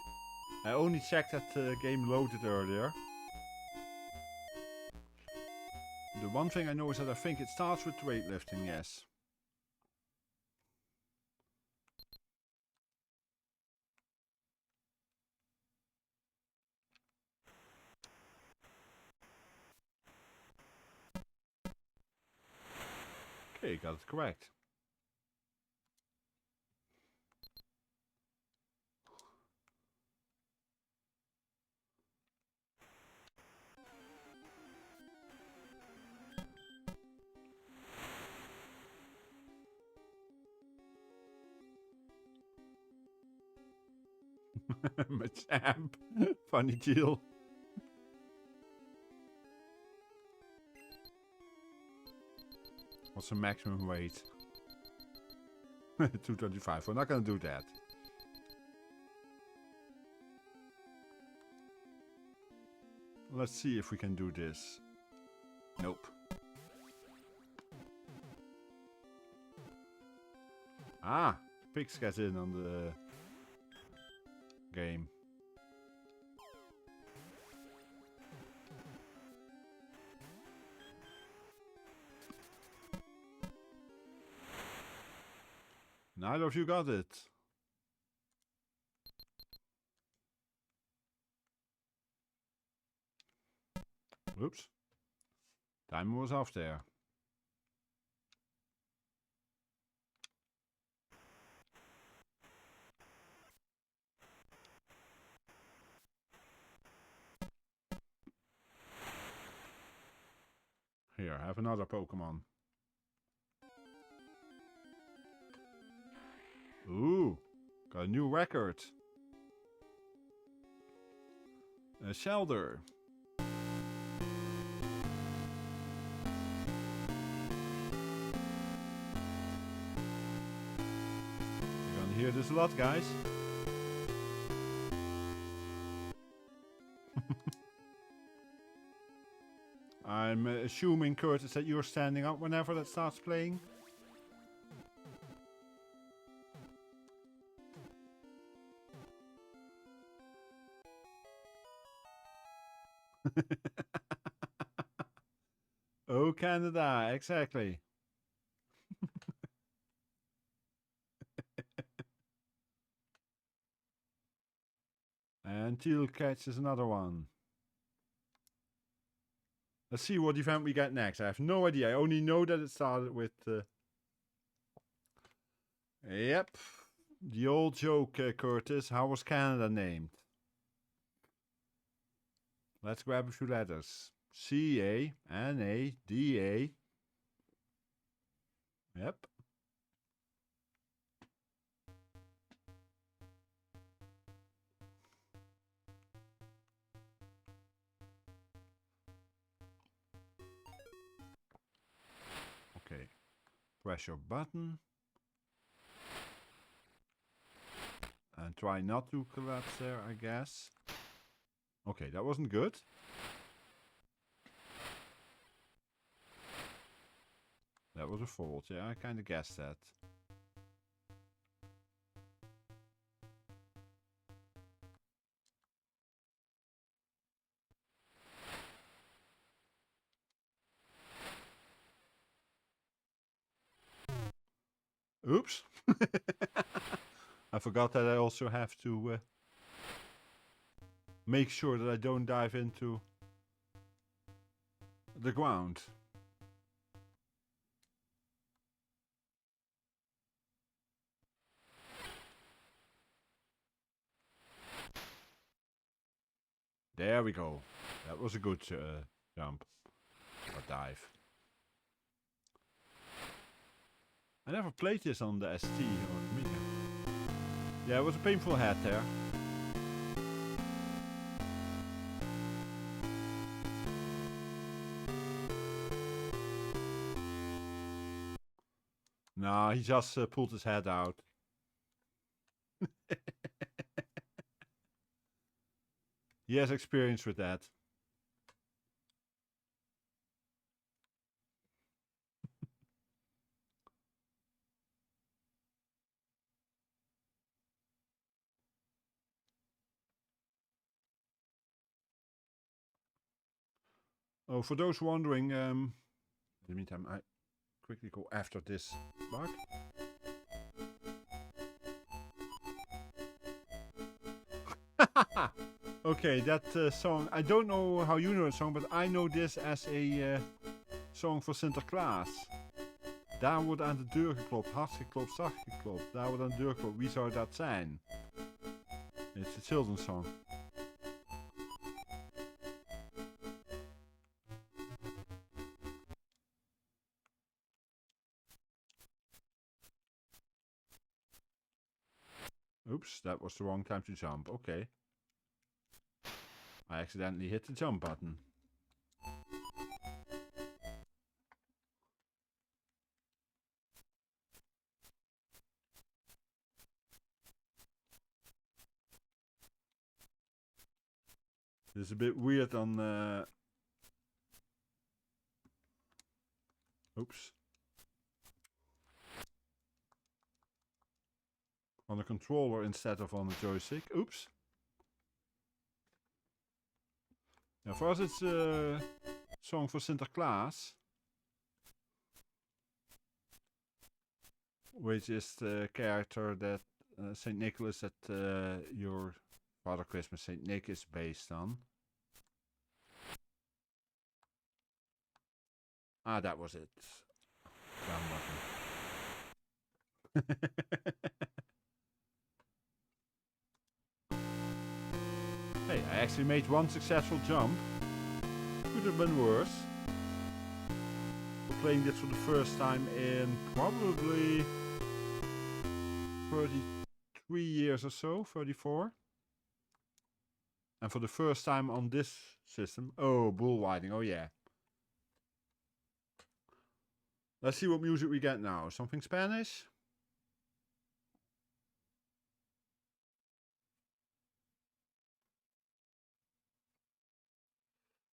I only checked that the game loaded earlier. The one thing I know is that I think it starts with weightlifting, yes. Okay, got it correct. My champ. Funny deal. What's the maximum weight? 225. We're not gonna do that. Let's see if we can do this. Nope. Ah, pigs get in on the game. Neither of you got it. Oops. Timer was off there. Here, have another Pokemon. Ooh, got a new record. A Shelder. You're gonna hear this a lot, guys. I'm assuming, Curtis, that you're standing up whenever that starts playing. Oh, Canada, exactly. And Teal catches another one. Let's see what event we get next. I have no idea. I only know that it started with... Yep. The old joke, Curtis. How was Canada named? Let's grab a few letters. C-A-N-A-D-A. Yep. Okay. Press your button. And try not to collapse there, I guess. Okay, that wasn't good. That was a fault, yeah, I kind of guessed that. Oops. I forgot that I also have to make sure that I don't dive into the ground. There we go. That was a good jump. dive. I never played this on the ST or Amiga. Yeah, it was a painful head there. No, he just pulled his head out. He has experience with that. Oh, for those wondering, in the meantime, I quickly go after this bug. Okay, that song, I don't know how you know the song, but I know this as a song for Sinterklaas. Daar wordt aan de deur geklopt, hard geklopt, zacht geklopt. Daar wordt aan de deur geklopt, wie zou dat zijn? It's a children's song. Oops, that was the wrong time to jump. Okay. I accidentally hit the jump button. This is a bit weird on oops. On a controller instead of on a joystick. Oops. Now for us it's a song for Sinterklaas. Which is the character that Saint Nicholas that your Father Christmas, Saint Nick, is based on. Ah, that was it. Down button. Hey, I actually made one successful jump. Could have been worse. We're playing this for the first time in probably 33 years or so, 34. And for the first time on this system, oh, bull riding, oh yeah. Let's see what music we get now. Something Spanish?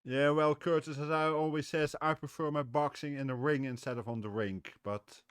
Yeah, well, Curtis, as I always says, I prefer my boxing in the ring instead of on the rink, but...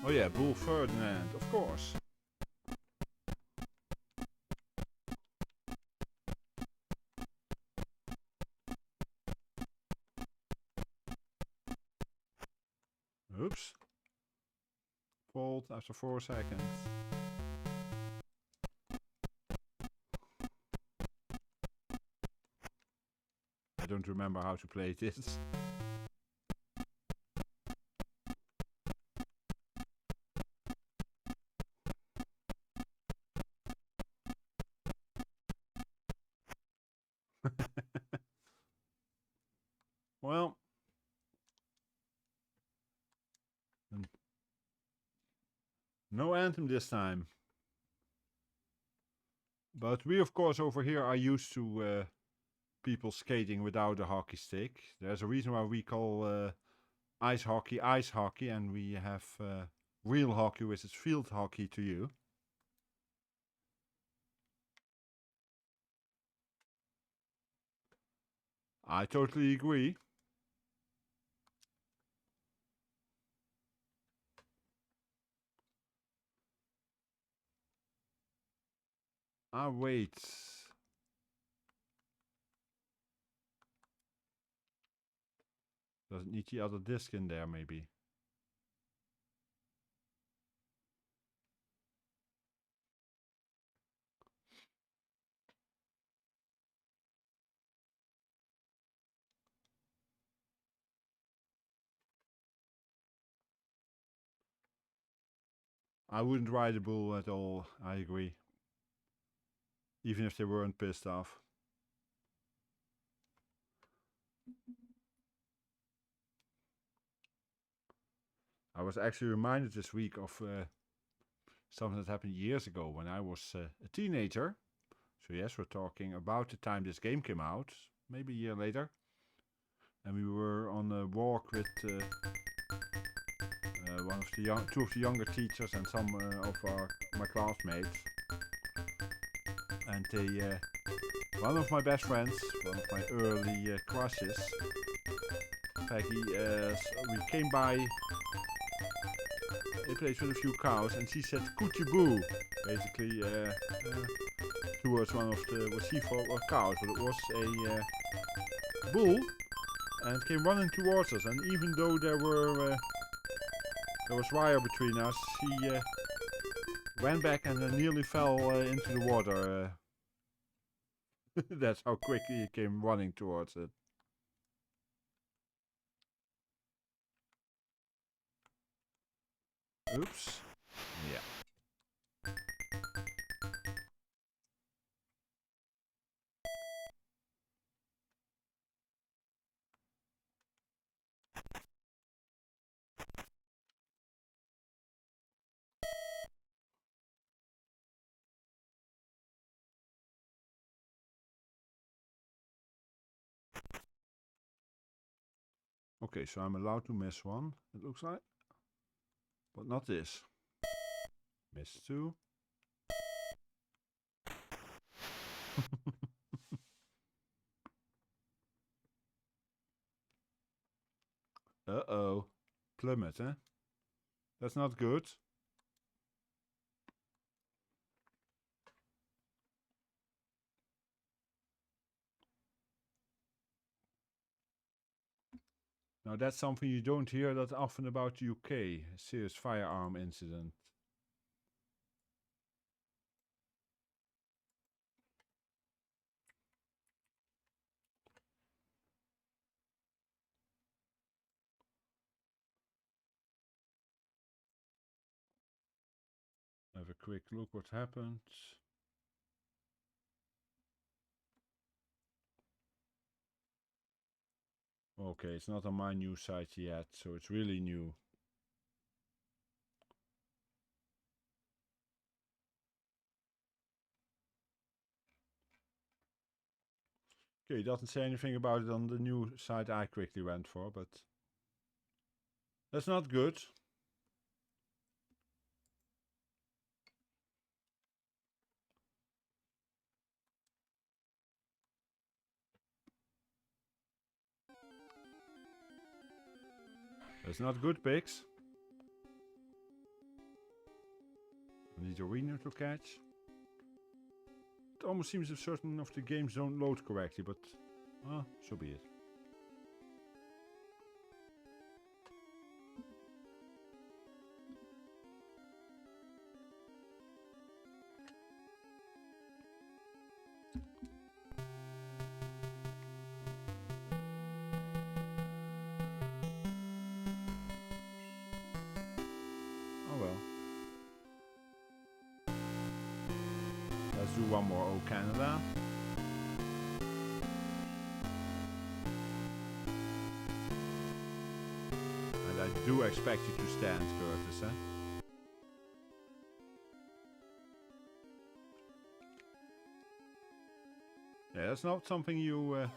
Oh yeah, Bull Ferdinand, of course. Oops. Fault after 4 seconds. I don't remember how to play this. Well, no anthem this time. But we, of course, over here are used to people skating without a hockey stick. There's a reason why we call ice hockey, and we have real hockey, which is field hockey to you. I totally agree. Ah, wait. Doesn't need the other disc in there, maybe. I wouldn't ride a bull at all, I agree. Even if they weren't pissed off. I was actually reminded this week of something that happened years ago when I was a teenager. So yes, we're talking about the time this game came out, maybe a year later. And we were on a walk with two of the younger teachers and some of my classmates. And one of my best friends, one of my early crushes, Peggy, we came by a place with a few cows, and she said "Koetjeboe," basically towards one of the what she thought were cows, but it was a bull, and came running towards us. And even though there was wire between us, he ran back and nearly fell into the water. That's how quickly he came running towards it. Oops. Yeah. Okay, so I'm allowed to miss one, it looks like. But not this. Miss two. Uh-oh. Plummet, eh? That's not good. Now that's something you don't hear that often about the UK. A serious firearm incident. Have a quick look what happened. Okay, it's not on my news site yet, so it's really new. Okay, it doesn't say anything about it on the new site I quickly went for, but that's not good. That's not good, pigs. I need a arena to catch. It almost seems that certain of the games don't load correctly, but so be it. Oh well. Let's do one more O Canada. And I do expect you to stand, Curtis, eh? Yeah, that's not something you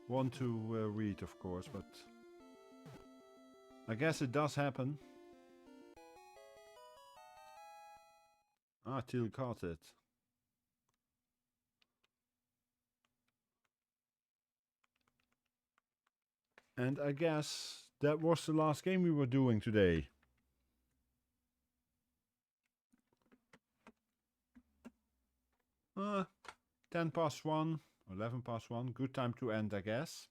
want to read, of course, but I guess it does happen. Ah, Teal caught it. And I guess that was the last game we were doing today. Uh, 10 past 1, 11 past 1. Good time to end, I guess.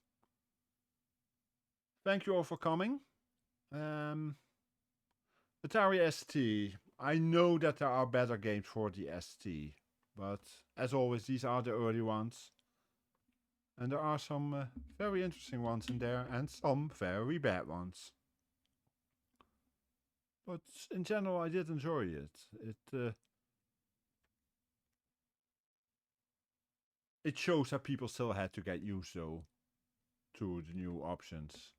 Thank you all for coming. Atari ST. I know that there are better games for the ST, but as always, these are the early ones. And there are some very interesting ones in there and some very bad ones. But in general, I did enjoy it. It shows that people still had to get used, though, to the new options.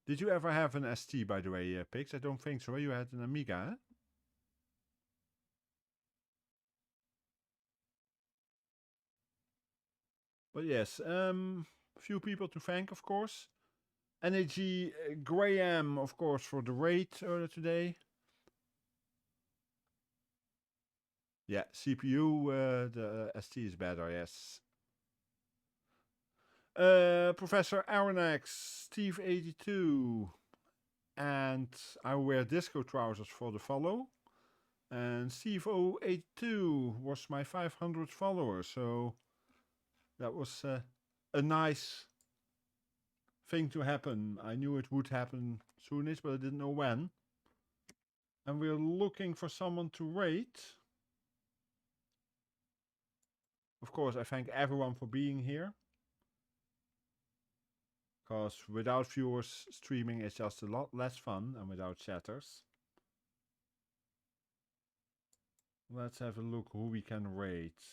Did you ever have an ST, by the way, Pix? I don't think so. You had an Amiga, eh? But yes, few people to thank, of course. NAG Graham, of course, for the raid earlier today. Yeah, CPU, the ST is better, yes. Professor Aronax, Steve82, and I wear disco trousers for the follow. And Steve082 was my 500th follower, so that was a nice thing to happen. I knew it would happen soonish, but I didn't know when. And we're looking for someone to rate. Of course, I thank everyone for being here. Because without viewers, streaming is just a lot less fun, and without chatters. Let's have a look who we can rate.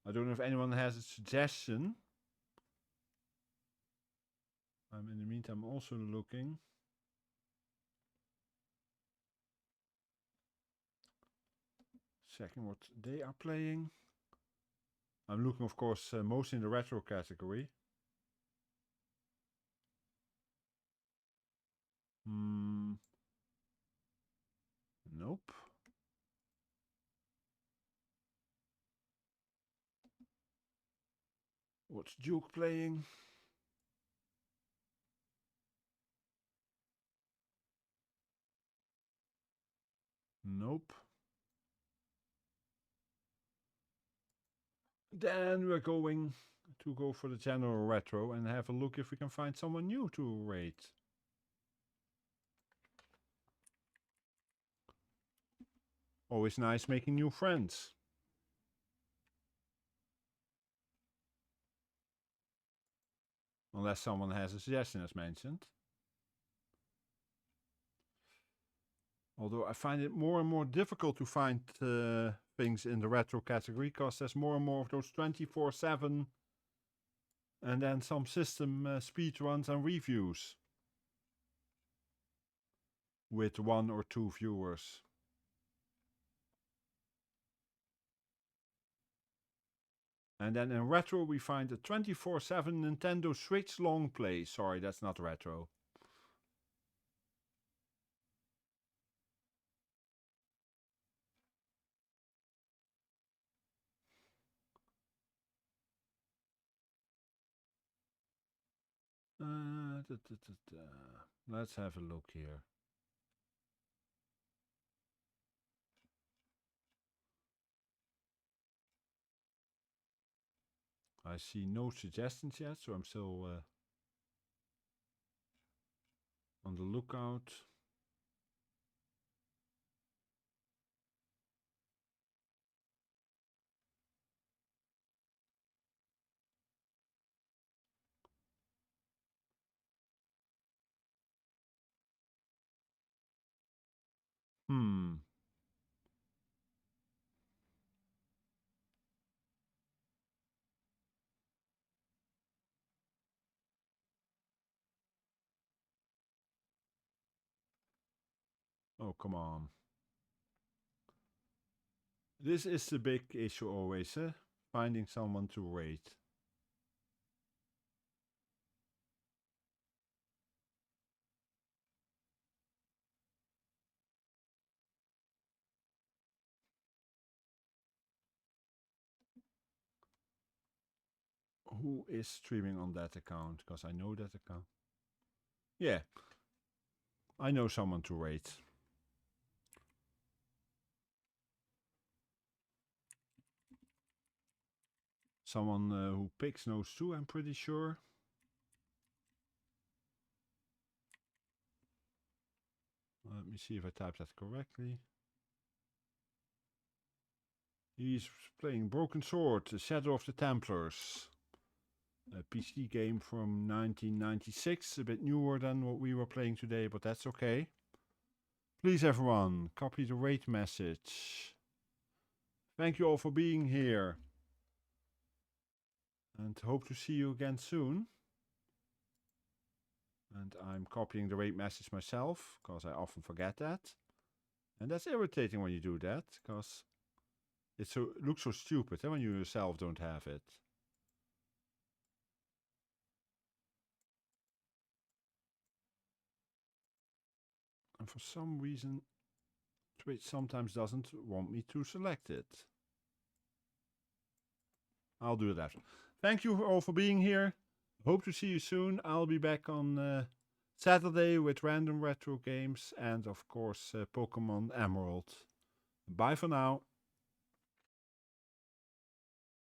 I don't know if anyone has a suggestion. I'm in the meantime also looking. Checking what they are playing. I'm looking, of course, mostly in the retro category. Nope. What's Duke playing? Nope. Then we're going to go for the general retro and have a look if we can find someone new to rate. Always nice making new friends. Unless someone has a suggestion, as mentioned. Although I find it more and more difficult to find things in the retro category, because there's more and more of those 24/7 and then some system speedruns and reviews with 1 or 2 viewers. And then in retro we find a 24/7 Nintendo Switch long play. Sorry, that's not retro. Let's have a look here. I see no suggestions yet, so I'm still on the lookout. Oh, come on. This is the big issue always, finding someone to rate. Who is streaming on that account? Because I know that account. Yeah, I know someone to rate. Someone who Pix knows too, I'm pretty sure. Let me see if I typed that correctly. He's playing Broken Sword, the Shadow of the Templars. a PC game from 1996, a bit newer than what we were playing today, but that's okay. Please everyone, copy the rate message. Thank you all for being here. And hope to see you again soon. And I'm copying the rate message myself, because I often forget that. And that's irritating when you do that, because it looks so stupid when you yourself don't have it. And for some reason, Twitch sometimes doesn't want me to select it. I'll do that. Thank you all for being here. Hope to see you soon. I'll be back on Saturday with random retro games and of course Pokemon Emerald. Bye for now.